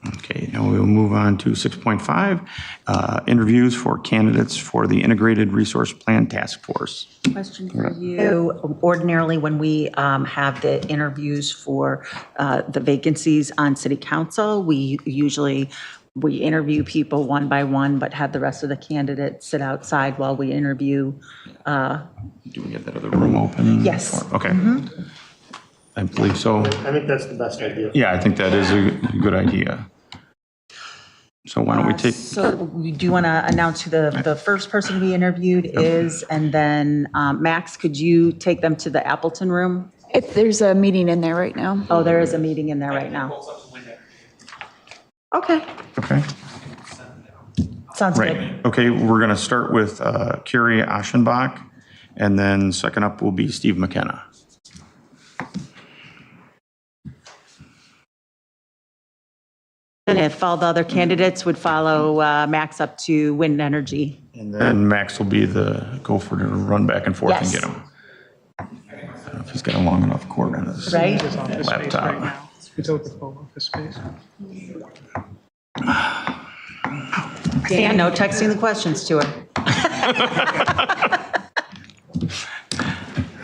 Okay, now we'll move on to 6.5, interviews for candidates for the Integrated Resource Plan Task Force. Question for you. Ordinarily, when we have the interviews for the vacancies on city council, we interview people one by one, but have the rest of the candidates sit outside while we interview. Do we get that other room open? Yes. Okay. I believe so. I think that's the best idea. Yeah, I think that is a good idea. So why don't we take, So do you want to announce who the first person we interviewed is? And then Max, could you take them to the Appleton room? There's a meeting in there right now. Oh, there is a meeting in there right now. Okay. okay, Sounds good. right. Okay, we're going to start with Carrie Aschenbach, and then second up will be Steve McKenna. And if all the other candidates would follow Max up to Wind Energy. And then Max will be the gopher to run back and forth and Yes. get him. I don't know if he's got a long enough cord on his Right? It's office space right laptop. now. It's open for office space. Dan, no texting the questions to her.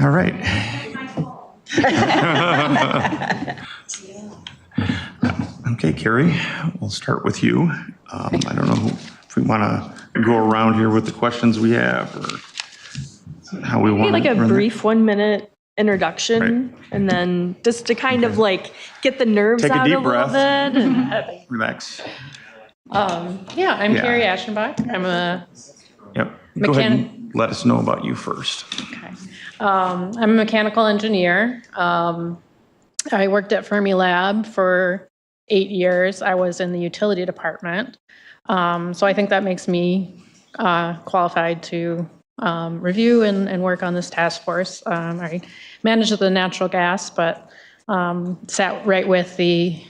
All right. Okay, Carrie, we'll start with you. I don't know if we want to go around here with the questions we have or how we want to. Maybe like a run that. brief 1-minute introduction, and then just to kind of like get the nerves Take a out deep a little breath. bit. And, Relax. I'm Yeah. Carrie Aschenbach. I'm a Yep. Go ahead and let us know about you first. I'm a mechanical engineer. I worked at Fermilab for 8 years. I was in the utility department. So I think that makes me qualified to review and work on this task force. I managed the natural gas, but sat right with the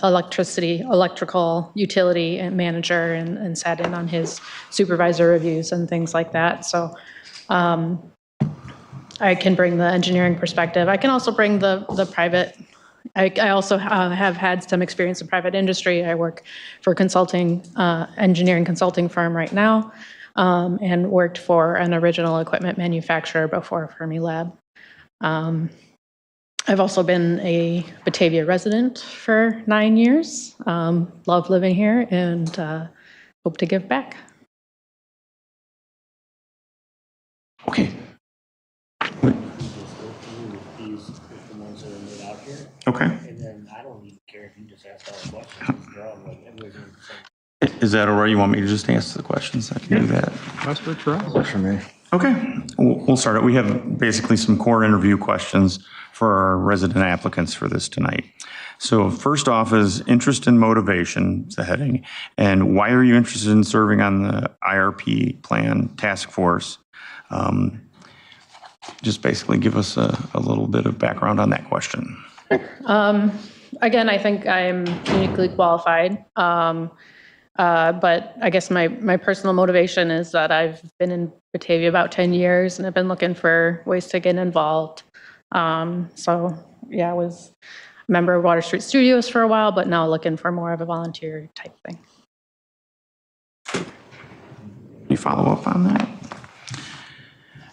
electrical utility and manager and sat in on his supervisor reviews and things like that. So I can bring the engineering perspective. I can also bring the private. I also have had some experience in private industry. I work for a engineering consulting firm right now, and worked for an original equipment manufacturer before Fermilab. I've also been a Batavia resident for 9 years. Love living here and hope to give back. Okay. ones that are made out here. Okay. And then I don't even care if you just ask all the questions, just draw them like everybody's doing the same. Is that all right? You want me to just answer the questions? I can do that. That's worked for us. Works for me. Okay, we'll start it. We have basically some core interview questions for our resident applicants for this tonight. So first off is interest and motivation, is the heading. And why are you interested in serving on the IRP plan task force? Just basically give us a little bit of background on that question. Again, I think I'm uniquely qualified. But I guess my personal motivation is that I've been in Batavia about 10 years and I've been looking for ways to get involved. So yeah, I was a member of Water Street Studios for a while, but now looking for more of a volunteer type thing. Any follow up on that?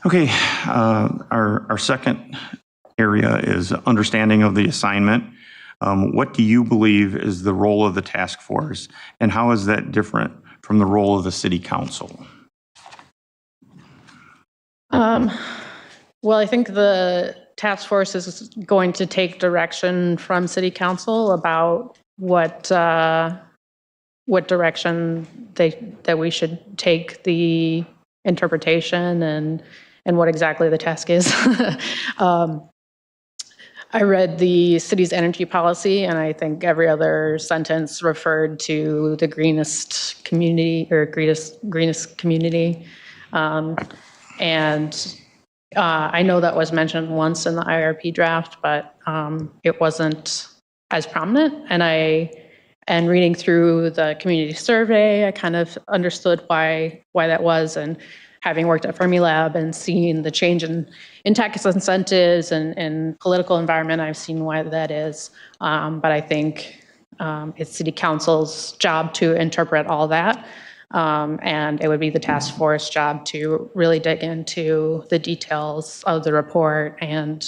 Okay, our second area is understanding of the assignment. What do you believe is the role of the task force, and how is that different from the role of the city council? Well, I think the task force is going to take direction from city council about what direction that we should take the interpretation and what exactly the task is. I read the city's energy policy, and I think every other sentence referred to the greenest community or greenest community. And I know that was mentioned once in the IRP draft, but it wasn't as prominent. And reading through the community survey, I kind of understood why that was. And having worked at Fermilab and seen the change in tax incentives and political environment, I've seen why that is. But I think it's city council's job to interpret all that. And it would be the task force job to really dig into the details of the report and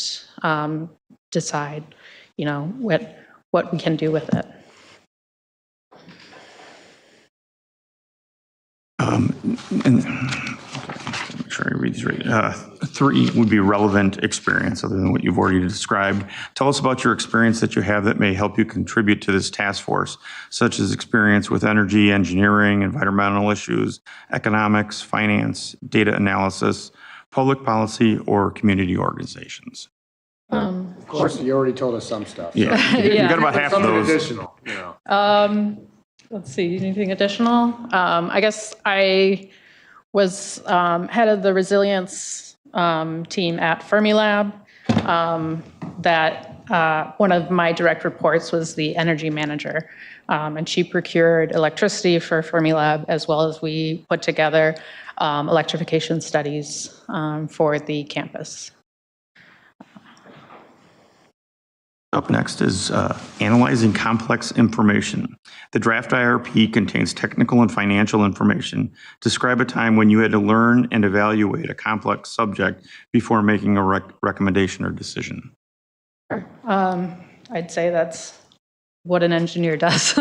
decide, what we can do with it. And make sure I read these right. 3 would be relevant experience other than what you've already described. Tell us about your experience that you have that may help you contribute to this task force, such as experience with energy, engineering, environmental issues, economics, finance, data analysis, public policy, or community organizations. Of course, you already told us some stuff. Yeah, So. you got about half of those. Additional, you know. Let's see, anything additional? I guess I was head of the resilience team at Fermilab. That one of my direct reports was the energy manager, and she procured electricity for Fermilab, as well as we put together electrification studies for the campus. Up next is analyzing complex information. The draft IRP contains technical and financial information. Describe a time when you had to learn and evaluate a complex subject before making a recommendation or decision. I'd say that's what an engineer does.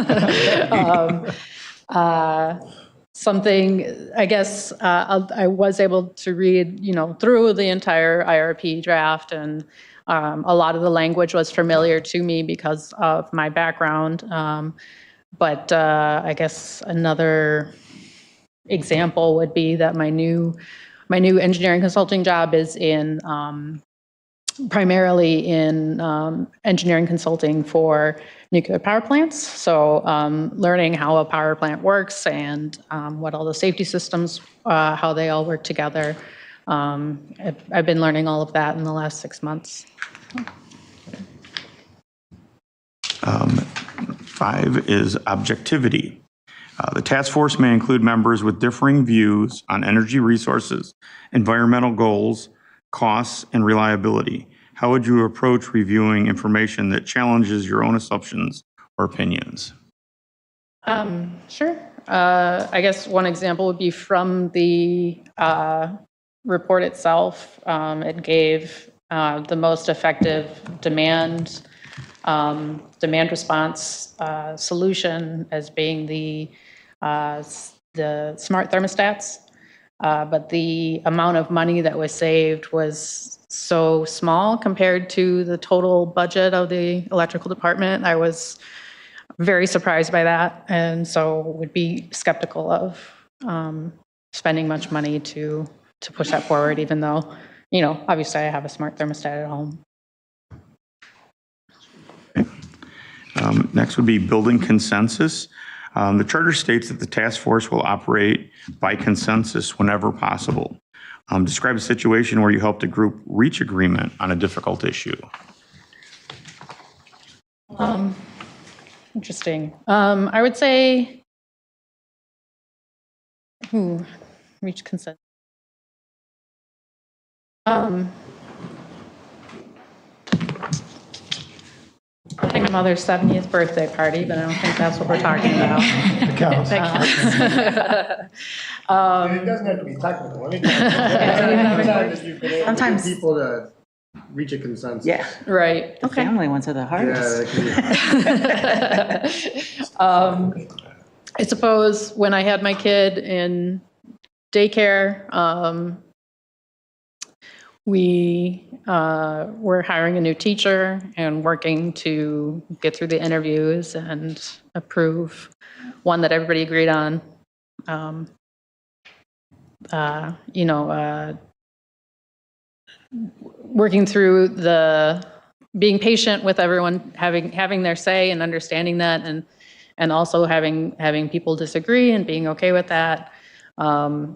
Something, I guess, I was able to read, through the entire IRP draft, and a lot of the language was familiar to me because of my background. But I guess another example would be that my new engineering consulting job is in primarily in engineering consulting for nuclear power plants. So learning how a power plant works and what all the safety systems, how they all work together. I've been learning all of that in the last 6 months. 5 is objectivity. The task force may include members with differing views on energy resources, environmental goals, costs, and reliability. How would you approach reviewing information that challenges your own assumptions or opinions? Sure. I guess one example would be from the report itself. It gave the most effective demand response solution as being the smart thermostats. But the amount of money that was saved was so small compared to the total budget of the electrical department. I was very surprised by that, and so would be skeptical of spending much money to push that forward, even though, you know, obviously I have a smart thermostat at home. Next would be building consensus. The charter states that the task force will operate by consensus whenever possible. Describe a situation where you helped a group reach agreement on a difficult issue. Interesting. I would say, reach consensus. I think my mother's 70th birthday party, but I don't think that's what we're talking about. It counts. It doesn't have to be technical. Sometimes you've been able to get people to reach a consensus. Yeah. Right. The family ones are the hardest. I suppose when I had my kid in daycare, we were hiring a new teacher and working to get through the interviews and approve one that everybody agreed on. Working through being patient with everyone, having their say and understanding that, and also having people disagree and being okay with that. I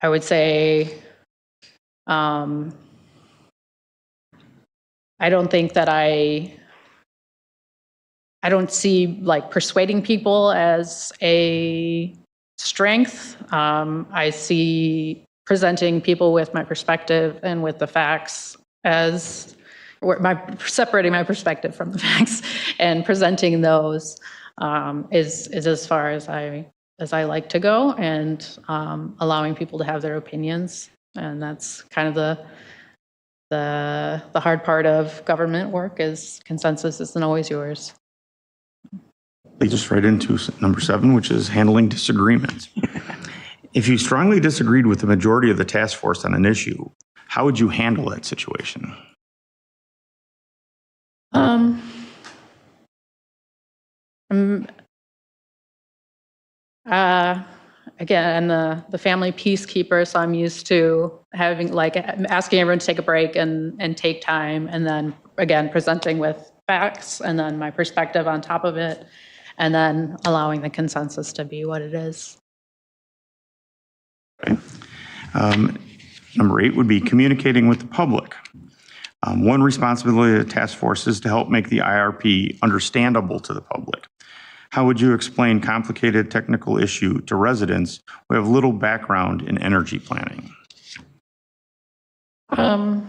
would say, I don't think that I don't see like persuading people as a strength. I see presenting people with my perspective and with the facts as separating my perspective from the facts and presenting those is as far as I like to go, and allowing people to have their opinions. And that's kind of the hard part of government work, is consensus isn't always yours. Leads us right into number 7, which is handling disagreements. If you strongly disagreed with the majority of the task force on an issue, how would you handle that situation? Again, the family peacekeeper, so I'm used to having, like, asking everyone to take a break and take time, and then again presenting with facts and then my perspective on top of it, and then allowing the consensus to be what it is. Okay. Number 8 would be communicating with the public. One responsibility of the task force is to help make the IRP understandable to the public. How would you explain complicated technical issue to residents who have little background in energy planning? I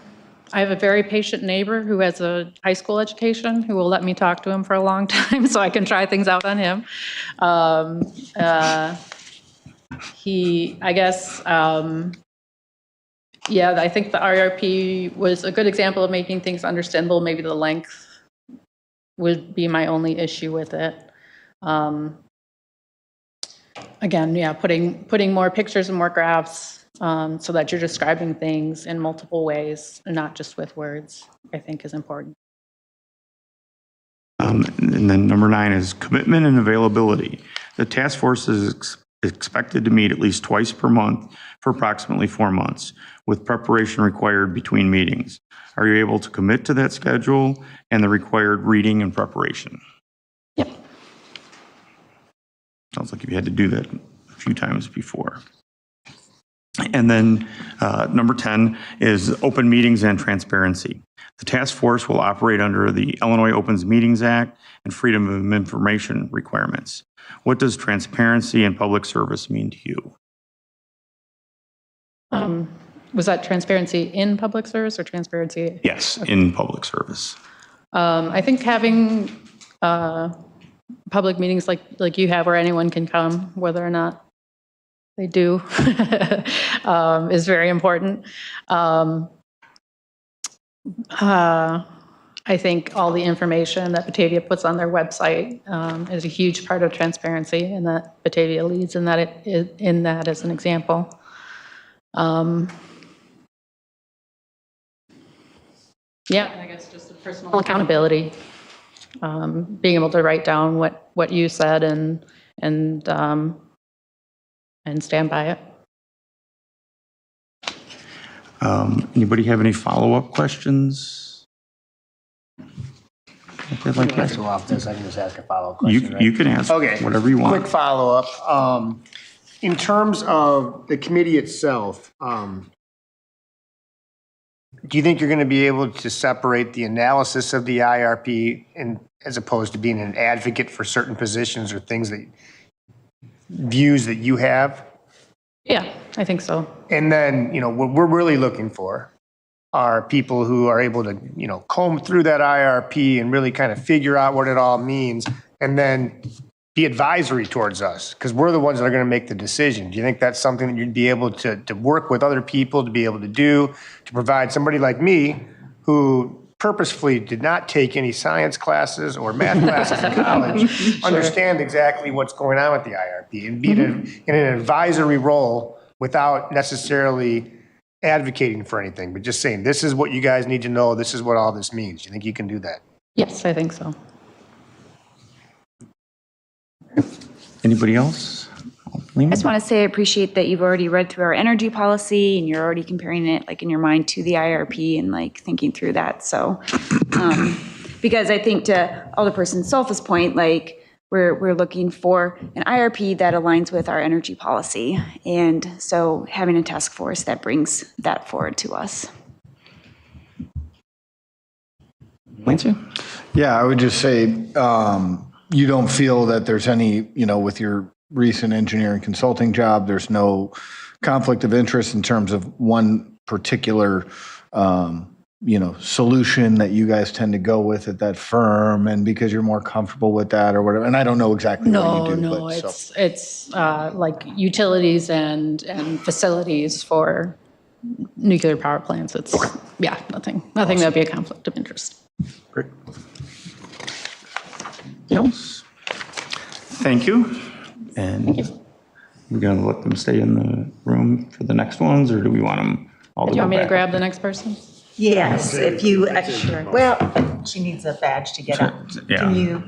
have a very patient neighbor who has a high school education who will let me talk to him for a long time so I can try things out on him. I think the IRP was a good example of making things understandable. Maybe the length would be my only issue with it. Putting more pictures and more graphs so that you're describing things in multiple ways and not just with words, I think is important. And then number 9 is commitment and availability. The task force is expected to meet at least twice per month for approximately 4 months, with preparation required between meetings. Are you able to commit to that schedule and the required reading and preparation? Yep. Sounds like you had to do that a few times before. And then number 10 is open meetings and transparency. The task force will operate under the Illinois Opens Meetings Act and Freedom of Information requirements. What does transparency and public service mean to you? Was that transparency in public service or transparency? Yes, in public service. I think having public meetings like you have, where anyone can come, whether or not they do, is very important. I think all the information that Batavia puts on their website is a huge part of transparency, and that Batavia leads in that as an example. Yeah, and I guess just the personal accountability, being able to write down what you said and stand by it. Anybody have any follow-up questions? Okay, like Let's go off this, I can just ask a follow-up question, right? you can ask Okay. whatever you want. Quick follow-up. In terms of the committee itself, do you think you're going to be able to separate the analysis of the IRP and as opposed to being an advocate for certain positions or things that views that you have? Yeah, I think so. And then, what we're really looking for are people who are able to, comb through that IRP and really kind of figure out what it all means and then be advisory towards us because we're the ones that are going to make the decision. Do you think that's something that you'd be able to work with other people to be able to do, to provide somebody like me who purposefully did not take any science classes or math classes in college, understand exactly what's going on with the IRP and be in an advisory role without necessarily advocating for anything, but just saying, this is what you guys need to know. This is what all this means. You think you can do that? Yes, I think so. Anybody else? I just want to say I appreciate that you've already read through our energy policy and you're already comparing it like in your mind to the IRP and like thinking through that. So, because I think to Alderperson Solfa's point, like we're looking for an IRP that aligns with our energy policy. And so having a task force that brings that forward to us. Lindsay? Yeah, I would just say, you don't feel that there's any, with your recent engineering consulting job, there's no conflict of interest in terms of one particular, solution that you guys tend to go with at that firm, and because you're more comfortable with that or whatever. And I don't know exactly what you do. No, but, it's like utilities and facilities for nuclear power plants. It's, nothing that'd be a conflict of interest. Great. Else? Thank you. And we're going to let them stay in the room for the next ones, or do we want them all to Do you go want me to back? grab the next person? Yes, if you, well, she needs a badge to get on. Yeah. Can you?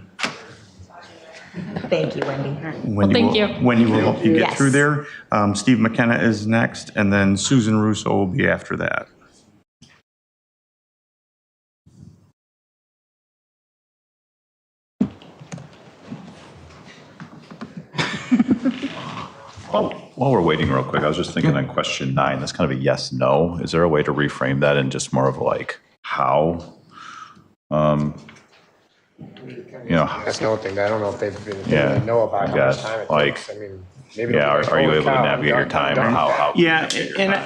Thank you, Wendy. Thank you. Wendy will help you get Yes. through there. Steve McKenna is next, and then Susan Russo will be after that. While we're waiting real quick, I was just thinking on question 9, that's kind of a yes, no. Is there a way to reframe that in just more of like how? That's no thing. I don't know if they Yeah, really know about I how guess, much time it like, takes. I mean, maybe. Yeah, they'll be like, are you "Holy able to cow, navigate your time or done." how? Yeah,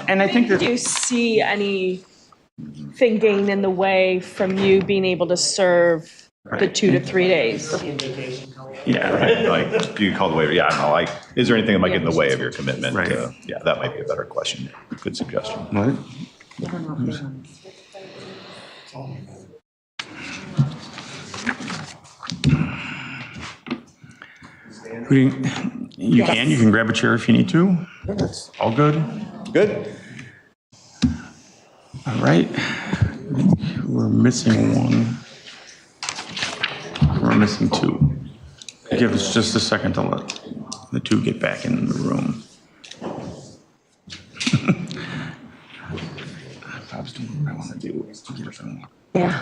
and I think Do that you see anything getting in the way from you being able to serve the 2 to 3 days? yeah, Right, like, do you call the waiver? Yeah, I don't know, like, is there anything that might get in the way of your commitment? Right. Yeah, that might be a better question. Good suggestion. What? You can grab a chair if you need to. All good? Good. All right. We're missing one. We're missing 2. Give us just a second to let the 2 get back in the room. Bob's doing what I want to do. Get her from- Yeah.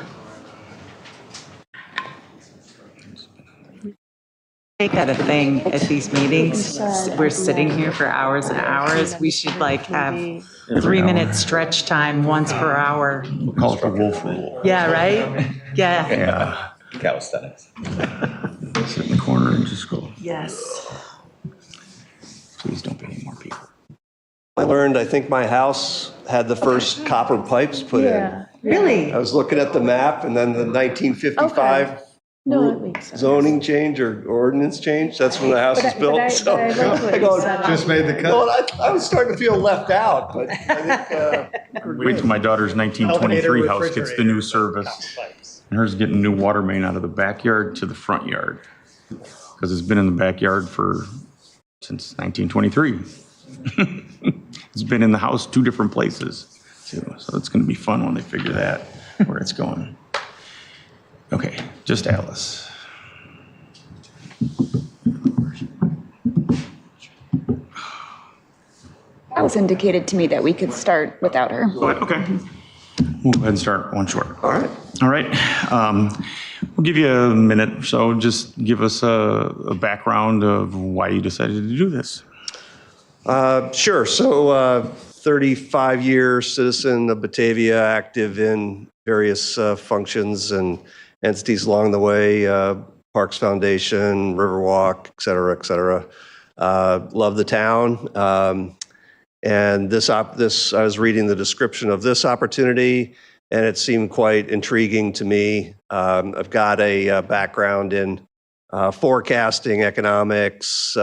Make that a thing at these meetings. We're sitting here for hours and hours. We should like have 3-minute stretch time once per hour. We'll call it the wolf rule. Yeah, right? Yeah. Yeah. Calisthenics. Sit in the corner and just go, Yes. please don't be any more people. I learned, I think my house had the first copper pipes put in. Really? I was looking at the map and then the 1955 No, that makes sense. zoning change or ordinance change, that's when the house was built. So I love what I you go, said. Just made the cut. well, I was starting to feel left out, but I think, Wait till my daughter's 1923 house gets the new service. And hers getting new water main out of the backyard to the front yard. Because it's been in the backyard since 1923. It's been in the house 2 different places too. So it's going to be fun when they figure that. where it's going. Okay, just Alice. Alice indicated to me that we could start without her. Okay. We'll go ahead and start one short. All right. All right. We'll give you a minute or so. Just give us a background of why you decided to do this. Sure. So 35-year citizen of Batavia, active in various functions and entities along the way, Parks Foundation, Riverwalk, et cetera, et cetera. Love the town. And this, I was reading the description of this opportunity, and it seemed quite intriguing to me. I've got a background in forecasting, economics,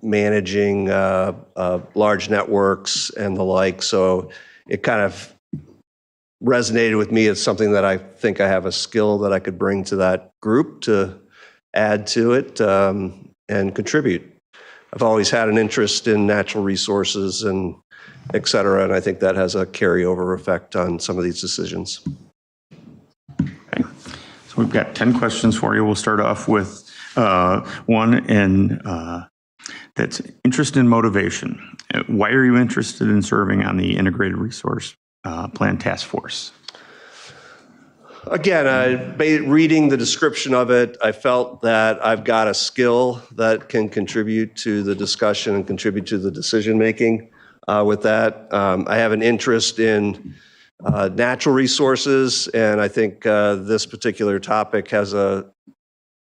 managing large networks and the like. So it kind of resonated with me as something that I think I have a skill that I could bring to that group to add to it and contribute. I've always had an interest in natural resources and et cetera, and I think that has a carryover effect on some of these decisions. Okay. So we've got 10 questions for you. We'll start off with one in that's interest and motivation. Why are you interested in serving on the Integrated Resource Plan Task Force? Again, reading the description of it, I felt that I've got a skill that can contribute to the discussion and contribute to the decision making with that. I have an interest in natural resources, and I think this particular topic has a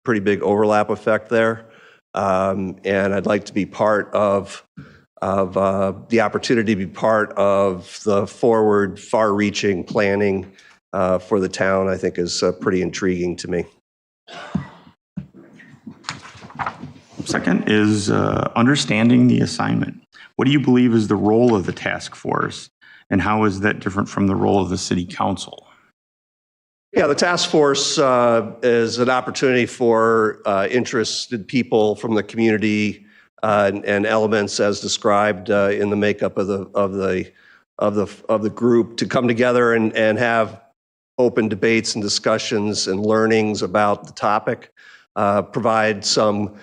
pretty big overlap effect there. And I'd like to be part of the opportunity to be part of the forward, far-reaching planning for the town. I think is pretty intriguing to me. Second is understanding the assignment. What do you believe is the role of the task force, and how is that different from the role of the city council? Yeah, the task force is an opportunity for interested people from the community and elements as described in the makeup of the group to come together and have open debates and discussions and learnings about the topic, provide some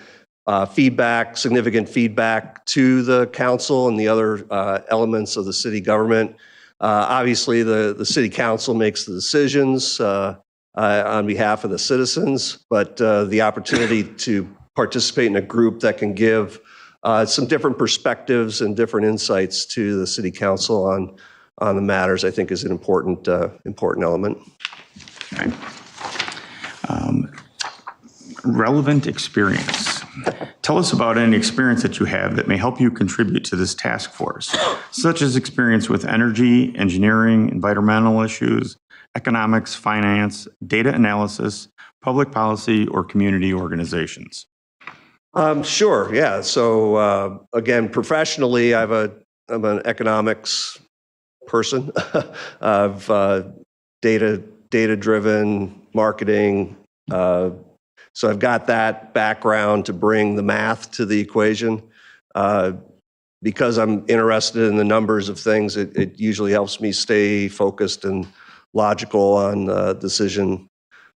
feedback, significant feedback to the council and the other elements of the city government. Obviously, the city council makes the decisions on behalf of the citizens, but the opportunity to participate in a group that can give some different perspectives and different insights to the city council on the matters, I think is an important element. Okay. Relevant experience. Tell us about any experience that you have that may help you contribute to this task force, such as experience with energy, engineering, environmental issues, economics, finance, data analysis, public policy, or community organizations. Sure, yeah. So again, professionally, I'm an economics person of data-driven marketing. So I've got that background to bring the math to the equation. Because I'm interested in the numbers of things, it usually helps me stay focused and logical on decision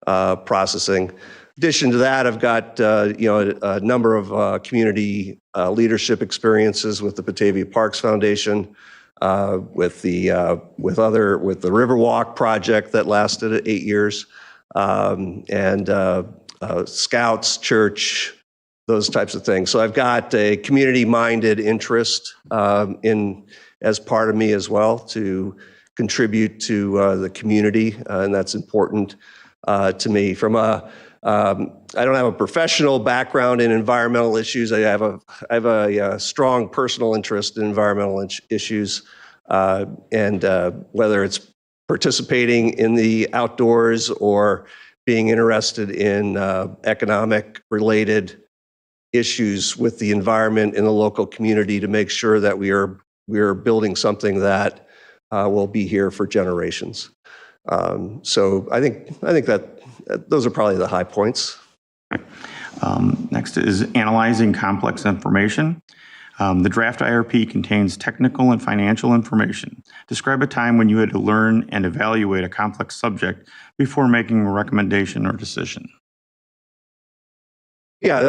processing. In addition to that, I've got a number of community leadership experiences with the Batavia Parks Foundation, with the Riverwalk project that lasted 8 years, and Scouts, church, those types of things. So I've got a community-minded interest as part of me as well to contribute to the community, and that's important to me. I don't have a professional background in environmental issues. I have a strong personal interest in environmental issues, and whether it's participating in the outdoors or being interested in economic-related issues with the environment in the local community to make sure that we are building something that will be here for generations. So I think that those are probably the high points. Next is analyzing complex information. The draft IRP contains technical and financial information. Describe a time when you had to learn and evaluate a complex subject before making a recommendation or decision. Yeah,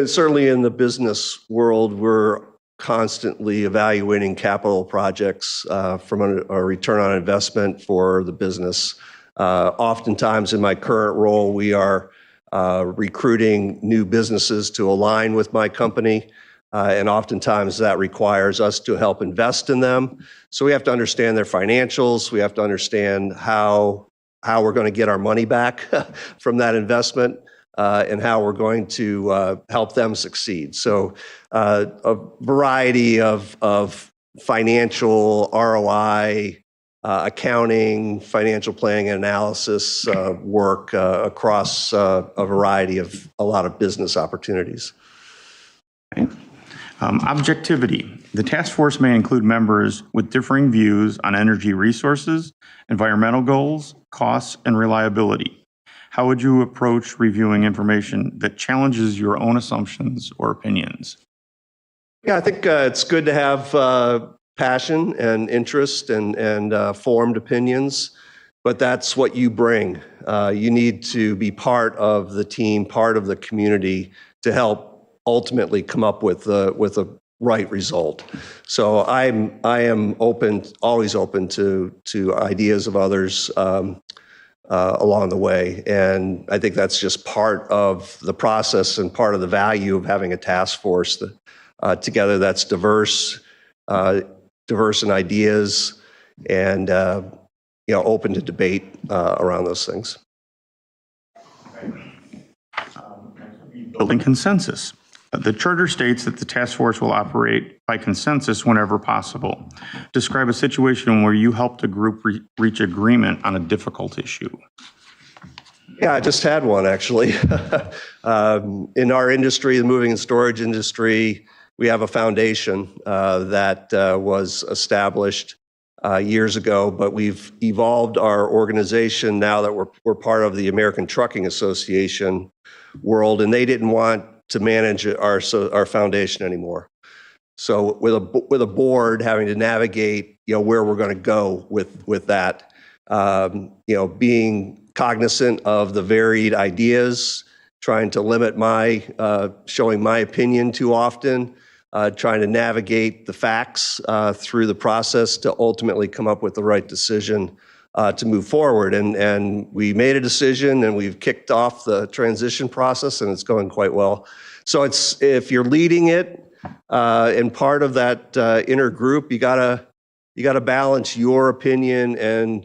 certainly in the business world, we're constantly evaluating capital projects from a return on investment for the business. Oftentimes in my current role, we are recruiting new businesses to align with my company. And oftentimes that requires us to help invest in them. So we have to understand their financials. We have to understand how we're going to get our money back from that investment and how we're going to help them succeed. So a variety of financial ROI, accounting, financial planning and analysis work across a variety of a lot of business opportunities. Okay. Objectivity. The task force may include members with differing views on energy resources, environmental goals, costs, and reliability. How would you approach reviewing information that challenges your own assumptions or opinions? Yeah, I think it's good to have passion and interest and formed opinions, but that's what you bring. You need to be part of the team, part of the community to help ultimately come up with a right result. So I am open, always open to ideas of others along the way, and I think that's just part of the process and part of the value of having a task force together that's diverse in ideas and open to debate around those things. Building consensus. The charter states that the task force will operate by consensus whenever possible. Describe a situation where you helped a group reach agreement on a difficult issue. Yeah, I just had one actually. In our industry, the moving and storage industry, we have a foundation that was established years ago, but we've evolved our organization now that we're part of the American Trucking Association world, and they didn't want to manage our foundation anymore. So with a board having to navigate, where we're going to go with that, being cognizant of the varied ideas, trying to limit showing my opinion too often, trying to navigate the facts through the process to ultimately come up with the right decision to move forward. And we made a decision and we've kicked off the transition process and it's going quite well. So if you're leading it and part of that inner group, you gotta balance your opinion and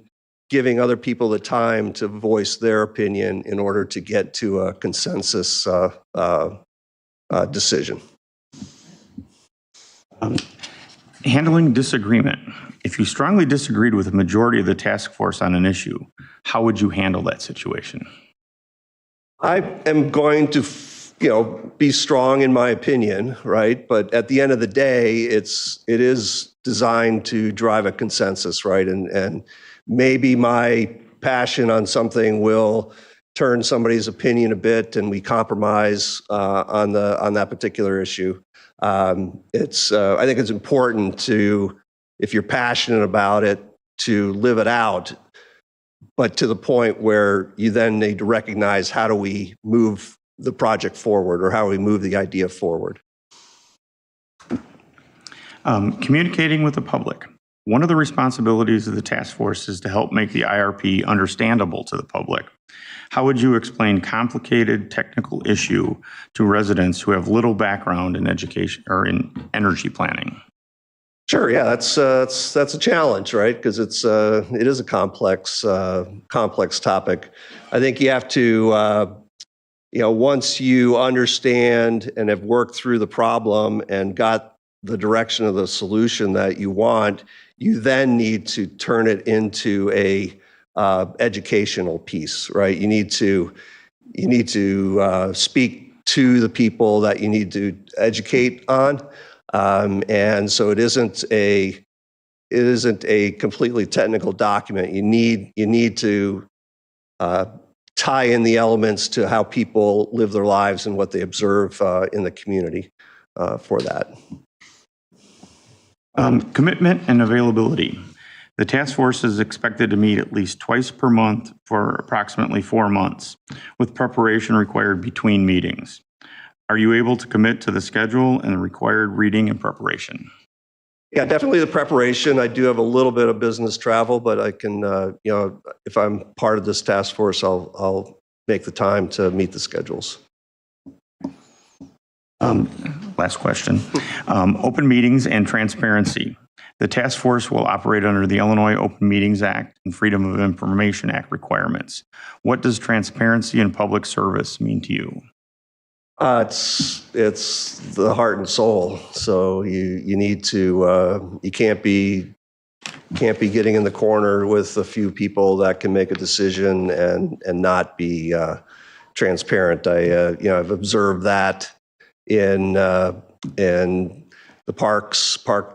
giving other people the time to voice their opinion in order to get to a consensus decision. Handling disagreement. If you strongly disagreed with a majority of the task force on an issue, how would you handle that situation? I am going to, be strong in my opinion, right? But at the end of the day, it is designed to drive a consensus, right? And maybe my passion on something will turn somebody's opinion a bit, and we compromise on that particular issue. I think it's important to, if you're passionate about it, to live it out, but to the point where you then need to recognize how do we move the project forward or how do we move the idea forward. Communicating with the public. One of the responsibilities of the task force is to help make the IRP understandable to the public. How would you explain complicated technical issue to residents who have little background in education or in energy planning? Sure, yeah, that's a challenge, right? Because it is a complex topic. I think you have to, once you understand and have worked through the problem and got the direction of the solution that you want, you then need to turn it into a educational piece, right? You need to speak to the people that you need to educate on. And so it isn't a completely technical document. You need to tie in the elements to how people live their lives and what they observe in the community. for that. Commitment and availability. The task force is expected to meet at least twice per month for approximately 4 months, with preparation required between meetings. Are you able to commit to the schedule and the required reading and preparation? Yeah, definitely the preparation. I do have a little bit of business travel, but I can, if I'm part of this task force, I'll make the time to meet the schedules. Last question. Open meetings and transparency. The task force will operate under the Illinois Open Meetings Act and Freedom of Information Act requirements. What does transparency and public service mean to you? It's the heart and soul. So you need to, you can't be getting in the corner with a few people that can make a decision and not be transparent. I've observed that in the Park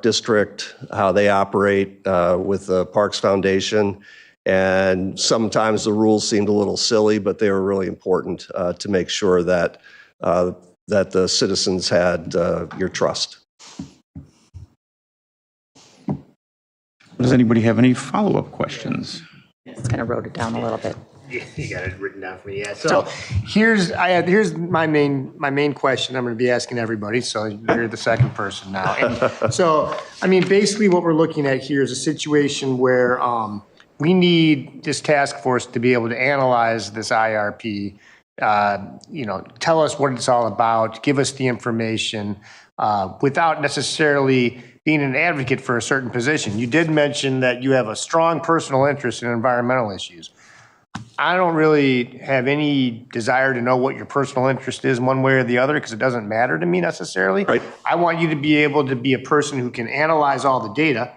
District, how they operate with the Parks Foundation. And sometimes the rules seemed a little silly, but they were really important to make sure that the citizens had your trust. Does anybody have any follow-up questions? Just kind of wrote it down a little bit. You got it written down for me, yeah. So here's my main question I'm going to be asking everybody, so you're the second person now. And so, I mean, basically what we're looking at here is a situation where we need this task force to be able to analyze this IRP, tell us what it's all about, give us the information, without necessarily being an advocate for a certain position. You did mention that you have a strong personal interest in environmental issues. I don't really have any desire to know what your personal interest is one way or the other, because it doesn't matter to me necessarily. Right. I want you to be able to be a person who can analyze all the data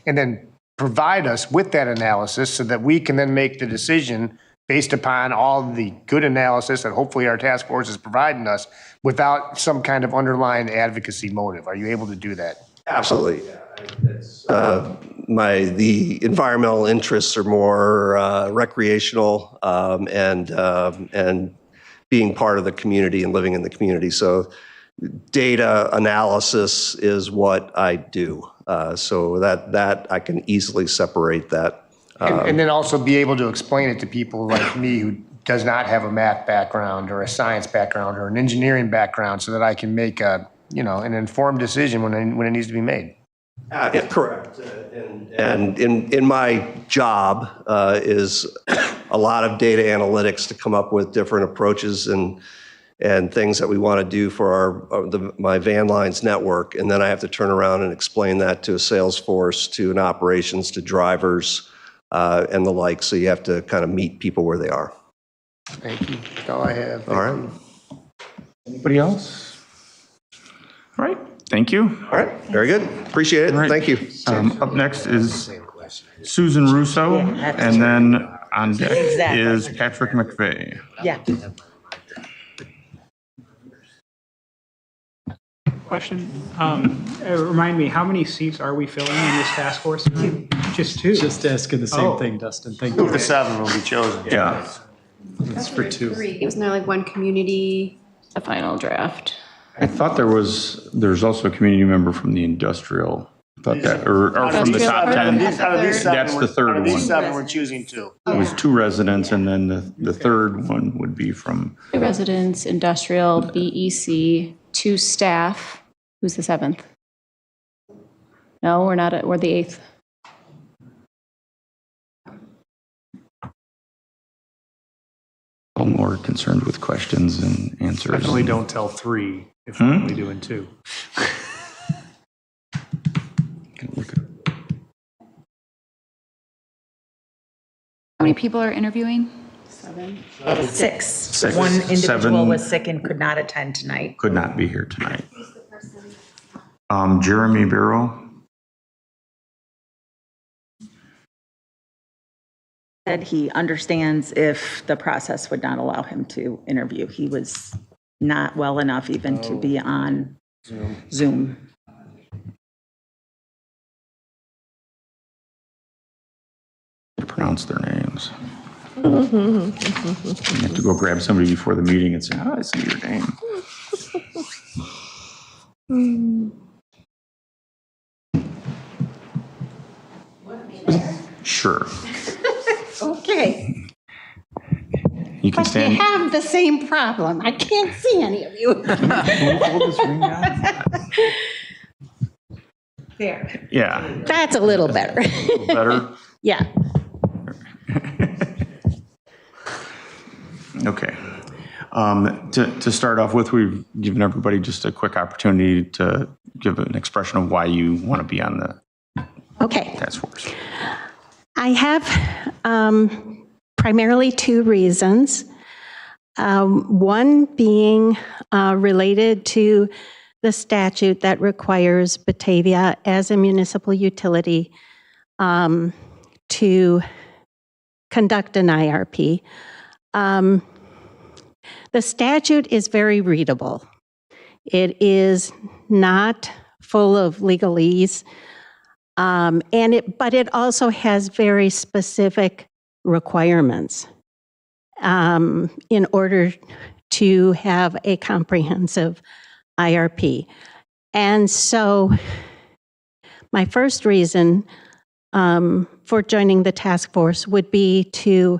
and then provide us with that analysis so that we can then make the decision based upon all the good analysis that hopefully our task force is providing us without some kind of underlying advocacy motive. Are you able to do that? Absolutely. The environmental interests are more recreational and being part of the community and living in the community. So data analysis is what I do. So that I can easily separate that. And then also be able to explain it to people like me who does not have a math background or a science background or an engineering background, so that I can make an informed decision when it needs to be made. Yeah, correct. And in my job is a lot of data analytics to come up with different approaches and things that we want to do for my van lines network. And then I have to turn around and explain that to a sales force, to an operations, to drivers, and the like. So you have to kind of meet people where they are. Thank you. That's all I have. All right. Anybody else? All right. Thank you. All right. Very good. Appreciate it. Right. Thank you. Up next is Susan Russo, and then on deck is Patrick McVeigh. Yeah. Question. Remind me, how many seats are we filling in this task force? Just 2. Just asking the same thing, Dustin. Thank you. Who of the 7 will be chosen? Yeah. It's for 2. Wasn't there like one community? The final draft. I thought there's also a community member from the industrial. I thought that, or from the top 10. That's the third one. These 7, we're choosing 2. It was 2 residents, and then the third one would be from. Residents, industrial, BEC, 2 staff. Who's the 7th? No, we're not. We're the 8th. I'm more concerned with questions and answers. Definitely don't tell 3 if we're only doing 2. How many people are interviewing? 7. 6. One individual 7 was sick and could not attend tonight. could not be here tonight. Jeremy Barrow. Said he understands if the process would not allow him to interview. He was not well enough even to be on Zoom. To pronounce their names. You have to go grab somebody before the meeting and say, "How do I say your name?" Sure. Okay. You can But you stand. have the same problem. I can't see any of you. There. Yeah. That's a little better. Better? Yeah. Okay. To start off with, we've given everybody just a quick opportunity to give an expression of why you want to be on the Okay. task force. I have primarily two reasons. One being related to the statute that requires Batavia as a municipal utility to conduct an IRP. The statute is very readable. It is not full of legalese, but it also has very specific requirements in order to have a comprehensive IRP. And so my first reason for joining the task force would be to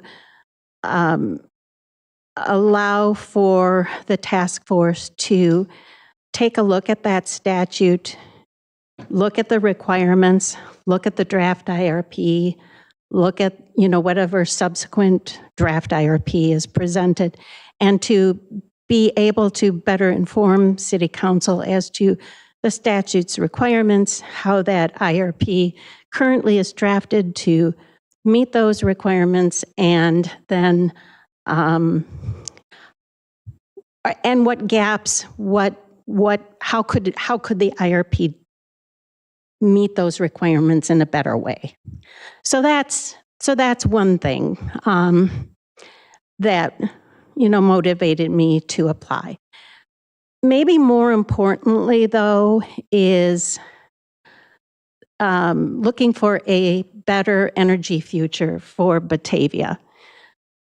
allow for the task force to take a look at that statute, look at the requirements, look at the draft IRP, look at, whatever subsequent draft IRP is presented, and to be able to better inform City Council as to the statute's requirements, how that IRP currently is drafted to meet those requirements, and then and what gaps, how could the IRP meet those requirements in a better way? So that's one thing that motivated me to apply. Maybe more importantly, though, is looking for a better energy future for Batavia.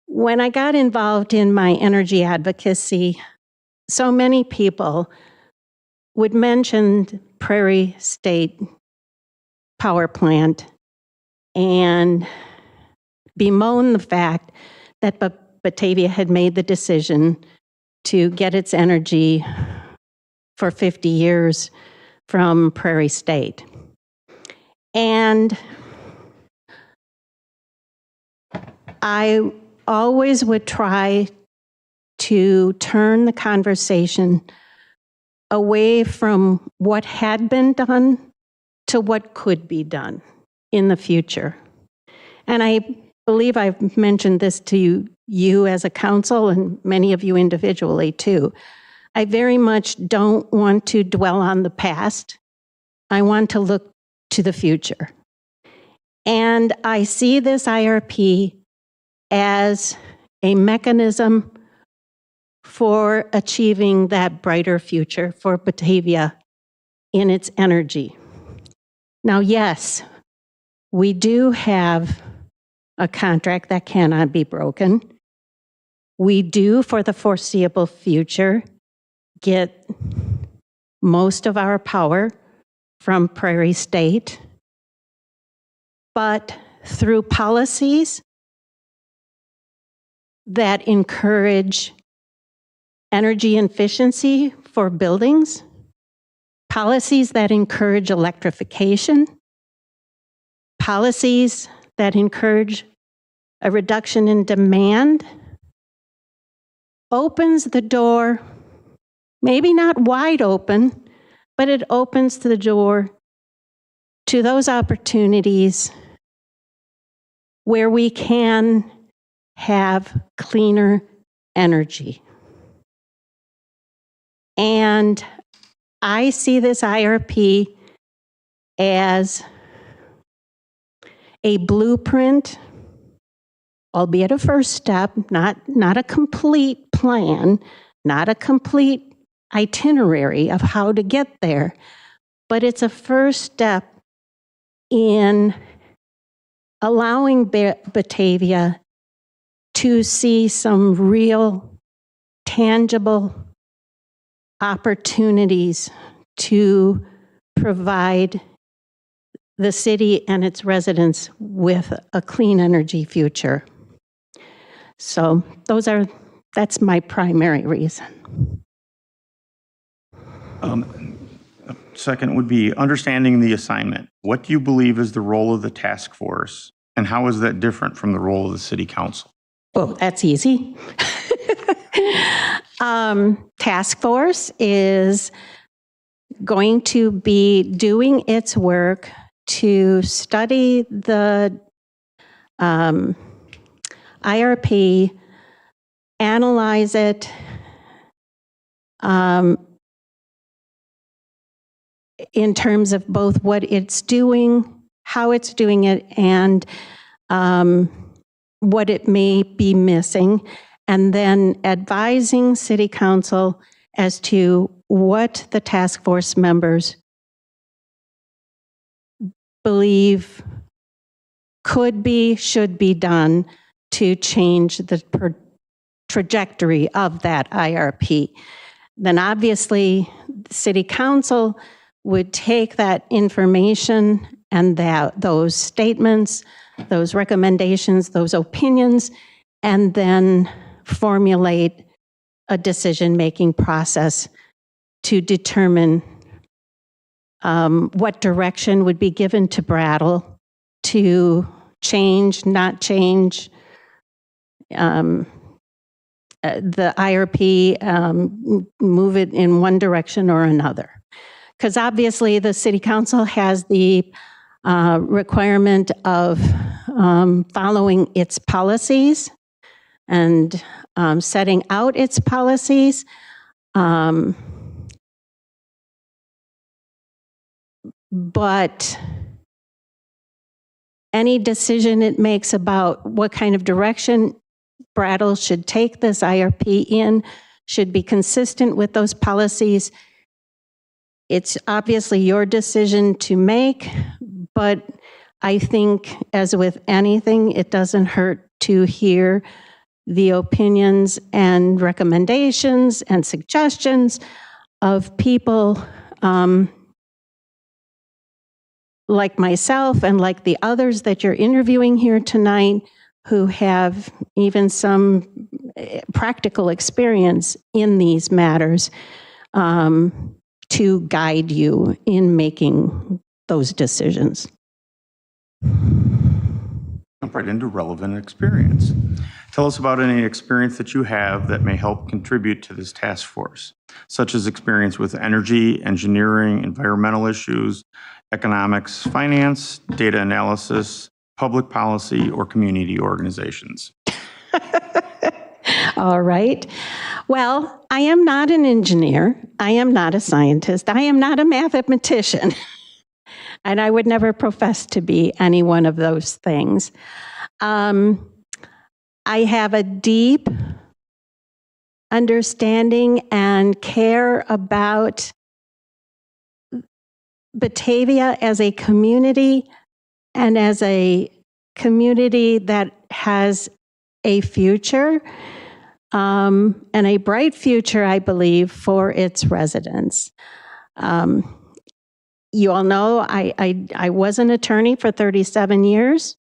When I got involved in my energy advocacy, so many people would mention Prairie State Power Plant and bemoan the fact that Batavia had made the decision to get its energy for 50 years from Prairie State. And I always would try to turn the conversation away from what had been done to what could be done in the future. And I believe I've mentioned this to you as a council and many of you individually too. I very much don't want to dwell on the past. I want to look to the future. And I see this IRP as a mechanism for achieving that brighter future for Batavia in its energy. Now, yes, we do have a contract that cannot be broken. We do, for the foreseeable future, get most of our power from Prairie State. But through policies that encourage energy efficiency for buildings, policies that encourage electrification, policies that encourage a reduction in demand, opens the door, maybe not wide open, but it opens the door to those opportunities where we can have cleaner energy. And I see this IRP as a blueprint, albeit a first step, not a complete plan, not a complete itinerary of how to get there, but it's a first step in allowing Batavia to see some real, tangible opportunities to provide the city and its residents with a clean energy future. So that's my primary reason. Second would be understanding the assignment. What do you believe is the role of the task force, and how is that different from the role of the city council? Oh, that's easy. Task force is going to be doing its work to study the IRP, analyze it, in terms of both what it's doing, how it's doing it, and what it may be missing, and then advising City Council as to what the task force members believe could be, should be done to change the trajectory of that IRP. Then obviously, the City Council would take that information and those statements, those recommendations, those opinions, and then formulate a decision-making process to determine what direction would be given to Brattle to change, not change the IRP, move it in one direction or another. Because obviously the City Council has the requirement of following its policies and setting out its policies. But any decision it makes about what kind of direction Brattle should take this IRP in should be consistent with those policies. It's obviously your decision to make, but I think, as with anything, it doesn't hurt to hear the opinions and recommendations and suggestions of people like myself and like the others that you're interviewing here tonight who have even some practical experience in these matters to guide you in making those decisions. Jump right into relevant experience. Tell us about any experience that you have that may help contribute to this task force, such as experience with energy, engineering, environmental issues, economics, finance, data analysis, public policy, or community organizations. All right. Well, I am not an engineer. I am not a scientist. I am not a mathematician. And I would never profess to be any one of those things. I have a deep understanding and care about Batavia as a community and as a community that has a future and a bright future, I believe, for its residents. You all know I was an attorney for 37 years.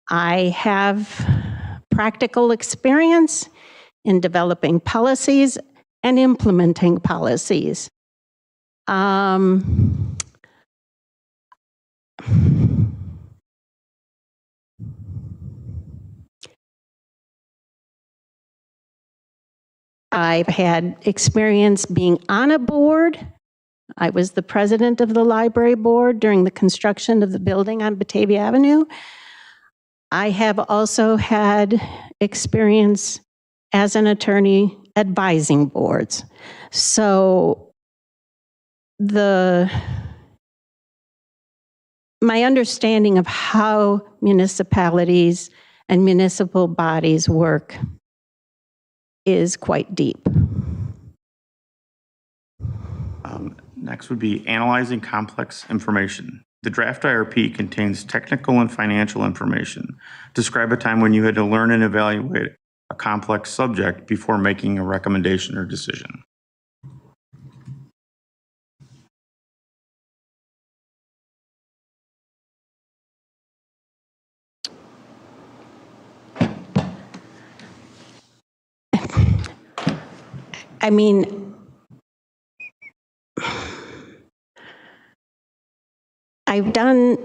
I have practical experience in developing policies and implementing policies. I've had experience being on a board. I was the president of the library board during the construction of the building on Batavia Avenue. I have also had experience as an attorney advising boards. So my understanding of how municipalities and municipal bodies work is quite deep. Next would be analyzing complex information. The draft IRP contains technical and financial information. Describe a time when you had to learn and evaluate a complex subject before making a recommendation or decision. I mean, I've done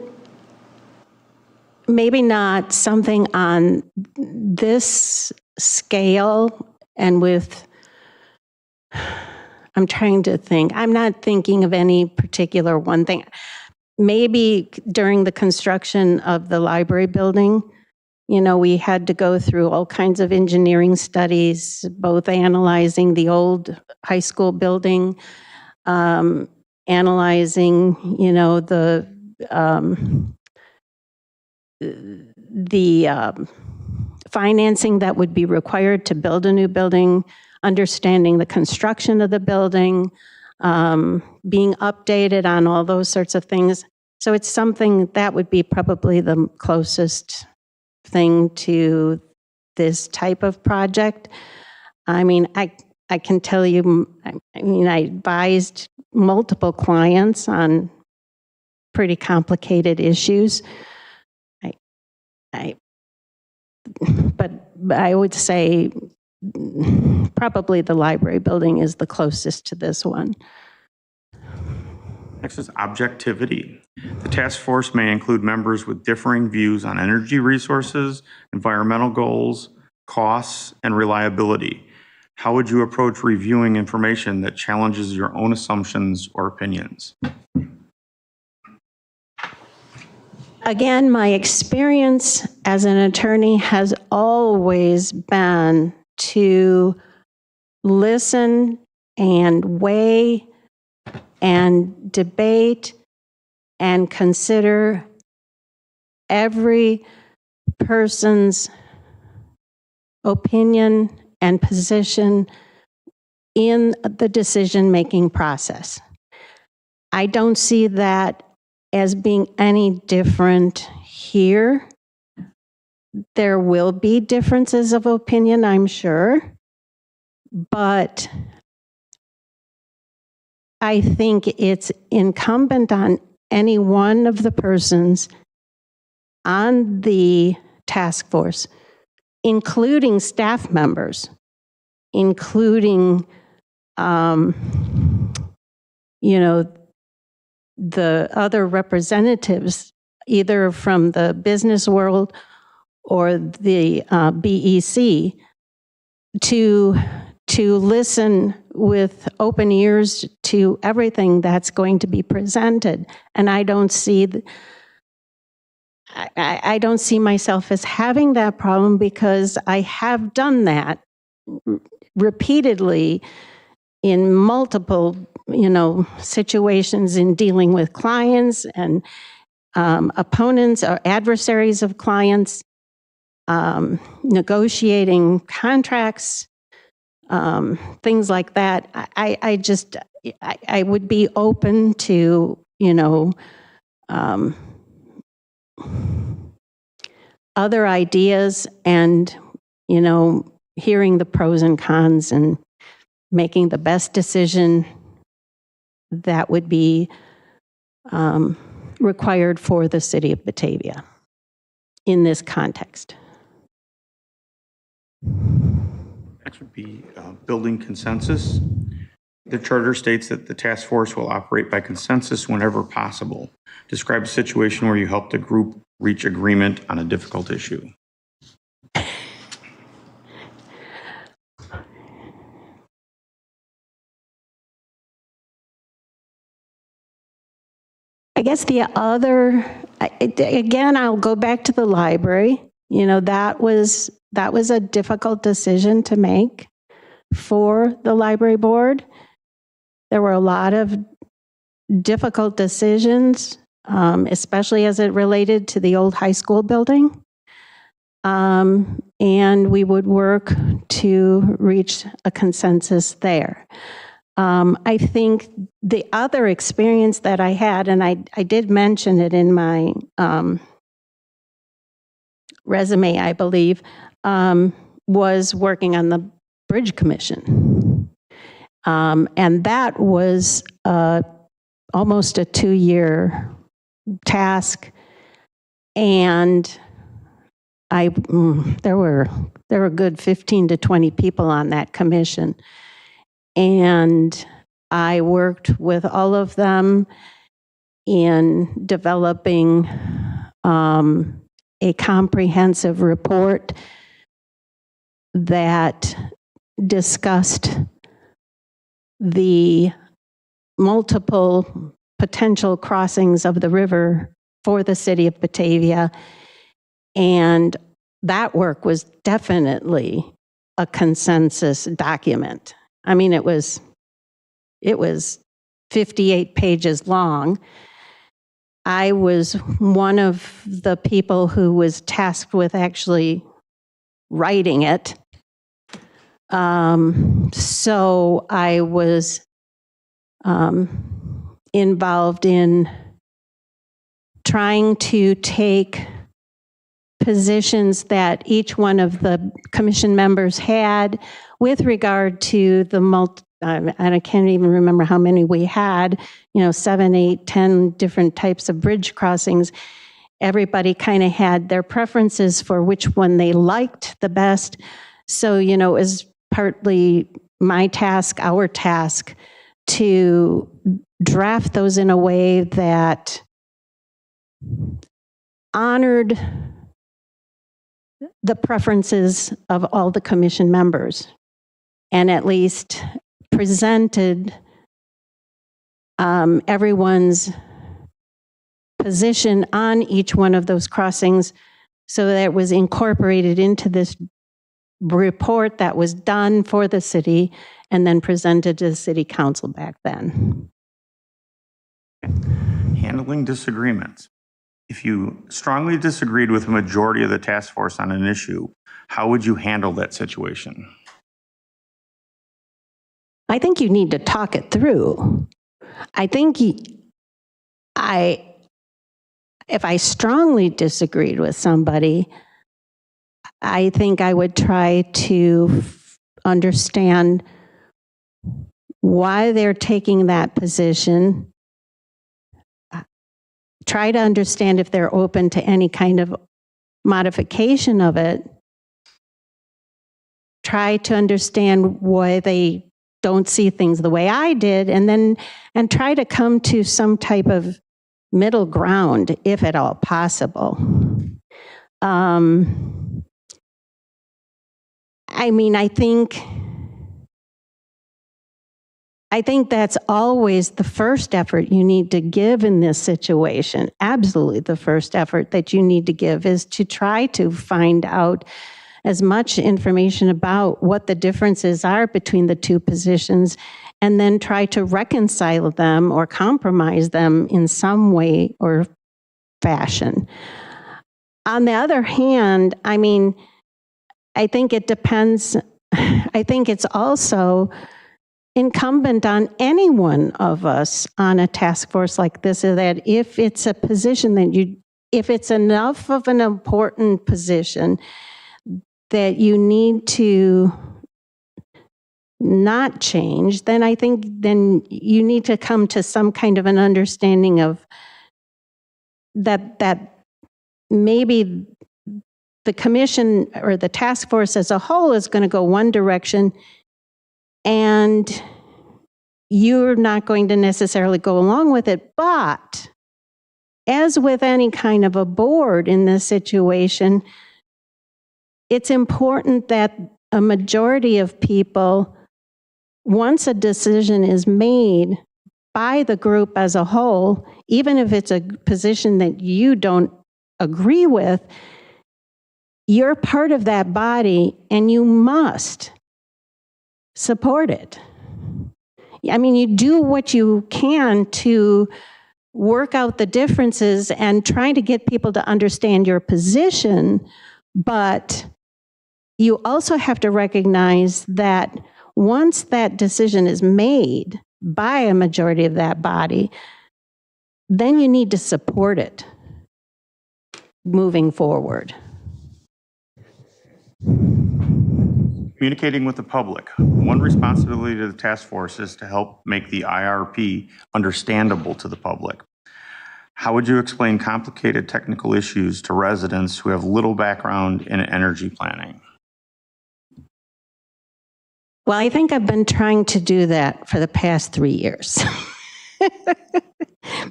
maybe not something on this scale and with, I'm trying to think, I'm not thinking of any particular one thing. Maybe during the construction of the library building, you know, we had to go through all kinds of engineering studies, both analyzing the old high school building, analyzing, you know, the financing that would be required to build a new building, understanding the construction of the building, being updated on all those sorts of things. So it's something that would be probably the closest thing to this type of project. I mean, I can tell you, I mean, I advised multiple clients on pretty complicated issues. But I would say probably the library building is the closest to this one. Next is objectivity. The task force may include members with differing views on energy resources, environmental goals, costs, and reliability. How would you approach reviewing information that challenges your own assumptions or opinions? Again, my experience as an attorney has always been to listen and weigh and debate and consider every person's opinion and position in the decision-making process. I don't see that as being any different here. There will be differences of opinion, I'm sure, but I think it's incumbent on any one of the persons on the task force, including staff members, including, you know, the other representatives, either from the business world or the BEC, to listen with open ears to everything that's going to be presented. And I don't see I don't see myself as having that problem because I have done that repeatedly in multiple, you know, situations in dealing with clients and opponents or adversaries of clients, negotiating contracts, things like that. I would be open to, you know, other ideas and, you know, hearing the pros and cons and making the best decision that would be required for the city of Batavia in this context. Next would be building consensus. The charter states that the task force will operate by consensus whenever possible. Describe a situation where you helped a group reach agreement on a difficult issue. I guess the other, again, I'll go back to the library. You know, that was a difficult decision to make for the library board. There were a lot of difficult decisions, especially as it related to the old high school building. And we would work to reach a consensus there. I think the other experience that I had, and I did mention it in my resume, I believe, was working on the Bridge Commission. And that was almost a 2-year task. And there were a good 15 to 20 people on that commission. And I worked with all of them in developing a comprehensive report that discussed the multiple potential crossings of the river for the city of Batavia. And that work was definitely a consensus document. I mean, it was 58 pages long. I was one of the people who was tasked with actually writing it. So I was involved in trying to take positions that each one of the commission members had with regard to the and I can't even remember how many we had, 7, 8, 10 different types of bridge crossings. Everybody kind of had their preferences for which one they liked the best. So, it was partly my task, our task, to draft those in a way that honored the preferences of all the commission members, and at least presented everyone's position on each one of those crossings so that it was incorporated into this report that was done for the city and then presented to the city council back then. Handling disagreements. If you strongly disagreed with a majority of the task force on an issue, how would you handle that situation? I think you need to talk it through. I think if I strongly disagreed with somebody, I think I would try to understand why they're taking that position, try to understand if they're open to any kind of modification of it, try to understand why they don't see things the way I did, and try to come to some type of middle ground, if at all possible. I think that's always the first effort you need to give in this situation. Absolutely, the first effort that you need to give is to try to find out as much information about what the differences are between the two positions, and then try to reconcile them or compromise them in some way or fashion. On the other hand, I think it depends. I think it's also incumbent on any one of us on a task force like this, is that if it's a position that if it's enough of an important position that you need to not change, then I think then you need to come to some kind of an understanding of that maybe the commission or the task force as a whole is going to go one direction, and you're not going to necessarily go along with it. But as with any kind of a board in this situation, it's important that a majority of people, once a decision is made by the group as a whole, even if it's a position that you don't agree with, you're part of that body and you must support it. You do what you can to work out the differences and try to get people to understand your position, but you also have to recognize that once that decision is made by a majority of that body, then you need to support it moving forward. Communicating with the public. One responsibility to the task force is to help make the IRP understandable to the public. How would you explain complicated technical issues to residents who have little background in energy planning? Well, I think I've been trying to do that for the past 3 years.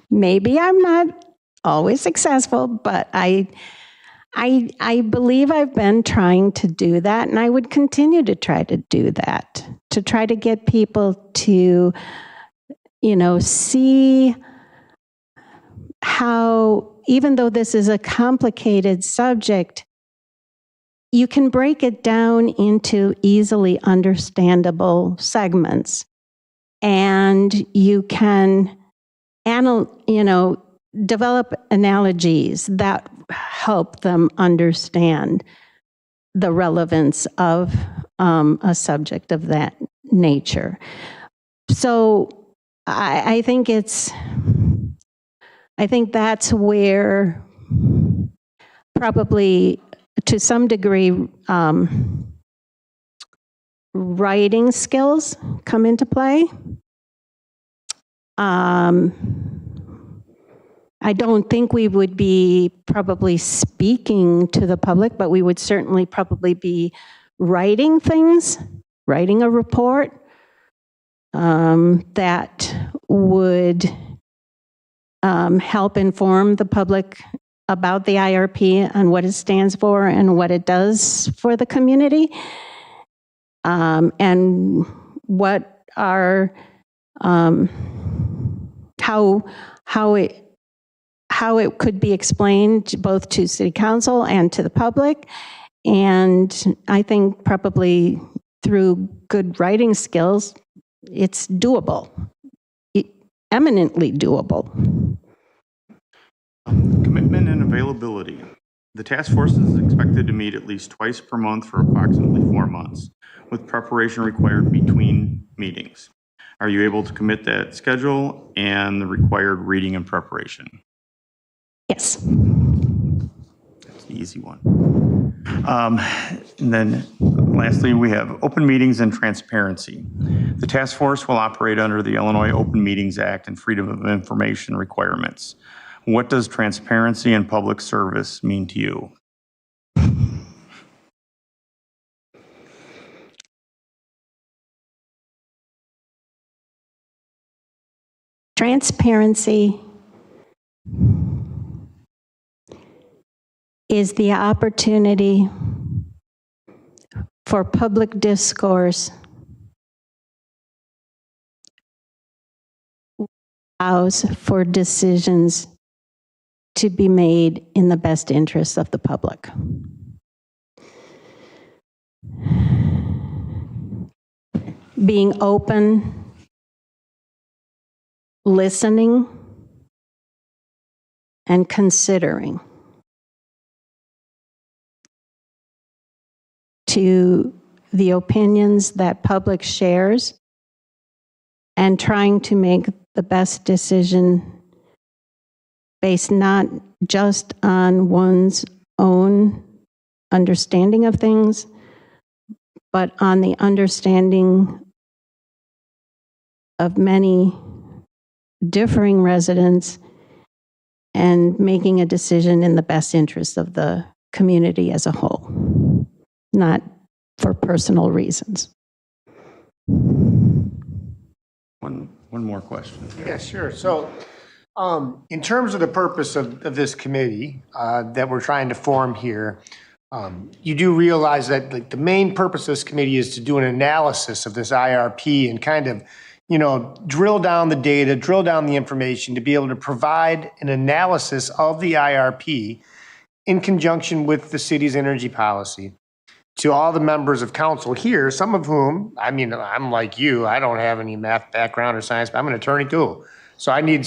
Maybe I'm not always successful, but I believe I've been trying to do that, and I would continue to try to do that, to try to get people to, see how, even though this is a complicated subject, you can break it down into easily understandable segments, and you can, develop analogies that help them understand the relevance of a subject of that nature. So I think that's where probably to some degree writing skills come into play. I don't think we would be probably speaking to the public, but we would certainly probably be writing things, writing a report that would help inform the public about the IRP and what it stands for and what it does for the community, and what are how it could be explained both to City Council and to the public. And I think probably through good writing skills, it's doable, eminently doable. Commitment and availability. The task force is expected to meet at least twice per month for approximately 4 months, with preparation required between meetings. Are you able to commit that schedule and the required reading and preparation? Yes. That's the easy one. And then lastly, we have open meetings and transparency. The task force will operate under the Illinois Open Meetings Act and Freedom of Information requirements. What does transparency and public service mean to you? Transparency is the opportunity for public discourse allows for decisions to be made in the best interests of the public. Being open, listening, and considering to the opinions that public shares and trying to make the best decision based not just on one's own understanding of things, but on the understanding of many differing residents and making a decision in the best interest of the community as a whole, not for personal reasons. One more question. Yeah, sure. So in terms of the purpose of this committee that we're trying to form here, you do realize that like the main purpose of this committee is to do an analysis of this IRP and kind of, drill down the data, drill down the information to be able to provide an analysis of the IRP in conjunction with the city's energy policy to all the members of council here, some of whom, I'm like you, I don't have any math background or science, but I'm an attorney too. So I need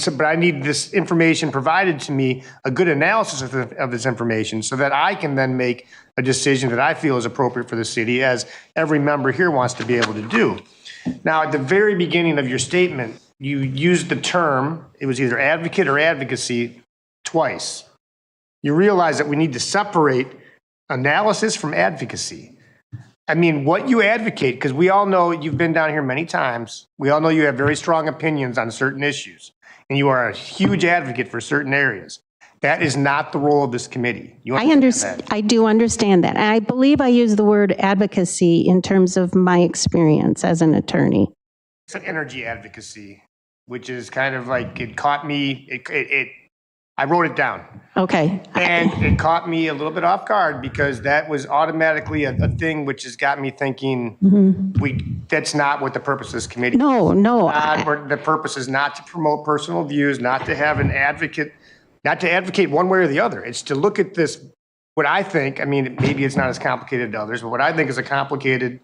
this information provided to me, a good analysis of this information so that I can then make a decision that I feel is appropriate for the city, as every member here wants to be able to do. Now, at the very beginning of your statement, you used the term, it was either advocate or advocacy, twice. You realize that we need to separate analysis from advocacy. What you advocate, because we all know you've been down here many times, we all know you have very strong opinions on certain issues, and you are a huge advocate for certain areas. That is not the role of this committee. You I understand. I do understand that. And I believe I use the word advocacy in terms of my experience as an attorney. It's an energy advocacy, which is kind of like, it caught me, I wrote it down. Okay. And it caught me a little bit off guard because that was automatically a thing which has got me thinking, that's not what the purpose of this committee is. No. The purpose is not to promote personal views, not to have an advocate, not to advocate one way or the other. It's to look at this, what I think, I mean, maybe it's not as complicated to others, but what I think is a complicated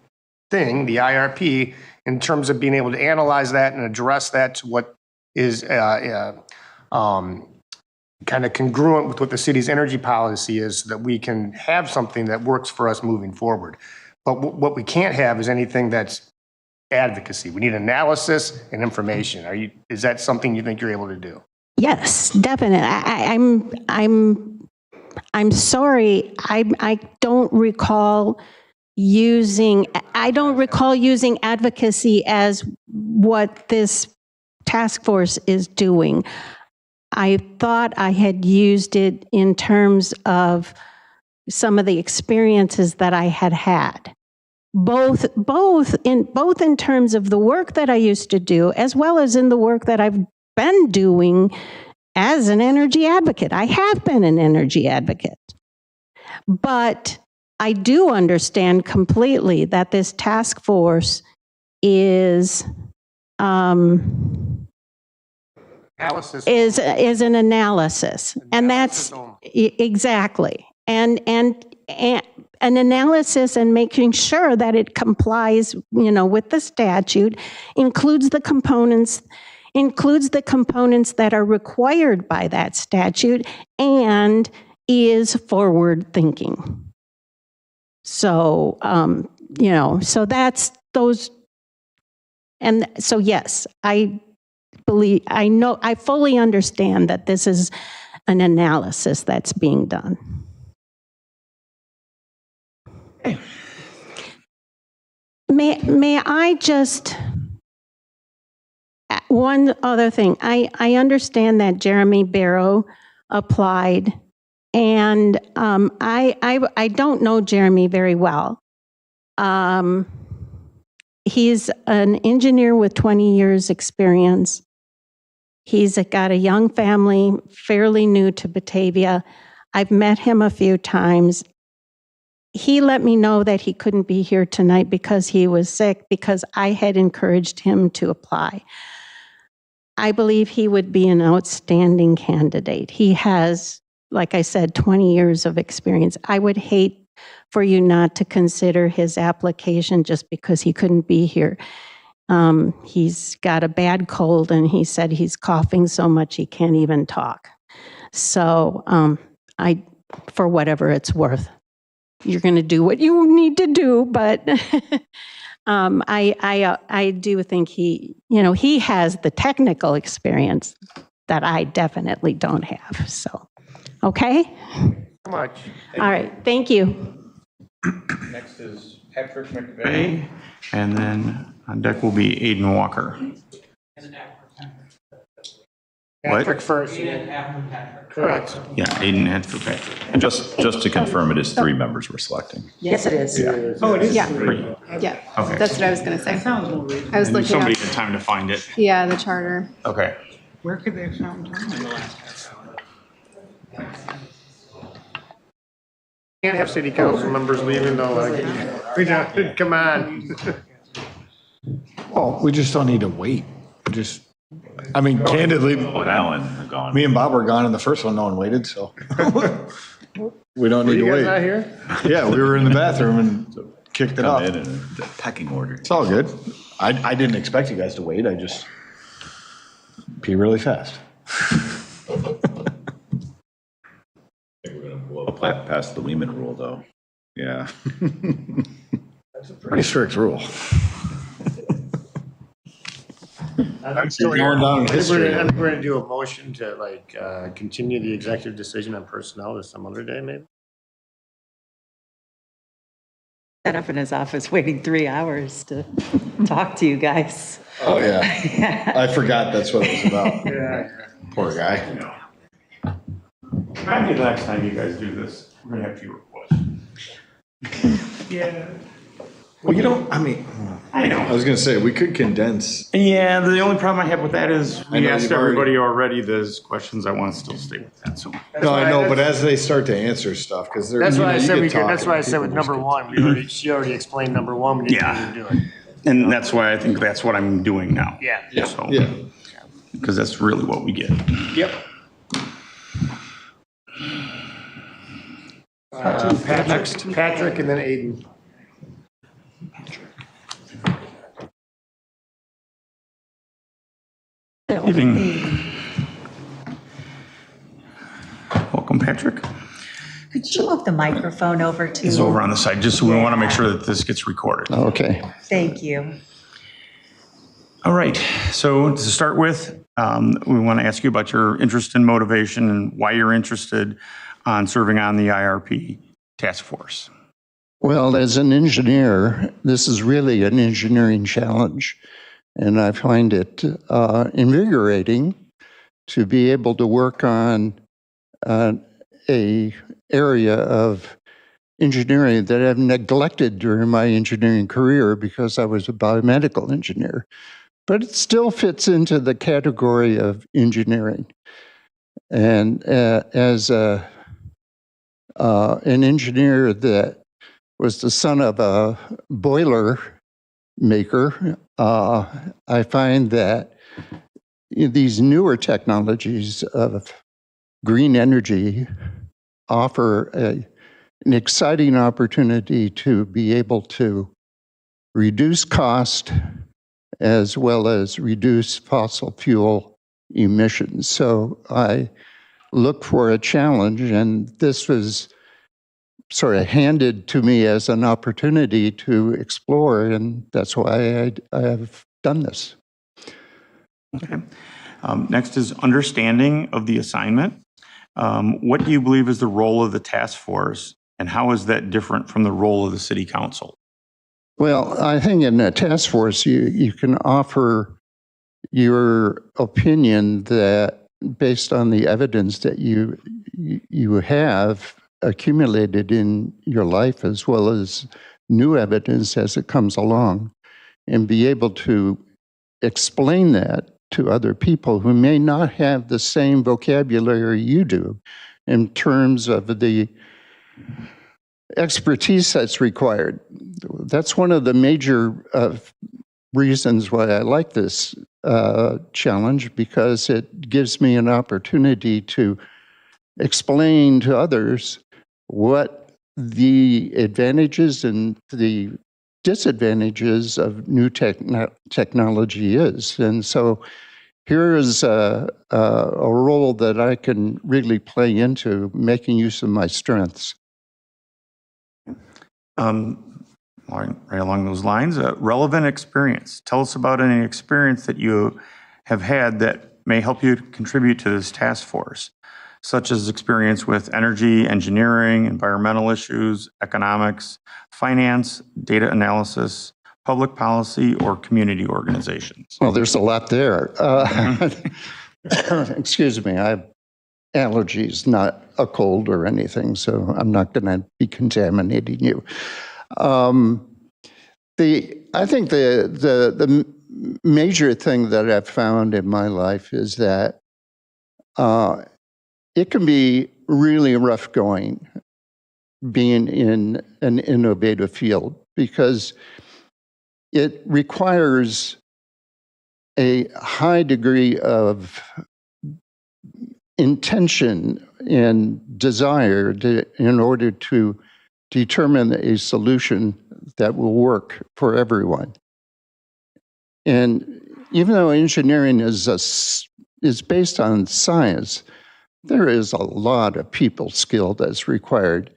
thing, the IRP, in terms of being able to analyze that and address that to what is kind of congruent with what the city's energy policy is, so that we can have something that works for us moving forward. But what we can't have is anything that's advocacy. We need analysis and information. Is that something you think you're able to do? Yes, definitely. I'm sorry. I don't recall using advocacy as what this task force is doing. I thought I had used it in terms of some of the experiences that I had had, both in terms of the work that I used to do, as well as in the work that I've been doing as an energy advocate. I have been an energy advocate, but I do understand completely that this task force is an analysis, and that's exactly, and an analysis and making sure that it complies, with the statute, includes the components that are required by that statute, and is forward thinking. So, so that's those. And so, yes, I fully understand that this is an analysis that's being done. May I just, one other thing. I understand that Jeremy Barrow applied, and I don't know Jeremy very well. He's an engineer with 20 years experience. He's got a young family, fairly new to Batavia. I've met him a few times. He let me know that he couldn't be here tonight because he was sick, because I had encouraged him to apply. I believe he would be an outstanding candidate. He has, like I said, 20 years of experience. I would hate for you not to consider his application just because he couldn't be here. He's got a bad cold, and he said he's coughing so much he can't even talk. So for whatever it's worth, you're going to do what you need to do, but I do think he has the technical experience that I definitely don't have. So, okay? So much. All right, thank you. Next is Patrick McVeigh, and then on deck will be Aiden Walker. Patrick first. Correct. Yeah, Aiden after Patrick. And just to confirm, it is 3 members we're selecting. Yes, it is. Yeah. Oh, it is? Yeah. Three. Yeah, Okay. that's what I was going to say. I was And looking somebody up, had time to find it. yeah, the charter. Okay. Where could they have found time in the last? Can't have city council members leaving though. Come on. Well, we just don't need to wait. Candidly, Alan gone. me and Bob were gone in the first one, no one waited, so. We don't need to You guys not wait. here? Yeah, we were in the bathroom and kicked it off. In a pecking order. It's all good. I didn't expect you guys to wait. I just pee really fast. We'll pass the Lehman rule, though. Yeah. That's a pretty strict rule. I'm still You're going down in history. I think we're gonna do a motion to continue the executive decision on personnel to some other day, maybe. Set up in his office waiting 3 hours to talk to you guys. Oh, yeah. I forgot that's what it was about. Yeah. Poor guy. Maybe the next time you guys do this, we're gonna have fewer questions. Yeah. Well, you don't, I mean, I know. I was gonna say, we could condense. Yeah, the only problem I have with that is I we know asked you've already- everybody already those questions. I want to still stay with that, so. No, I know, but as they start to answer stuff, because they're. That's you why know, I you said get we could, that's talking, why I said people with just number one, she already explained number one, we didn't Yeah. even do it. And that's why I think that's what I'm doing now. Yeah. So, Yeah. because that's really what we get. Yep. Patrick and then Aiden. Evening. Welcome, Patrick. Could you move the microphone over to? He's over on the side, just so we want to make sure that this gets recorded. Okay. Thank you. All right, so to start with, we want to ask you about your interest and motivation and why you're interested on serving on the IRP task force. Well, as an engineer, this is really an engineering challenge, and I find it invigorating to be able to work on a area of engineering that I've neglected during my engineering career because I was a biomedical engineer. But it still fits into the category of engineering. And as an engineer that was the son of a boiler maker, I find that these newer technologies of green energy offer an exciting opportunity to be able to reduce cost as well as reduce fossil fuel emissions. So I look for a challenge, and this was sort of handed to me as an opportunity to explore, and that's why I have done this. Okay. Next is understanding of the assignment. What do you believe is the role of the task force, and how is that different from the role of the city council? Well, I think in a task force, you can offer your opinion that based on the evidence that you have accumulated in your life, as well as new evidence as it comes along, and be able to explain that to other people who may not have the same vocabulary you do in terms of the expertise that's required. That's one of the major reasons why I like this challenge, because it gives me an opportunity to explain to others what the advantages and the disadvantages of new technology is. And so here is a role that I can really play into making use of my strengths. Right along those lines, relevant experience. Tell us about any experience that you have had that may help you contribute to this task force, such as experience with energy, engineering, environmental issues, economics, finance, data analysis, public policy, or community organizations. Well, there's a lot there. Excuse me, I have allergies, not a cold or anything, so I'm not going to be contaminating you. I think the major thing that I've found in my life is that it can be really rough going being in an innovative field, because it requires a high degree of intention and desire in order to determine a solution that will work for everyone. And even though engineering is based on science, there is a lot of people skill that's required.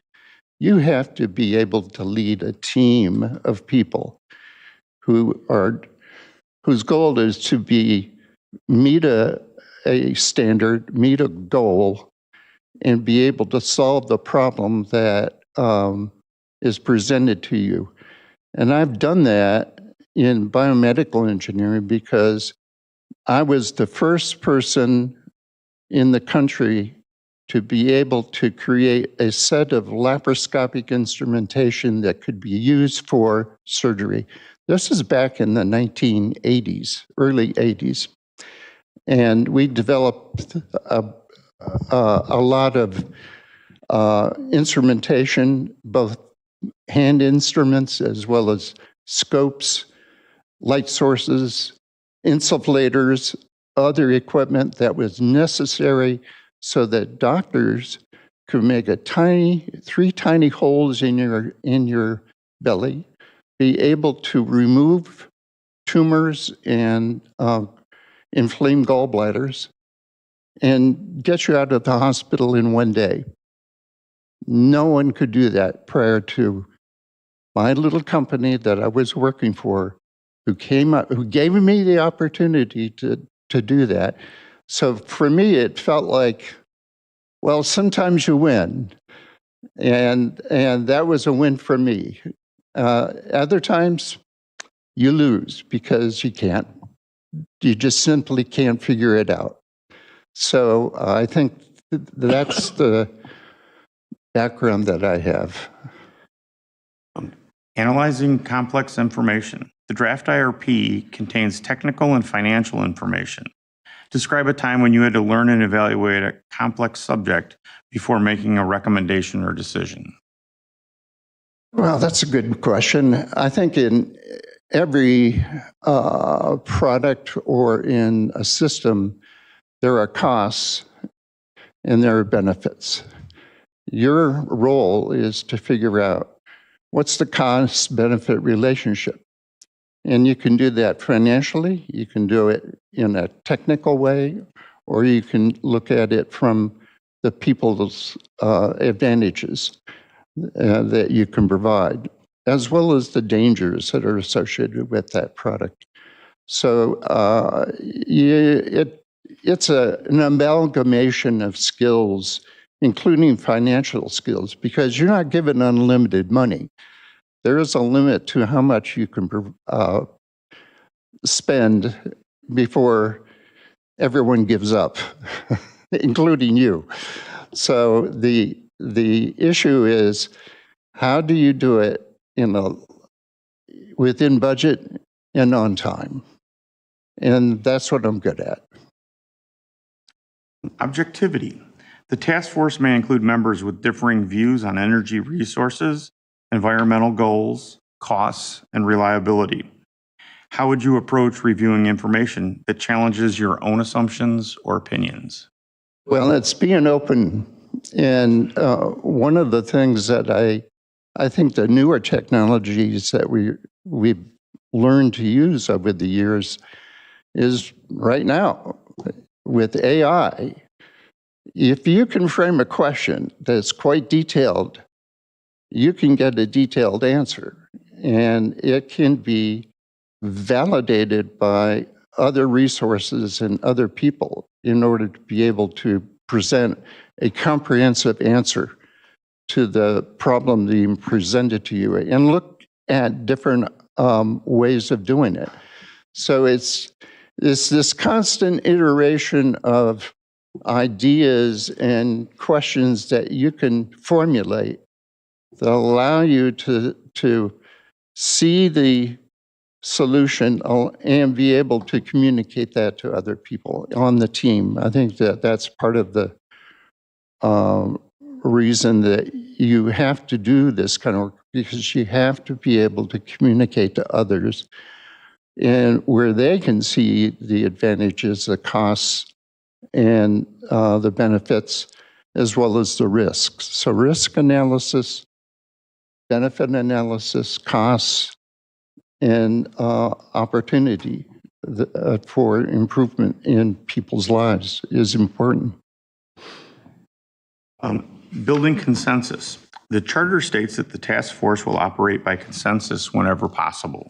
You have to be able to lead a team of people whose goal is to meet a standard, meet a goal, and be able to solve the problem that is presented to you. And I've done that in biomedical engineering because I was the first person in the country to be able to create a set of laparoscopic instrumentation that could be used for surgery. This is back in the 1980s, early 80s. And we developed a lot of instrumentation, both hand instruments as well as scopes, light sources, insufflators, other equipment that was necessary so that doctors could make three tiny holes in your belly, be able to remove tumors and inflamed gallbladders, and get you out of the hospital in one day. No one could do that prior to my little company that I was working for, who gave me the opportunity to do that. So for me, it felt like, well, sometimes you win, and that was a win for me. Other times, you lose because you just simply can't figure it out. So I think that's the background that I have. Analyzing complex information. The draft IRP contains technical and financial information. Describe a time when you had to learn and evaluate a complex subject before making a recommendation or decision. Well, that's a good question. I think in every product or in a system, there are costs and there are benefits. Your role is to figure out what's the cost-benefit relationship. And you can do that financially, you can do it in a technical way, or you can look at it from the people's advantages that you can provide, as well as the dangers that are associated with that product. So it's an amalgamation of skills, including financial skills, because you're not given unlimited money. There is a limit to how much you can spend before everyone gives up, including you. So the issue is, how do you do it within budget and on time? And that's what I'm good at. Objectivity. The task force may include members with differing views on energy resources, environmental goals, costs, and reliability. How would you approach reviewing information that challenges your own assumptions or opinions? Well, it's being open. And one of the things that I think the newer technologies that we've learned to use over the years is right now with AI. If you can frame a question that's quite detailed, you can get a detailed answer, and it can be validated by other resources and other people in order to be able to present a comprehensive answer to the problem being presented to you, and look at different ways of doing it. So it's this constant iteration of ideas and questions that you can formulate that allow you to see the solution and be able to communicate that to other people on the team. I think that that's part of the reason that you have to do this kind of work, because you have to be able to communicate to others and where they can see the advantages, the costs, and the benefits, as well as the risks. So risk analysis, benefit analysis, costs, and opportunity for improvement in people's lives is important. Building consensus. The charter states that the task force will operate by consensus whenever possible.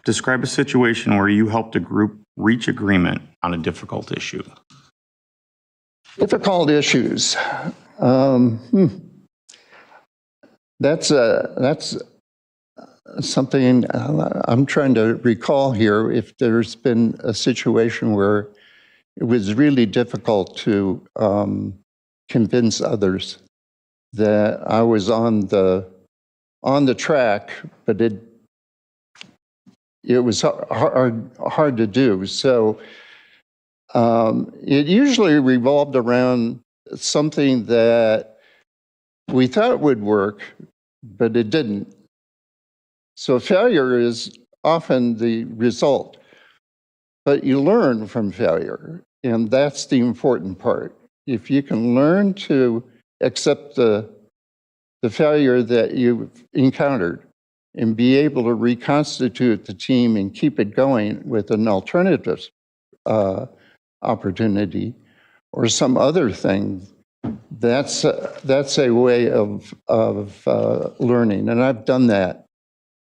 Describe a situation where you helped a group reach agreement on a difficult issue. Difficult issues. That's something I'm trying to recall here. If there's been a situation where it was really difficult to convince others that I was on the track, but it was hard to do. So it usually revolved around something that we thought would work, but it didn't. So failure is often the result, but you learn from failure, and that's the important part. If you can learn to accept the failure that you've encountered and be able to reconstitute the team and keep it going with an alternative opportunity or some other thing, that's a way of learning, and I've done that.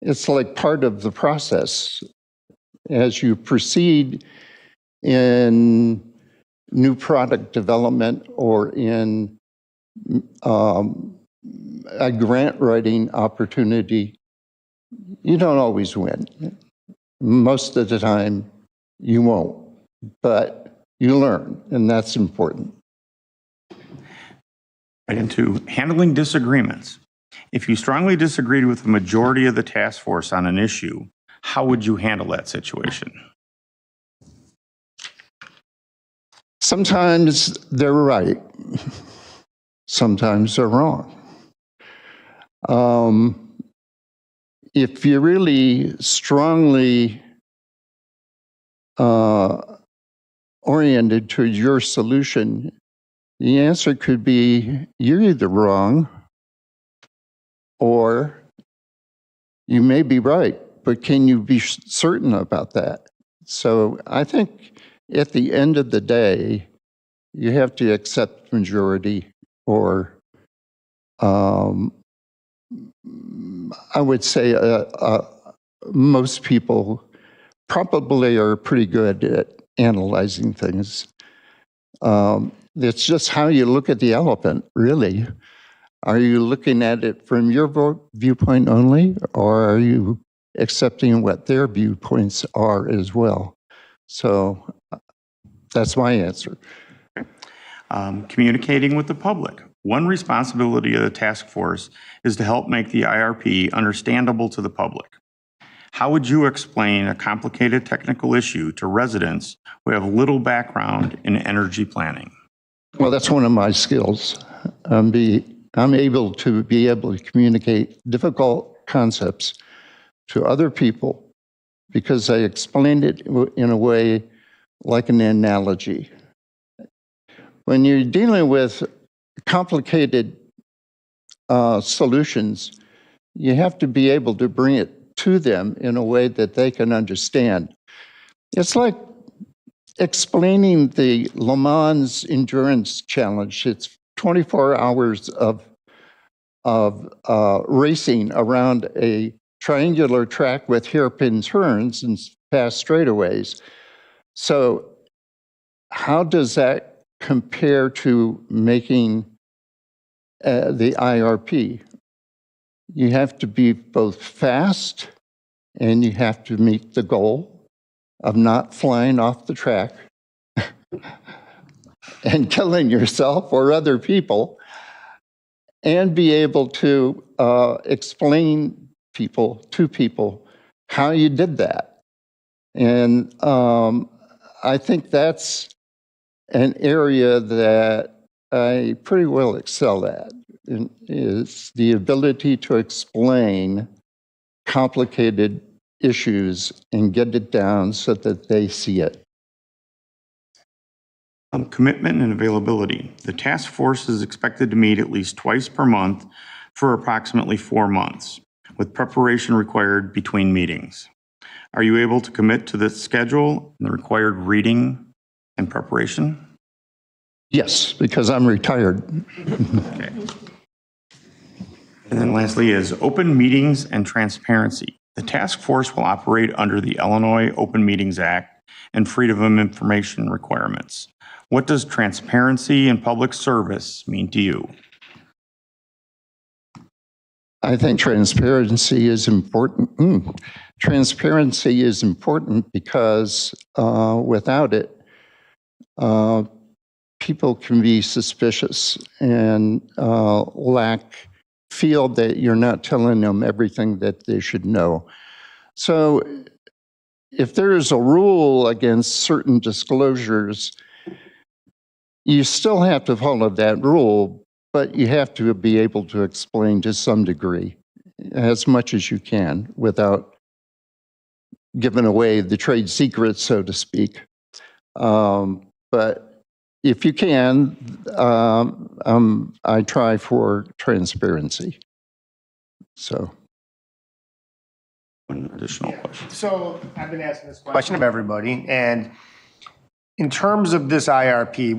It's like part of the process. As you proceed in new product development or in a grant writing opportunity, you don't always win. Most of the time, you won't, but you learn, and that's important. Right into handling disagreements. If you strongly disagreed with the majority of the task force on an issue, how would you handle that situation? Sometimes they're right. Sometimes they're wrong. If you're really strongly oriented to your solution, the answer could be you're either wrong or you may be right, but can you be certain about that? So I think at the end of the day, you have to accept majority, or I would say most people probably are pretty good at analyzing things. It's just how you look at the elephant, really. Are you looking at it from your viewpoint only, or are you accepting what their viewpoints are as well? So that's my answer. Communicating with the public. One responsibility of the task force is to help make the IRP understandable to the public. How would you explain a complicated technical issue to residents who have little background in energy planning? Well, that's one of my skills. I'm able to communicate difficult concepts to other people because I explained it in a way like an analogy. When you're dealing with complicated solutions, you have to be able to bring it to them in a way that they can understand. It's like explaining the Le Mans Endurance Challenge. It's 24 hours of racing around a triangular track with hairpin turns and fast straightaways. So how does that compare to making the IRP? You have to be both fast and you have to meet the goal of not flying off the track and killing yourself or other people, and be able to explain to people how you did that. And I think that's an area that I pretty well excel at, is the ability to explain complicated issues and get it down so that they see it. Commitment and availability. The task force is expected to meet at least twice per month for approximately 4 months, with preparation required between meetings. Are you able to commit to this schedule and the required reading and preparation? Yes, because I'm retired. Okay. And then lastly is open meetings and transparency. The task force will operate under the Illinois Open Meetings Act and Freedom of Information requirements. What does transparency and public service mean to you? I think transparency is important. Transparency is important because without it, people can be suspicious and feel that you're not telling them everything that they should know. So if there is a rule against certain disclosures, you still have to follow that rule, but you have to be able to explain to some degree, as much as you can, without giving away the trade secrets, so to speak. But if you can, I try for transparency. So. One additional question. So I've been asking this question of everybody, and in terms of this IRP,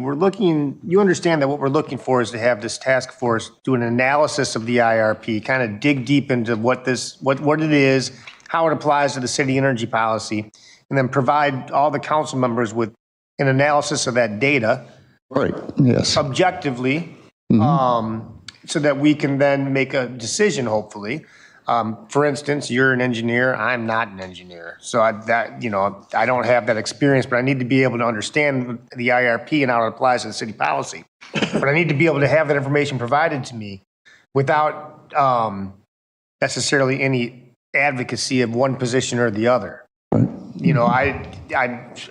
you understand that what we're looking for is to have this task force do an analysis of the IRP, kind of dig deep into what it is, how it applies to the city energy policy, and then provide all the council members with an analysis of that data. Right, yes. Objectively, so that we can then make a decision, hopefully. For instance, you're an engineer, I'm not an engineer. So I don't have that experience, but I need to be able to understand the IRP and how it applies to the city policy. But I need to be able to have that information provided to me without necessarily any advocacy of one position or the other.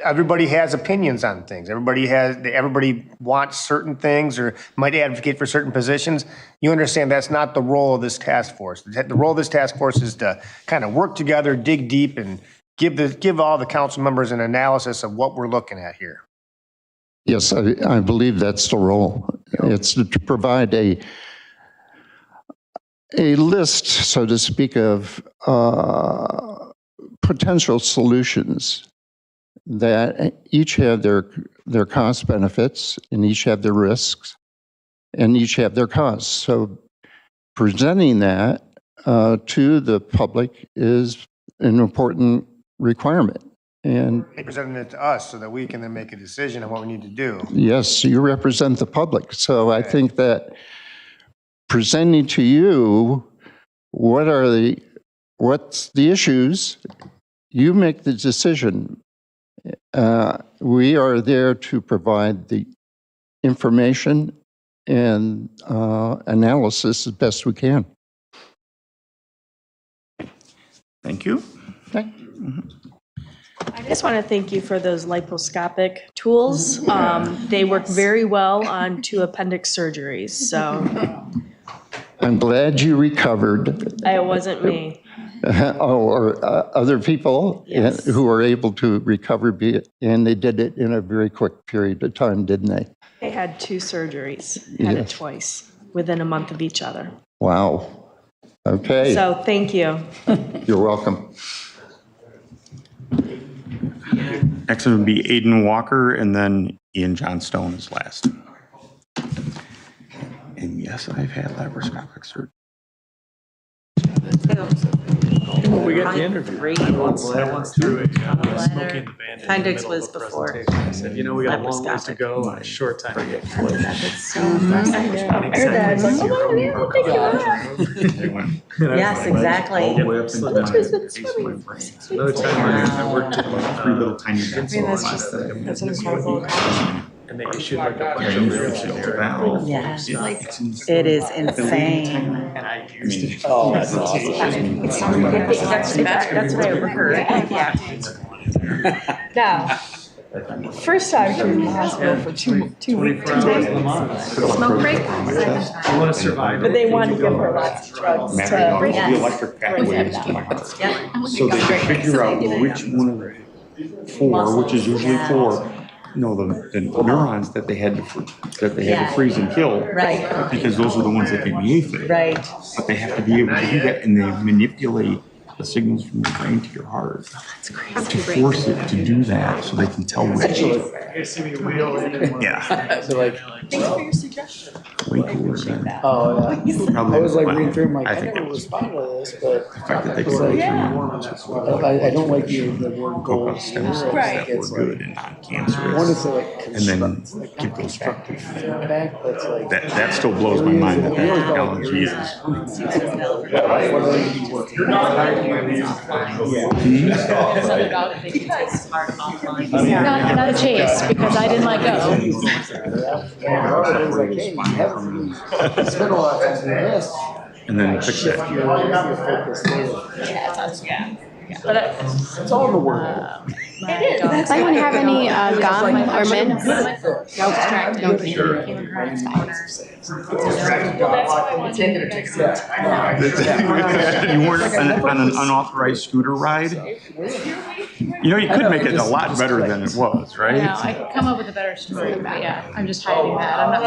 Everybody has opinions on things. Everybody wants certain things or might advocate for certain positions. You understand that's not the role of this task force. The role of this task force is to kind of work together, dig deep, and give all the council members an analysis of what we're looking at here. Yes, I believe that's the role. It's to provide a list, so to speak, of potential solutions that each have their cost benefits and each have their risks and each have their costs. So presenting that to the public is an important requirement. And presenting it to us so that we can then make a decision on what we need to do. yes, you represent the public. So I think that presenting to you what's the issues, you make the decision. We are there to provide the information and analysis as best we can. Thank you. Thank you. I just want to thank you for those liposcopic tools. They work very well on 2 appendix surgeries, so. I'm glad you recovered. It wasn't me. Or other people who were able to recover, and they did it in a very quick period of time, didn't they? They had 2 surgeries, had it twice, within a month of each other. Wow. Okay. So thank you. You're welcome. Next would be Aiden Walker, and then Ian Johnstone is last. And yes, I've had laparoscopic surgery. We got the interview. I once threw a Smoking the Bandit. Appendix was before. I said, we got a long ways to go and a short time to get Yes, exactly. Another time I worked in 3 little tiny bits. That's an incredible. and they issued like a bunch of lyrics in there. Yes, it is insane. And I used it. Oh, that's awesome. That's what I overheard. Yeah. Now, first time she was in the hospital for two days. Smoke break? You want to survive. But they wanted to give her lots of drugs The electric pathways to my heart. So they could figure out which one of the 4, which is usually 4, the neurons that they had to freeze and kill. Right. Because those are the ones that can be AFib. Right. But they have to be able to do that, and they manipulate the signals from your brain to your heart to force it to do that, so they can tell which. Yeah. So like, Thanks for your suggestion. Way cooler than. oh yeah. Probably, I was like well, reading through, I'm like, I I think never it was responded to this, but the fact that they it's could like, make I don't like the word gold. stem cells that were good and non-cancerous. One is like And then give those back. feedback, that's like. That still blows my mind that technology is. Not a chase, because I didn't let go. And then fix it. But It's all in the word. Does anyone have any gum or mints? You weren't on an unauthorized scooter ride? You know, you could make it a lot better than it was, right? No, I could come up with a better story, but yeah, I'm just hiding that. I'm not.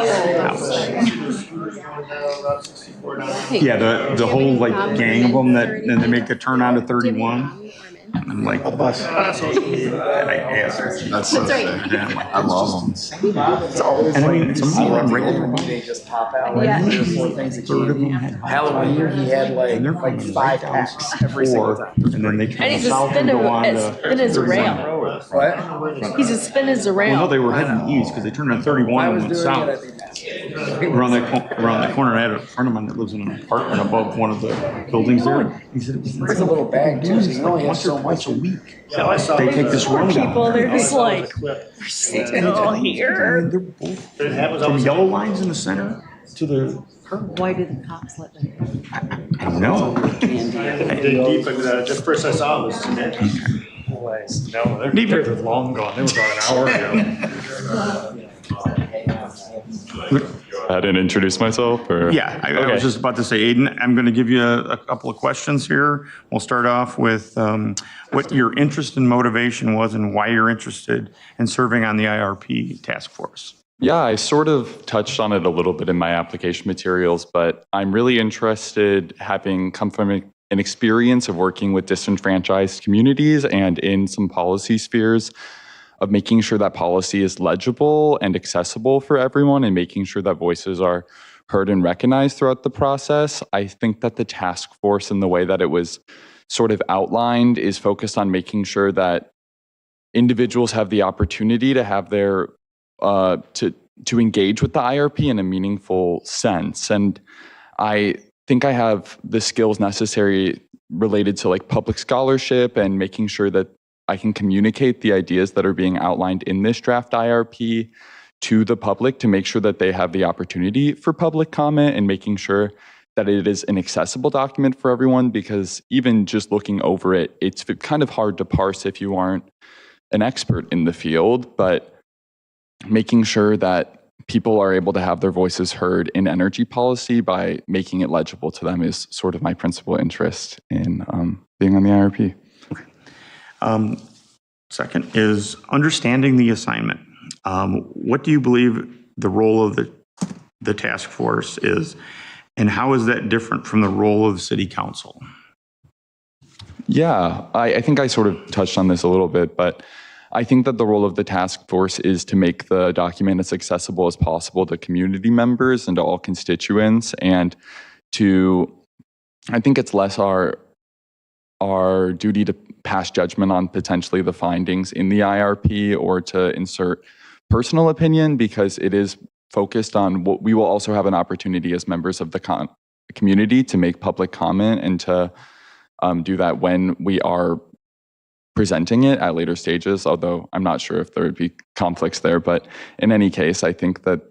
Yeah, the whole like gang of them that and they make the turn on to 31. I'm like, the bus. That's so sick. I love them. And I mean, some of them run regular. They just pop out Yeah. like 3 or 4 things of candy. Halloween, he had like 5 packs every single time. And then they And turn he's as south thin and go on as thin as a rail. What? He's as thin as a rail. Well, no, they were heading east because they turned on 31 and went south. Around that corner, I had a friend of mine that lives in an apartment above one of the buildings there. He said it was There's a little bag too, so you only have so much a week. They take this road down. People, they're just like, we're still here. They're both from yellow lines in the center to the curb. Why did the cops let them in? I don't know. Dig deep, and just first I saw was no, they're long gone. They were gone an hour ago. I didn't introduce myself, or? Yeah, I was just about to say, Aiden, I'm going to give you a couple of questions here. We'll start off with what your interest and motivation was and why you're interested in serving on the IRP task force. Yeah, I sort of touched on it a little bit in my application materials, but I'm really interested, having come from an experience of working with disenfranchised communities and in some policy spheres, of making sure that policy is legible and accessible for everyone and making sure that voices are heard and recognized throughout the process. I think that the task force and the way that it was sort of outlined is focused on making sure that individuals have the opportunity to have their to engage with the IRP in a meaningful sense. And I think I have the skills necessary related to like public scholarship and making sure that I can communicate the ideas that are being outlined in this draft IRP to the public to make sure that they have the opportunity for public comment and making sure that it is an accessible document for everyone, because even just looking over it, it's kind of hard to parse if you aren't an expert in the field. But making sure that people are able to have their voices heard in energy policy by making it legible to them is sort of my principal interest in being on the IRP. Second is understanding the assignment. What do you believe the role of the task force is, and how is that different from the role of the city council? Yeah, I think I sort of touched on this a little bit, but I think that the role of the task force is to make the document as accessible as possible to community members and to all constituents, and I think it's less our duty to pass judgment on potentially the findings in the IRP or to insert personal opinion, because it is focused on what we will also have an opportunity as members of the community to make public comment and to do that when we are presenting it at later stages, although I'm not sure if there would be conflicts there. But in any case, I think that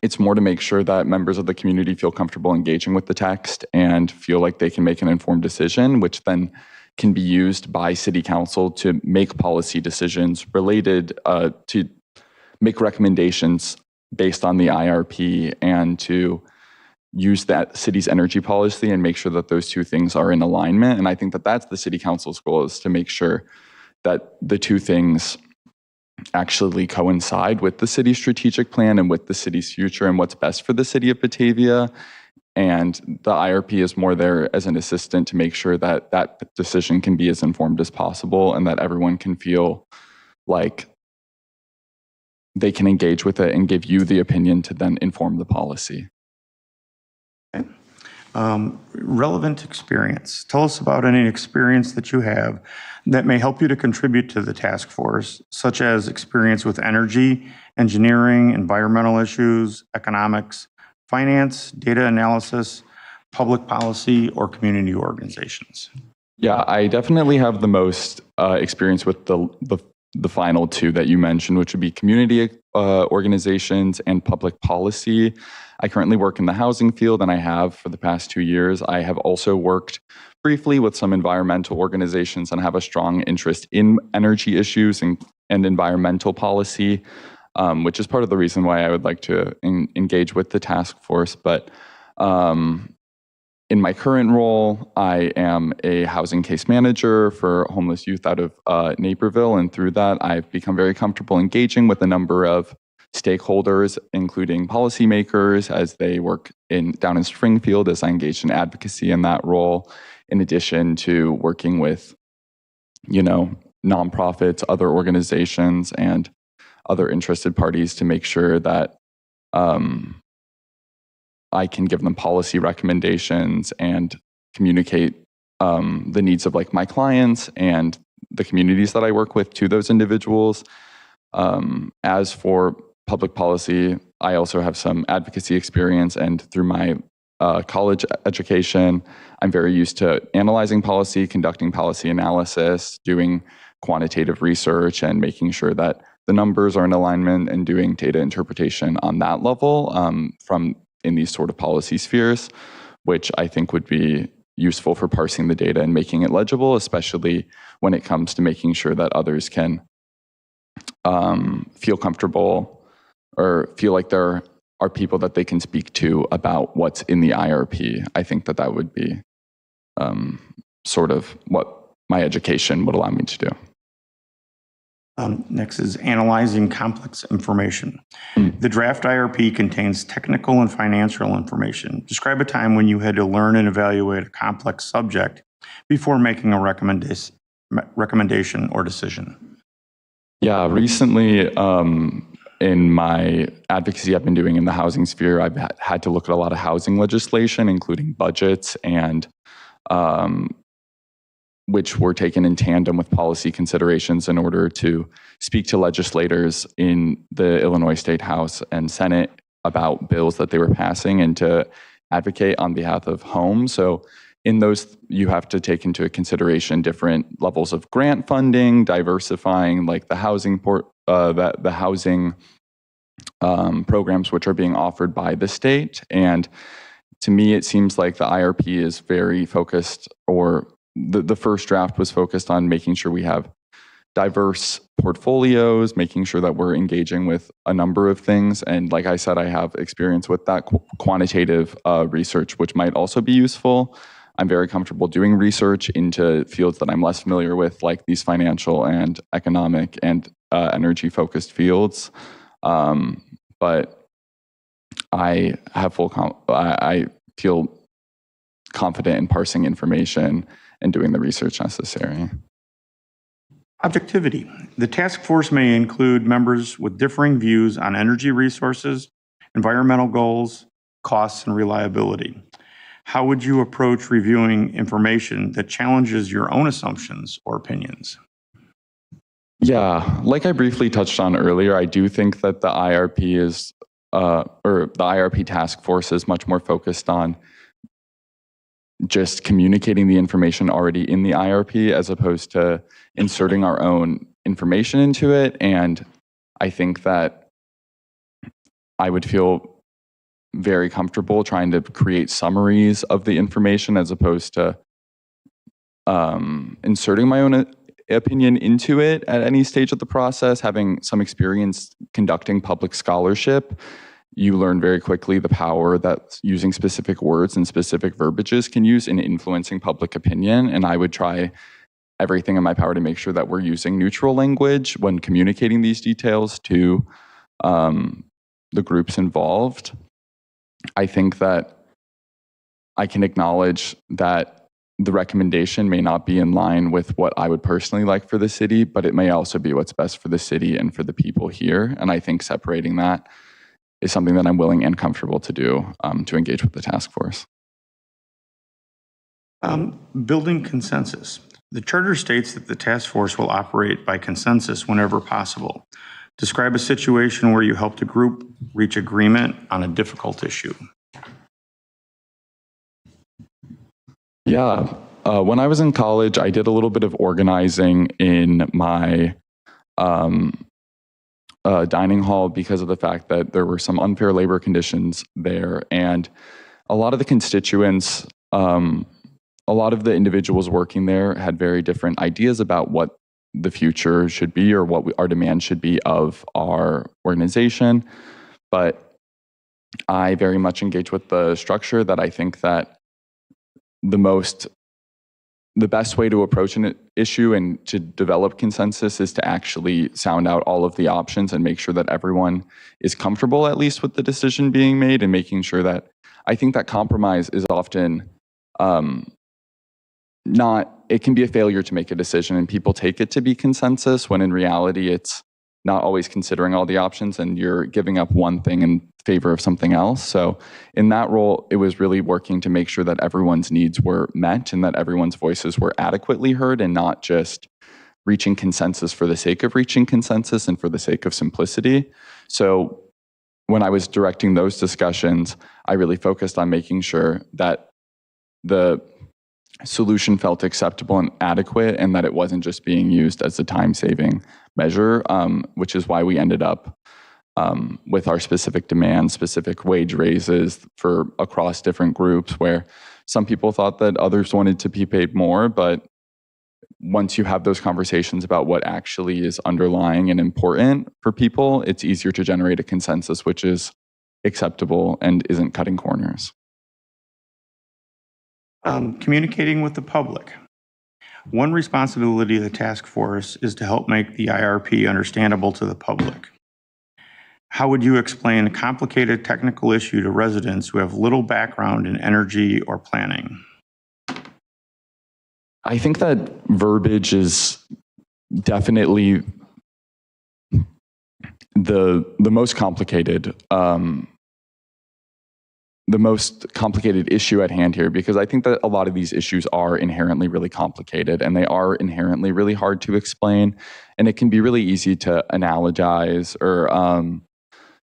it's more to make sure that members of the community feel comfortable engaging with the text and feel like they can make an informed decision, which then can be used by city council to make policy decisions related to make recommendations based on the IRP and to use that city's energy policy and make sure that those two things are in alignment. And I think that that's the city council's goal, is to make sure that the two things actually coincide with the city's strategic plan and with the city's future and what's best for the city of Batavia. And the IRP is more there as an assistant to make sure that that decision can be as informed as possible and that everyone can feel like they can engage with it and give you the opinion to then inform the policy. Okay. Relevant experience. Tell us about any experience that you have that may help you to contribute to the task force, such as experience with energy, engineering, environmental issues, economics, finance, data analysis, public policy, or community organizations? Yeah, I definitely have the most experience with the final two that you mentioned, which would be community organizations and public policy. I currently work in the housing field, and I have for the past 2 years. I have also worked briefly with some environmental organizations and have a strong interest in energy issues and environmental policy, which is part of the reason why I would like to engage with the task force. But in my current role, I am a housing case manager for homeless youth out of Naperville, and through that, I've become very comfortable engaging with a number of stakeholders, including policymakers, as they work down in Springfield, as I engage in advocacy in that role, in addition to working with, nonprofits, other organizations, and other interested parties to make sure that I can give them policy recommendations and communicate the needs of my clients and the communities that I work with to those individuals. As for public policy, I also have some advocacy experience, and through my college education, I'm very used to analyzing policy, conducting policy analysis, doing quantitative research, and making sure that the numbers are in alignment and doing data interpretation on that level from in these sort of policy spheres, which I think would be useful for parsing the data and making it legible, especially when it comes to making sure that others can feel comfortable or feel like there are people that they can speak to about what's in the IRP. I think that would be sort of what my education would allow me to do. Next is analyzing complex information. The draft IRP contains technical and financial information. Describe a time when you had to learn and evaluate a complex subject before making a recommendation or decision. Yeah, recently in my advocacy I've been doing in the housing sphere, I've had to look at a lot of housing legislation, including budgets, and which were taken in tandem with policy considerations in order to speak to legislators in the Illinois State House and Senate about bills that they were passing and to advocate on behalf of home. So in those, you have to take into consideration different levels of grant funding, diversifying the housing programs which are being offered by the state. And to me, it seems like the IRP is very focused, or the first draft was focused on making sure we have diverse portfolios, making sure that we're engaging with a number of things. And like I said, I have experience with that quantitative research, which might also be useful. I'm very comfortable doing research into fields that I'm less familiar with, like these financial and economic and energy-focused fields. But I have I feel confident in parsing information and doing the research necessary. Objectivity. The task force may include members with differing views on energy resources, environmental goals, costs, and reliability. How would you approach reviewing information that challenges your own assumptions or opinions? Yeah, like I briefly touched on earlier, I do think that the IRP is, or the IRP task force is much more focused on just communicating the information already in the IRP as opposed to inserting our own information into it. And I think that I would feel very comfortable trying to create summaries of the information as opposed to inserting my own opinion into it at any stage of the process. Having some experience conducting public scholarship, you learn very quickly the power that using specific words and specific verbiages can use in influencing public opinion. And I would try everything in my power to make sure that we're using neutral language when communicating these details to the groups involved. I think that I can acknowledge that the recommendation may not be in line with what I would personally like for the city, but it may also be what's best for the city and for the people here. And I think separating that is something that I'm willing and comfortable to do to engage with the task force. Building consensus. The charter states that the task force will operate by consensus whenever possible. Describe a situation where you helped a group reach agreement on a difficult issue. Yeah. When I was in college, I did a little bit of organizing in my dining hall because of the fact that there were some unfair labor conditions there. And a lot of the constituents, a lot of the individuals working there had very different ideas about what the future should be or what our demand should be of our organization. But I very much engage with the structure that I think that the best way to approach an issue and to develop consensus is to actually sound out all of the options and make sure that everyone is comfortable at least with the decision being made, and making sure that I think that compromise is often it can be a failure to make a decision and people take it to be consensus when in reality it's not always considering all the options and you're giving up one thing in favor of something else. So in that role, it was really working to make sure that everyone's needs were met and that everyone's voices were adequately heard, and not just reaching consensus for the sake of reaching consensus and for the sake of simplicity. So when I was directing those discussions, I really focused on making sure that the solution felt acceptable and adequate, and that it wasn't just being used as a time-saving measure, which is why we ended up with our specific demands, specific wage raises for across different groups, where some people thought that others wanted to be paid more. But once you have those conversations about what actually is underlying and important for people, it's easier to generate a consensus which is acceptable and isn't cutting corners. Communicating with the public. One responsibility of the task force is to help make the IRP understandable to the public. How would you explain a complicated technical issue to residents who have little background in energy or planning? I think that verbiage is definitely the most complicated issue at hand here, because I think that a lot of these issues are inherently really complicated and they are inherently really hard to explain, and it can be really easy to analogize or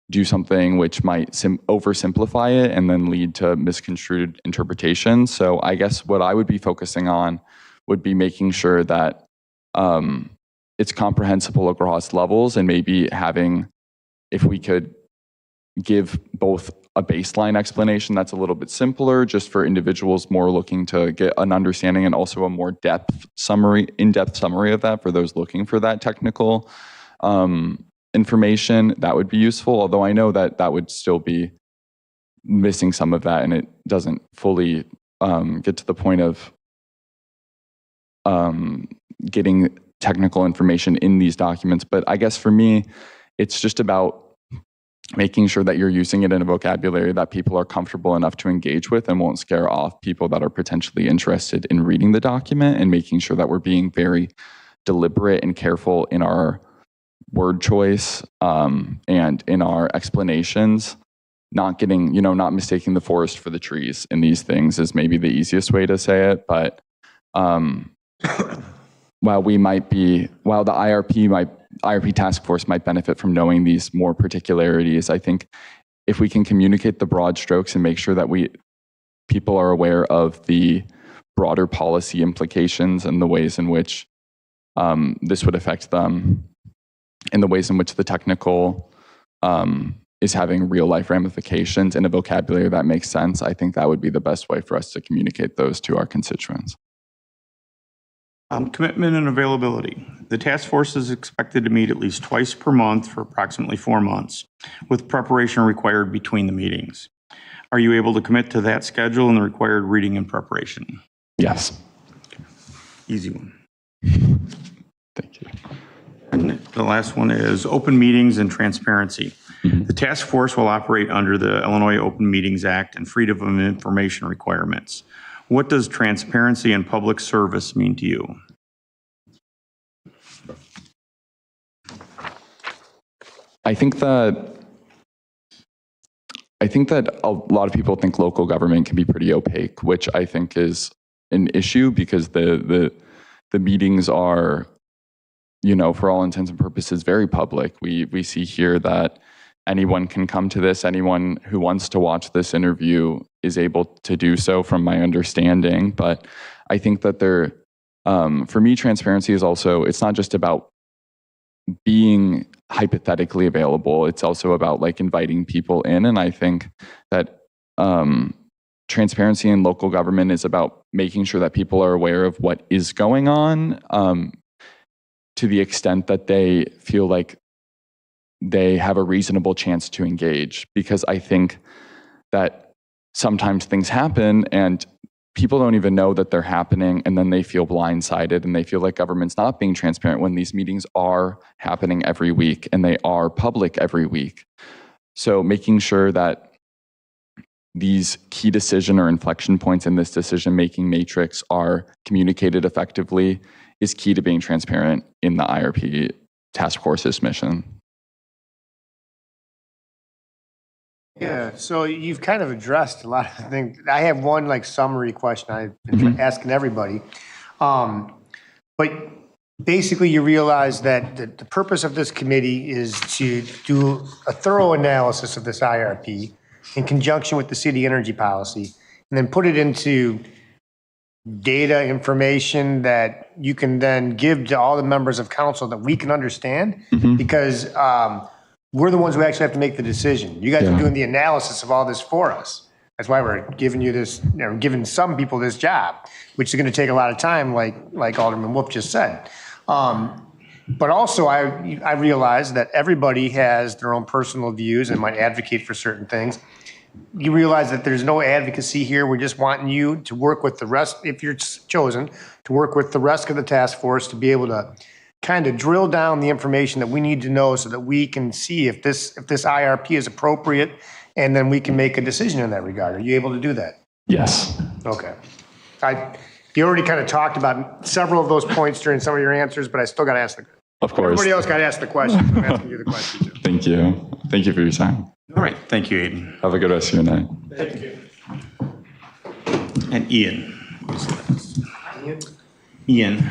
do something which might oversimplify it and then lead to misconstrued interpretations. So I guess what I would be focusing on would be making sure that it's comprehensible across levels, and maybe if we could give both a baseline explanation that's a little bit simpler just for individuals more looking to get an understanding, and also a more in-depth summary of that for those looking for that technical information, that would be useful. Although I know that that would still be missing some of that, and it doesn't fully get to the point of getting technical information in these documents. But I guess for me, it's just about making sure that you're using it in a vocabulary that people are comfortable enough to engage with and won't scare off people that are potentially interested in reading the document, and making sure that we're being very deliberate and careful in our word choice and in our explanations, not mistaking the forest for the trees in these things is maybe the easiest way to say it. But while the IRP task force might benefit from knowing these more particularities, I think if we can communicate the broad strokes and make sure that people are aware of the broader policy implications and the ways in which this would affect them, and the ways in which the technical is having real life ramifications in a vocabulary that makes sense, I think that would be the best way for us to communicate those to our constituents. Commitment and availability. The task force is expected to meet at least twice per month for approximately 4 months, with preparation required between the meetings. Are you able to commit to that schedule and the required reading and preparation? Yes. Okay. Easy one. Thank you. And the last one is open meetings and transparency. Mm-hmm. The task force will operate under the Illinois Open Meetings Act and Freedom of Information requirements. What does transparency and public service mean to you? I think that a lot of people think local government can be pretty opaque, which I think is an issue, because the meetings are, for all intents and purposes, very public. We see here that anyone can come to this. Anyone who wants to watch this interview is able to do so from my understanding. But I think that for me, transparency is also, it's not just about being hypothetically available. It's also about like inviting people in. And I think that transparency in local government is about making sure that people are aware of what is going on, to the extent that they feel like they have a reasonable chance to engage. Because I think that sometimes things happen and people don't even know that they're happening, and then they feel blindsided and they feel like government's not being transparent when these meetings are happening every week and they are public every week. So making sure that these key decision or inflection points in this decision-making matrix are communicated effectively is key to being transparent in the IRP task force's mission. Yeah, so you've kind of addressed a lot of things. I have one like summary question I've been asking everybody. But basically you realize that the purpose of this committee is to do a thorough analysis of this IRP in conjunction with the city energy policy, and then put it into data information that you can then give to all the members of council that we can understand, because we're the ones who actually have to make the decision. You guys are doing the analysis of all this for us. That's why we're giving you this, giving some people this job, which is going to take a lot of time, like Alderman Wolf just said. But also, I realize that everybody has their own personal views and might advocate for certain things. You realize that there's no advocacy here. We're just wanting you to work with the rest, if you're chosen, to work with the rest of the task force to be able to kind of drill down the information that we need to know so that we can see if this IRP is appropriate, and then we can make a decision in that regard. Are you able to do that? Yes. Okay. You already kind of talked about several of those points during some of your answers, but I still got to ask Of course. Everybody else got to ask the question. I'm asking you the question too. Thank you. Thank you for your time. All right. Thank you, Aiden. Have a good rest of your night. Thank you. And Ian. Ian.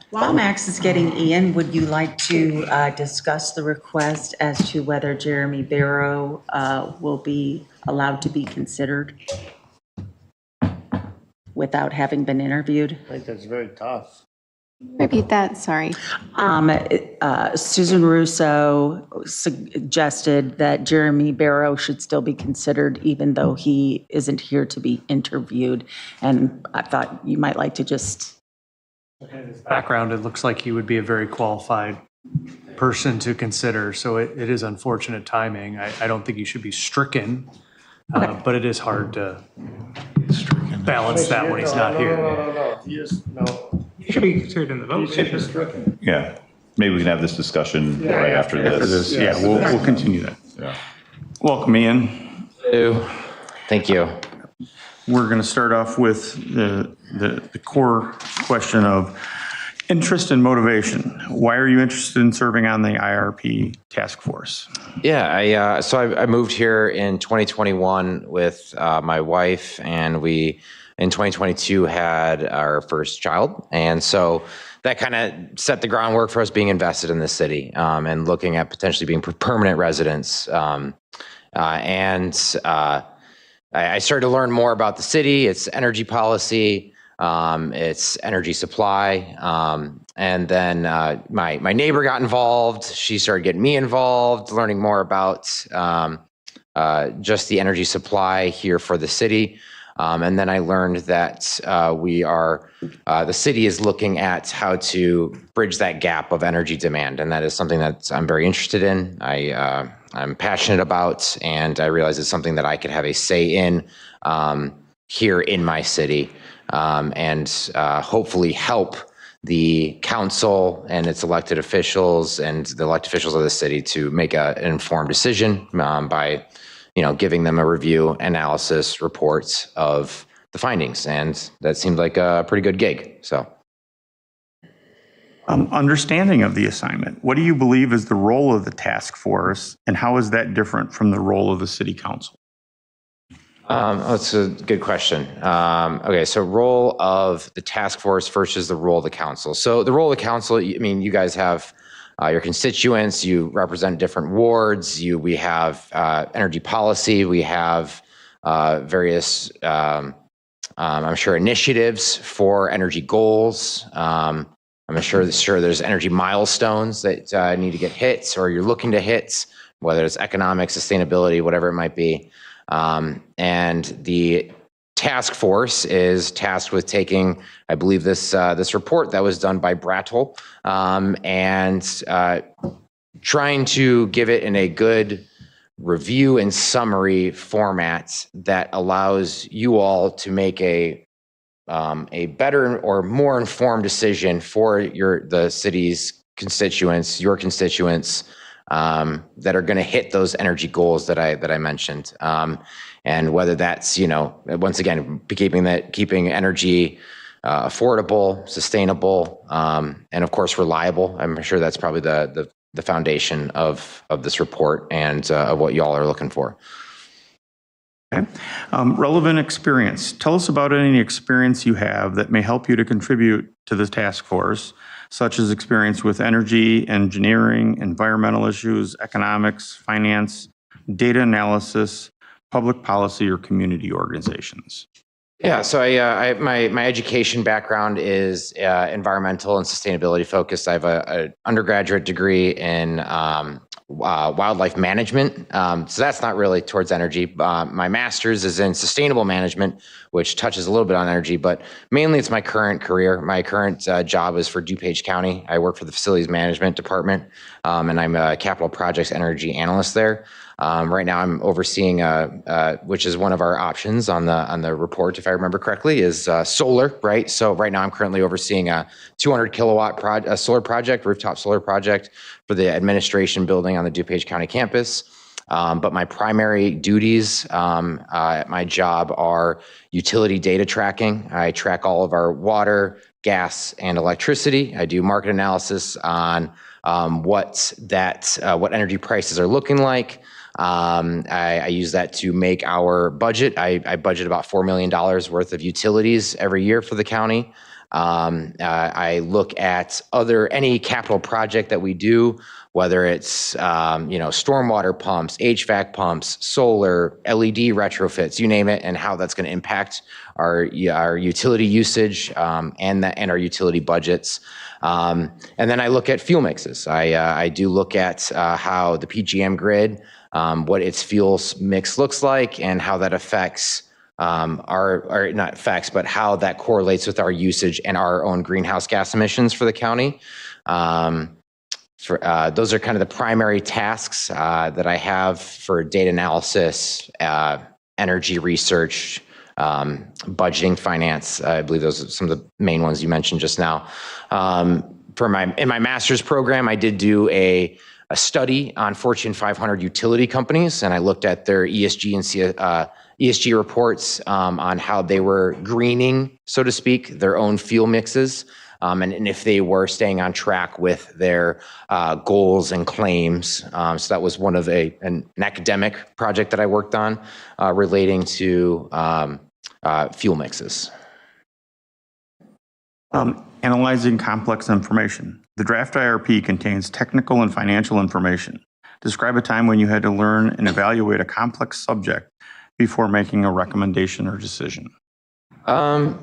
While Max is getting Ian, would you like to discuss the request as to whether Jeremy Barrow will be allowed to be considered without having been interviewed? I think that's very tough. Repeat that, sorry. Susan Russo suggested that Jeremy Barrow should still be considered even though he isn't here to be interviewed. And I thought you might like to just... His background, it looks like he would be a very qualified person to consider. So it is unfortunate timing. I don't think he should be stricken, but it is hard to balance that when he's not here. No. You should be considered in the vote. Yeah, maybe we can have this discussion right after this. Yeah, we'll continue that. Yeah. Welcome, Ian. Hello. Thank you. We're going to start off with the core question of interest and motivation. Why are you interested in serving on the IRP task force? Yeah, I moved here in 2021 with my wife, and we in 2022 had our first child, and so that kind of set the groundwork for us being invested in the city and looking at potentially being permanent residents. I started to learn more about the city, its energy policy, its energy supply, and then my neighbor got involved. She started getting me involved, learning more about just the energy supply here for the city. And then I learned that the city is looking at how to bridge that gap of energy demand, and that is something that I'm very interested in. I'm passionate about, and I realize it's something that I could have a say in here in my city, and hopefully help the council and its elected officials and the elected officials of the city to make an informed decision by, giving them a review, analysis, reports of the findings, and that seemed like a pretty good gig. So. Understanding of the assignment, what do you believe is the role of the task force, and how is that different from the role of the city council? That's a good question. Okay, so role of the task force versus the role of the council. So the role of the council, you guys have your constituents, you represent different wards, we have energy policy, we have various, I'm sure, initiatives for energy goals. I'm sure there's energy milestones that need to get hit or you're looking to hit, whether it's economic, sustainability, whatever it might be. And the task force is tasked with taking, I believe, this report that was done by Brattle and trying to give it in a good review and summary format that allows you all to make a better or more informed decision for the city's constituents, your constituents, that are going to hit those energy goals that I mentioned. And whether that's, once again, keeping energy affordable, sustainable, and of course reliable. I'm sure that's probably the foundation of this report and of what y'all are looking for. Okay. Relevant experience. Tell us about any experience you have that may help you to contribute to the task force, such as experience with energy, engineering, environmental issues, economics, finance, data analysis, public policy, or community organizations. Yeah, so my education background is environmental and sustainability focused. I have an undergraduate degree in wildlife management. So that's not really towards energy. My master's is in sustainable management, which touches a little bit on energy, but mainly it's my current career. My current job is for DuPage County. I work for the facilities management department, and I'm a capital projects energy analyst there. Right now I'm overseeing, which is one of our options on the report, if I remember correctly, is solar, right? So right now I'm currently overseeing a 200 kilowatt solar project, rooftop solar project for the administration building on the DuPage County campus. But my primary duties at my job are utility data tracking. I track all of our water, gas, and electricity. I do market analysis on what energy prices are looking like. I use that to make our budget. I budget about $4 million worth of utilities every year for the county. I look at any capital project that we do, whether it's stormwater pumps, HVAC pumps, solar, LED retrofits, you name it, and how that's going to impact our utility usage and our utility budgets. And then I look at fuel mixes. I do look at how the PJM grid, what its fuel mix looks like, and how that affects or not affects, but how that correlates with our usage and our own greenhouse gas emissions for the county. Those are kind of the primary tasks that I have for data analysis, energy research, budgeting, finance. I believe those are some of the main ones you mentioned just now. In my master's program, I did do a study on Fortune 500 utility companies, and I looked at their ESG and ESG reports on how they were greening, so to speak, their own fuel mixes, and if they were staying on track with their goals and claims. So that was one of an academic project that I worked on relating to fuel mixes. Analyzing complex information. The draft IRP contains technical and financial information. Describe a time when you had to learn and evaluate a complex subject before making a recommendation or decision. And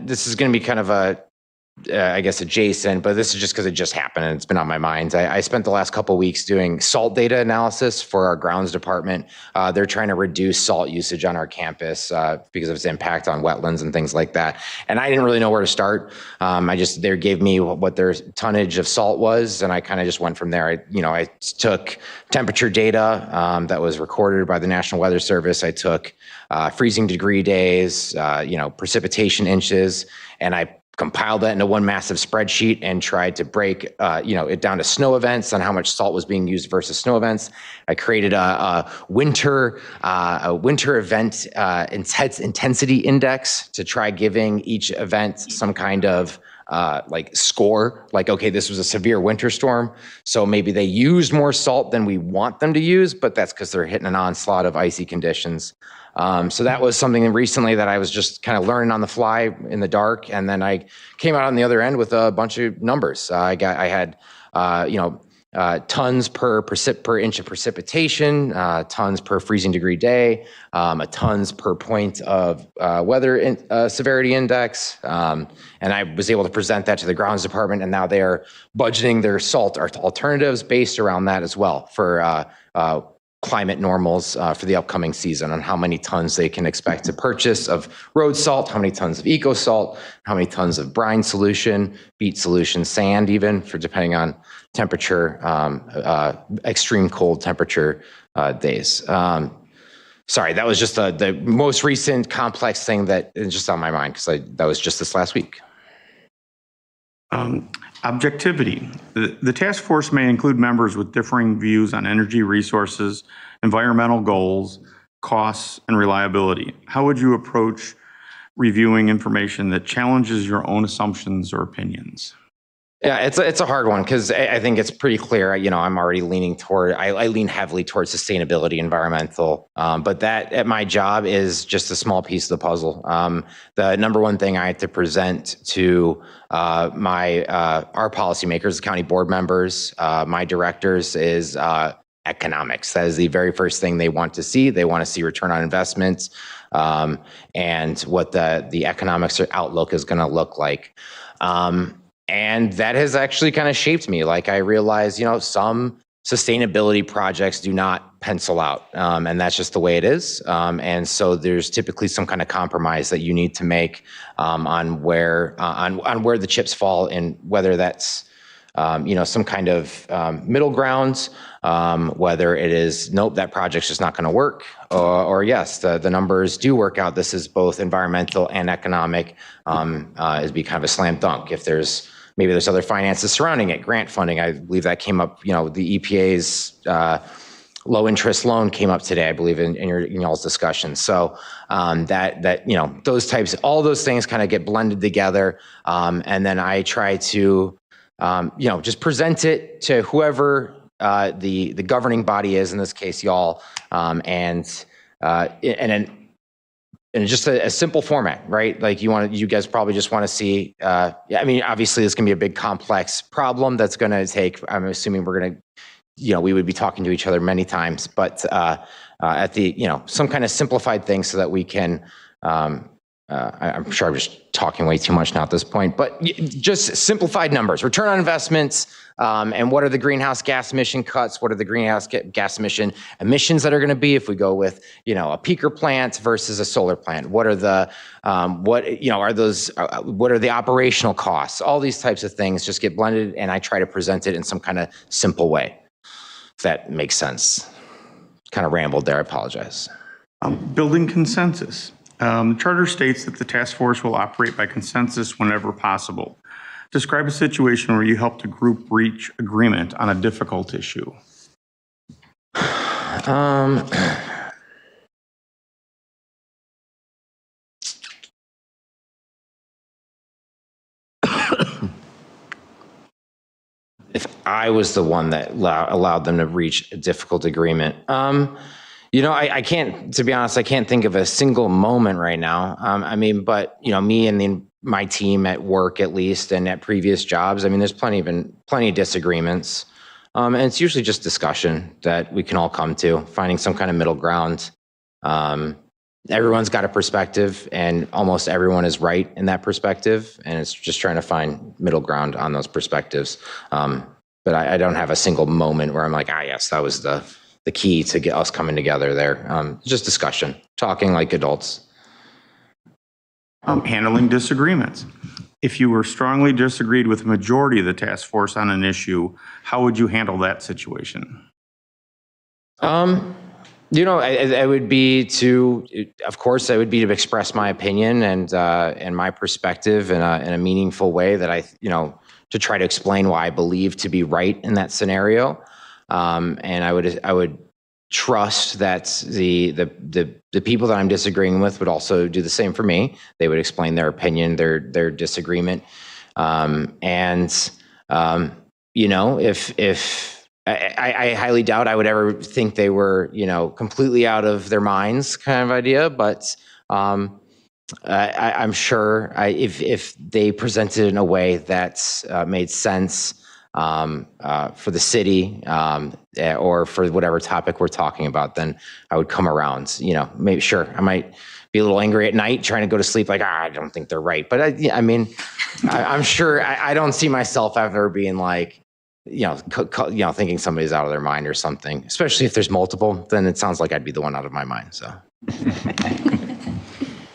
this is going to be kind of I guess adjacent, but this is just because it just happened and it's been on my mind. I spent the last couple of weeks doing salt data analysis for our grounds department. They're trying to reduce salt usage on our campus because of its impact on wetlands and things like that. And I didn't really know where to start. They gave me what their tonnage of salt was, and I kind of just went from there. I took temperature data that was recorded by the National Weather Service. I took freezing degree days, precipitation inches, and I compiled that into one massive spreadsheet and tried to break it down to snow events on how much salt was being used versus snow events. I created a winter event intensity index to try giving each event some kind of score, okay, this was a severe winter storm, so maybe they used more salt than we want them to use, but that's because they're hitting an onslaught of icy conditions. So that was something recently that I was just kind of learning on the fly in the dark, and then I came out on the other end with a bunch of numbers. I had tons per inch of precipitation, tons per freezing degree day, a tons per point of weather severity index. And I was able to present that to the grounds department, and now they are budgeting their salt alternatives based around that as well for climate normals for the upcoming season on how many tons they can expect to purchase of road salt, how many tons of eco salt, how many tons of brine solution, beet solution, sand even, for depending on temperature, extreme cold temperature days. Sorry, that was just the most recent complex thing that is just on my mind because that was just this last week. Objectivity. The task force may include members with differing views on energy resources, environmental goals, costs, and reliability. How would you approach reviewing information that challenges your own assumptions or opinions? Yeah, it's a hard one because I think it's pretty clear. I'm already leaning toward. I lean heavily towards sustainability, environmental, but that at my job is just a small piece of the puzzle. The number one thing I have to present to our policymakers, the county board members, my directors is economics. That is the very first thing they want to see. They want to see return on investments and what the economics outlook is going to look like. And that has actually kind of shaped me. Like I realized, some sustainability projects do not pencil out, and that's just the way it is. And so there's typically some kind of compromise that you need to make on where the chips fall, and whether that's some kind of middle ground, whether it is nope, that project's just not going to work, or yes, the numbers do work out. This is both environmental and economic. It'd be kind of a slam dunk if maybe there's other finances surrounding it, grant funding. I believe that came up, the EPA's low interest loan came up today, I believe, in y'all's discussion. So those types, all those things kind of get blended together. And then I try to, just present it to whoever the governing body is, in this case, y'all, and just a simple format, right? Like you guys probably just want to see, obviously this can be a big complex problem that's going to take, I'm assuming we're going to, we would be talking to each other many times, but at some kind of simplified thing so that we can, I'm sure I'm just talking way too much now at this point, but just simplified numbers, return on investments, and what are the greenhouse gas emission cuts? What are the greenhouse gas emissions that are going to be if we go with, a peaker plant versus a solar plant? What are what are the operational costs? All these types of things just get blended, and I try to present it in some kind of simple way, if that makes sense. Kind of rambled there, I apologize. Building consensus. The charter states that the task force will operate by consensus whenever possible. Describe a situation where you helped a group reach agreement on a difficult issue. If I was the one that allowed them to reach a difficult agreement, I can't, to be honest, I can't think of a single moment right now. But me and my team at work, at least, and at previous jobs, there's plenty of disagreements. And it's usually just discussion that we can all come to, finding some kind of middle ground. Everyone's got a perspective, and almost everyone is right in that perspective. And it's just trying to find middle ground on those perspectives. But I don't have a single moment where I'm like, yes, that was the key to get us coming together there. Just discussion, talking like adults. Handling disagreements. If you were strongly disagreed with the majority of the task force on an issue, how would you handle that situation? It would be to express my opinion and my perspective in a meaningful way that to try to explain why I believe to be right in that scenario. And I would trust that the people that I'm disagreeing with would also do the same for me. They would explain their opinion, their disagreement. If I highly doubt I would ever think they were, completely out of their minds kind of idea, but I'm sure if they presented in a way that made sense, for the city or for whatever topic we're talking about, then I would come around. Maybe sure I might be a little angry at night trying to go to sleep, like I don't think they're right. But I'm sure I don't see myself ever being like, thinking somebody's out of their mind or something. Especially if there's multiple, then it sounds like I'd be the one out of my mind. So,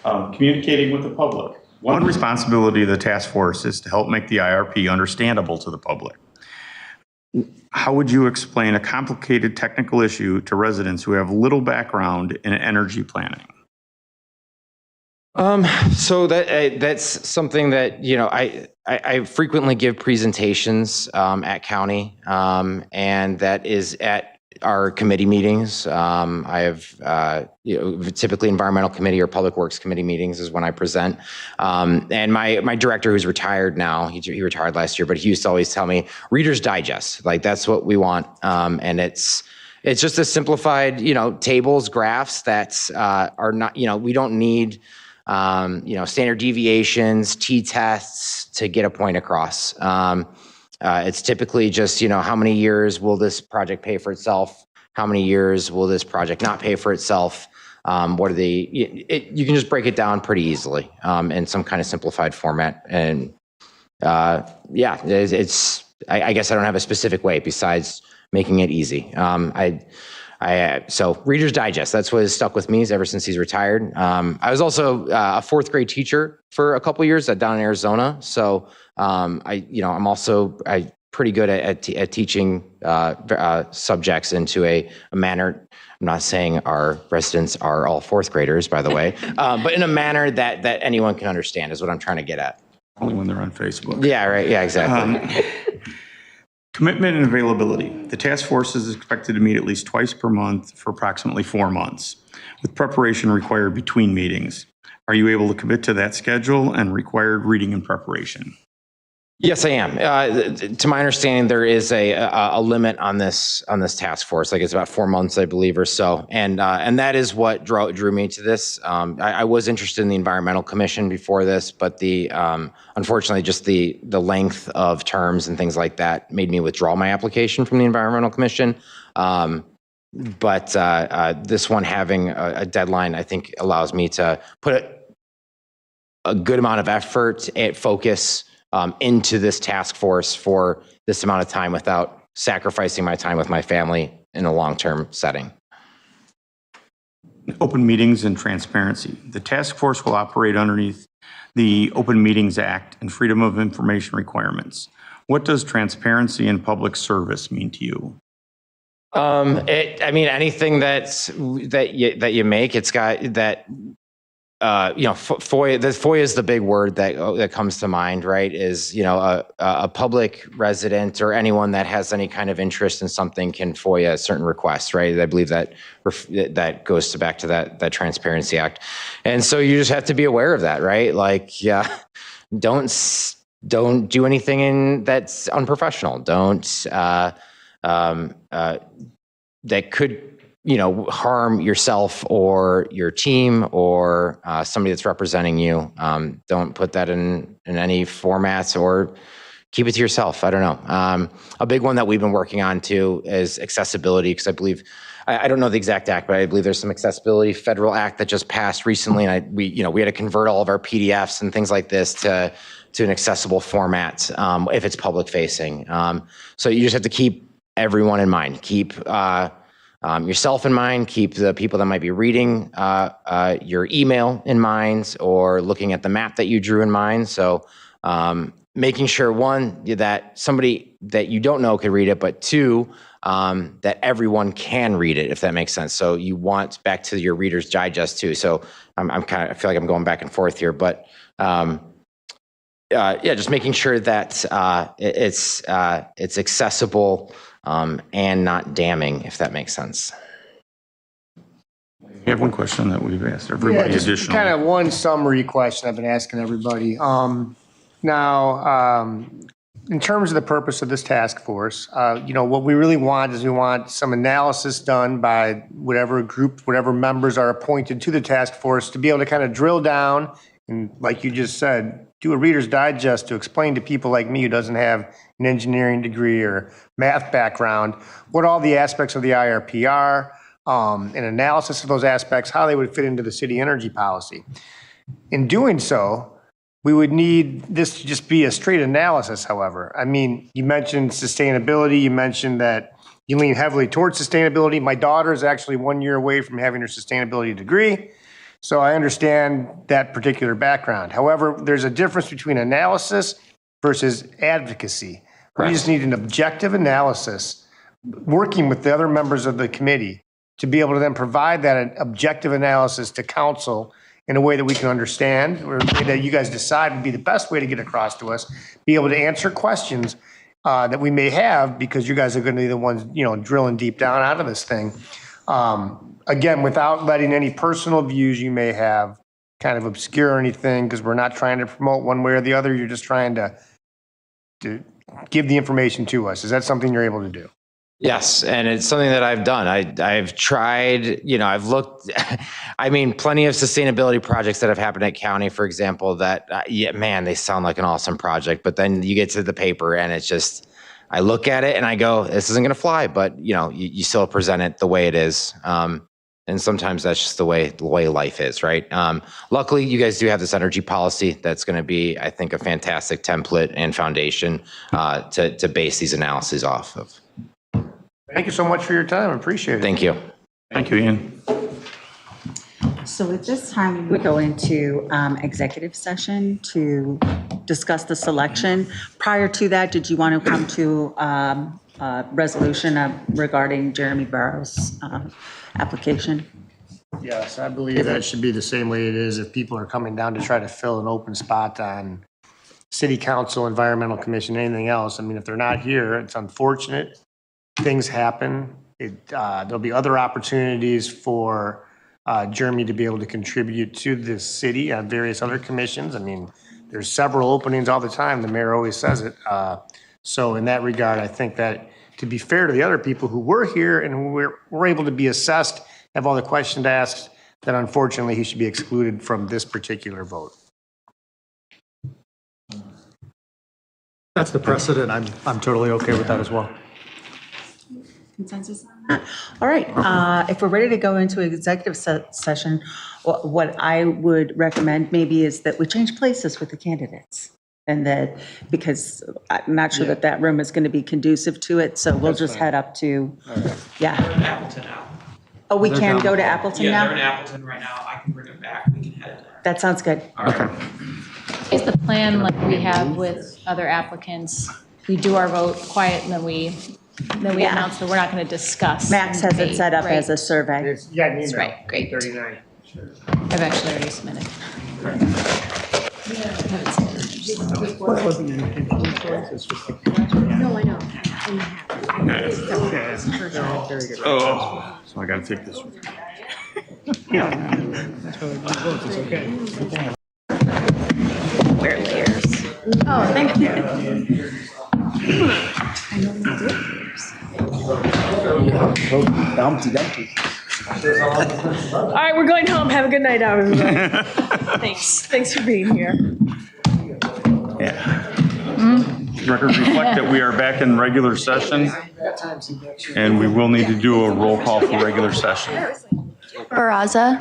communicating with the public. One responsibility of the task force is to help make the IRP understandable to the public. How would you explain a complicated technical issue to residents who have little background in energy planning? So that's something that, I frequently give presentations at county, and that is at our committee meetings. I have, typically environmental committee or public works committee meetings is when I present. And my director, who's retired now, he retired last year, but he used to always tell me, Reader's Digest, like that's what we want. And it's just a simplified, tables, graphs that are not, we don't need standard deviations, t-tests to get a point across. It's typically just, how many years will this project pay for itself? How many years will this project not pay for itself? What are you can just break it down pretty easily in some kind of simplified format. And I guess I don't have a specific way besides making it easy. So Reader's Digest, that's what has stuck with me ever since he's retired. I was also a fourth grade teacher for a couple of years down in Arizona. So I'm also pretty good at teaching subjects into a manner. I'm not saying our residents are all fourth graders, by the way, but in a manner that anyone can understand is what I'm trying to get at. Only when they're on Facebook. Yeah, right. Yeah, exactly. Commitment and availability. The task force is expected to meet at least twice per month for approximately 4 months, with preparation required between meetings. Are you able to commit to that schedule and required reading and preparation? Yes, I am. To my understanding, there is a limit on this task force. Like it's about 4 months, I believe, or so. And that is what drew me to this. I was interested in the Environmental Commission before this, but unfortunately, just the length of terms and things like that made me withdraw my application from the Environmental Commission. But this one having a deadline, I think, allows me to put a good amount of effort and focus into this task force for this amount of time without sacrificing my time with my family in a long-term setting. Open meetings and transparency. The task force will operate underneath the Open Meetings Act and Freedom of Information requirements. What does transparency and public service mean to you? Anything that you make, it's got that. FOIA. The FOIA is the big word that comes to mind, right? Is a public resident or anyone that has any kind of interest in something can FOIA certain requests, right? I believe that goes back to that Transparency Act, and so you just have to be aware of that, right? Like, don't do anything that's unprofessional. Don't that could harm yourself or your team or somebody that's representing you. Don't put that in any formats or keep it to yourself. I don't know. A big one that we've been working on too is accessibility, because I believe, I don't know the exact act, but I believe there's some accessibility federal act that just passed recently, and we had to convert all of our PDFs and things like this to an accessible format if it's public facing. So you just have to keep everyone in mind. Keep yourself in mind, keep the people that might be reading your email in mind, or looking at the map that you drew in mind. So making sure, one, that somebody that you don't know could read it, but two, that everyone can read it, if that makes sense. So you want back to your Reader's Digest too. So I feel like I'm going back and forth here, but just making sure that it's accessible and not damning, if that makes sense. We have one question that we've asked everybody additional. Kind of one summary question I've been asking everybody. Now, in terms of the purpose of this task force, what we really want is we want some analysis done by whatever group, whatever members are appointed to the task force to be able to kind of drill down and, like you just said, do a Reader's Digest to explain to people like me who doesn't have an engineering degree or math background what all the aspects of the IRP are, an analysis of those aspects, how they would fit into the city energy policy. In doing so, we would need this to just be a straight analysis, however. I mean, you mentioned sustainability, you mentioned that you lean heavily towards sustainability. My daughter is actually 1 year away from having her sustainability degree, so I understand that particular background. However, there's a difference between analysis versus advocacy. We just need an objective analysis, working with the other members of the committee to be able to then provide that objective analysis to council in a way that we can understand, or a way that you guys decide would be the best way to get across to us, be able to answer questions that we may have, because you guys are going to be the ones, drilling deep down out of this thing. Again, without letting any personal views you may have kind of obscure anything, because we're not trying to promote one way or the other. You're just trying to give the information to us. Is that something you're able to do? Yes, and it's something that I've done. I've tried, I've looked, I mean, plenty of sustainability projects that have happened at county, for example, that, they sound like an awesome project, but then you get to the paper and it's just, I look at it and I go, this isn't going to fly, but, you still present it the way it is. And sometimes that's just the way life is, right? Luckily, you guys do have this energy policy that's going to be, I think, a fantastic template and foundation to base these analyses off of. Thank you so much for your time. I appreciate it. Thank you. Thank you, Ian. So at this time, we go into executive session to discuss the selection. Prior to that, did you want to come to a resolution regarding Jeremy Barrow's application? Yes, I believe that should be the same way it is if people are coming down to try to fill an open spot on City Council, Environmental Commission, anything else. I mean, if they're not here, it's unfortunate. Things happen. There'll be other opportunities for Jeremy to be able to contribute to the city on various other commissions. I mean, there's several openings all the time. The mayor always says it. So in that regard, I think that to be fair to the other people who were here and who were able to be assessed, have all the questions asked, that unfortunately he should be excluded from this particular vote. That's the precedent. I'm totally okay with that as well. Consensus? All right, if we're ready to go into executive session, what I would recommend maybe is that we change places with the candidates. And that, because I'm not sure that that room is going to be conducive to it, so we'll just head up to, yeah. Appleton now. Oh, we can go to Appleton now? Yeah, they're in Appleton right now. I can bring them back. We can head there. That sounds good. Okay. Is the plan like we have with other applicants? We do our vote quiet and then we announce that we're not going to discuss. Max has it set up as a survey. That's right, great. 39. I've actually already submitted. No, I know. Oh, so I got to take this one. Wear layers. Oh, thank you. I normally do layers. All right, we're going home. Have a good night out, everybody. Thanks for being here. Records reflect that we are back in regular session, and we will need to do a roll call for regular session. Barraza,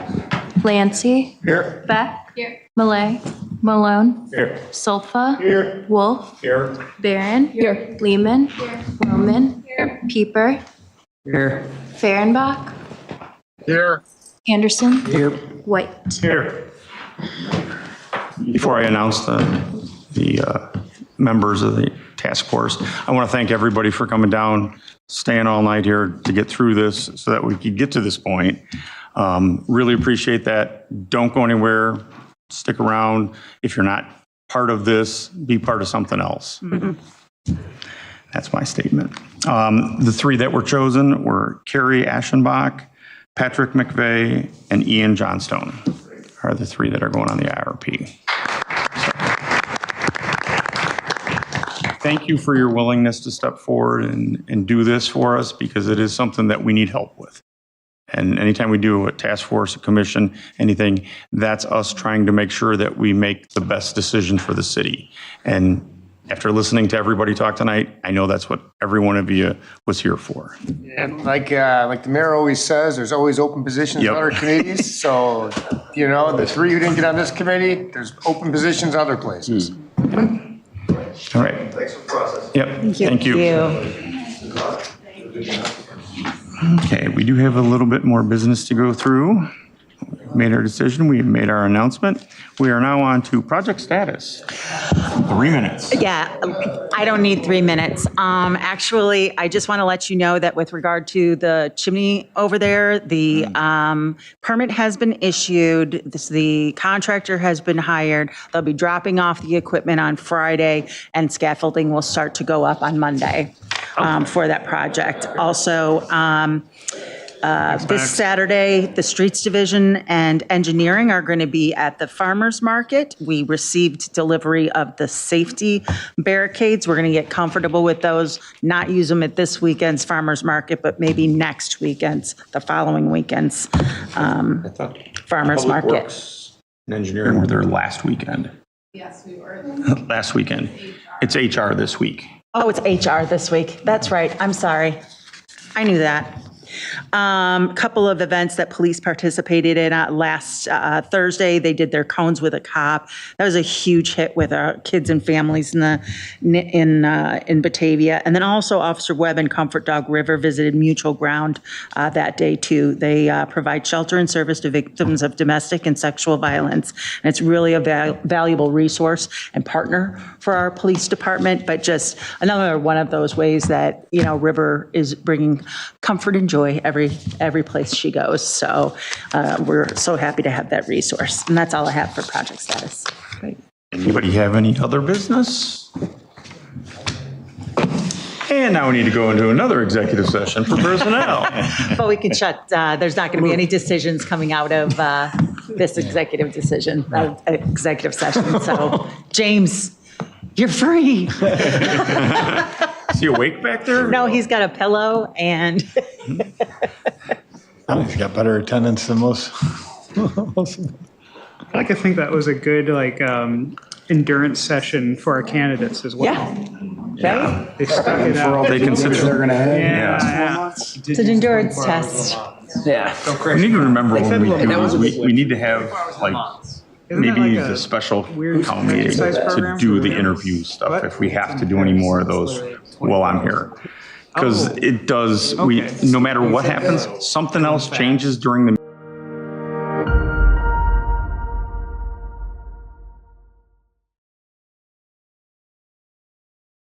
Lancy. Here. Beck. Here. Malay. Malone. Here. Solfa. Here. Wolf. Here. Barron. Here. Lehman. Here. Roman. Here. Pieper. Here. Fehrenbach. Here. Anderson. Here. White. Here. Before I announce the members of the task force, I want to thank everybody for coming down, staying all night here to get through this so that we could get to this point. Really appreciate that. Don't go anywhere. Stick around. If you're not part of this, be part of something else. That's my statement. The three that were chosen were Carrie Aschenbach, Patrick McVeigh, and Ian Johnstone are the three that are going on the IRP. Thank you for your willingness to step forward and do this for us, because it is something that we need help with. And anytime we do a task force, a commission, anything, that's us trying to make sure that we make the best decision for the city. And after listening to everybody talk tonight, I know that's what every one of you was here for. And like the mayor always says, there's always open positions Yep. on other committees. So, you know, the three who didn't get on this committee, there's open positions other places. All right. Thanks for the process. Yep, thank you. Okay, we do have a little bit more business to go through. We've made our decision, we've made our announcement. We are now on to project status. 3 minutes. Yeah, I don't need 3 minutes. Actually, I just want to let you know that with regard to the chimney over there, the permit has been issued. The contractor has been hired. They'll be dropping off the equipment on Friday, and scaffolding will start to go up on Monday for that project. Also, this Saturday, the Streets Division and Engineering are going to be at the Farmers Market. We received delivery of the safety barricades. We're going to get comfortable with those, not use them at this weekend's Farmers Market, but maybe next weekend's, the following weekend's Farmers Market. Works and Engineering were there last weekend. Yes, we were. Last weekend. It's HR this week. Oh, it's HR this week. That's right. I'm sorry. I knew that. Couple of events that police participated in last Thursday. They did their Cones with a Cop. That was a huge hit with our kids and families in Batavia. And then also Officer Webb and Comfort Dog River visited Mutual Ground that day too. They provide shelter and service to victims of domestic and sexual violence. And it's really a valuable resource and partner for our police department, but just another one of those ways that, you know, River is bringing comfort and joy every place she goes. So we're so happy to have that resource. And that's all I have for project status. Great. Anybody have any other business? And now we need to go into another executive session for personnel. But we can shut, there's not going to be any decisions coming out of this executive session. So James, you're free. Is he awake back there? No, he's got a pillow and. He's got better attendance than most. I like to think that was a good endurance session for our candidates as well. Yeah. They stuck it out. They consider they're going to have. Yeah. It's an endurance test. Yeah. We need to remember when we need to have like maybe the special town meeting to do the interview stuff if we have to do any more of those while I'm here. Because it does, no matter what happens, something else changes during the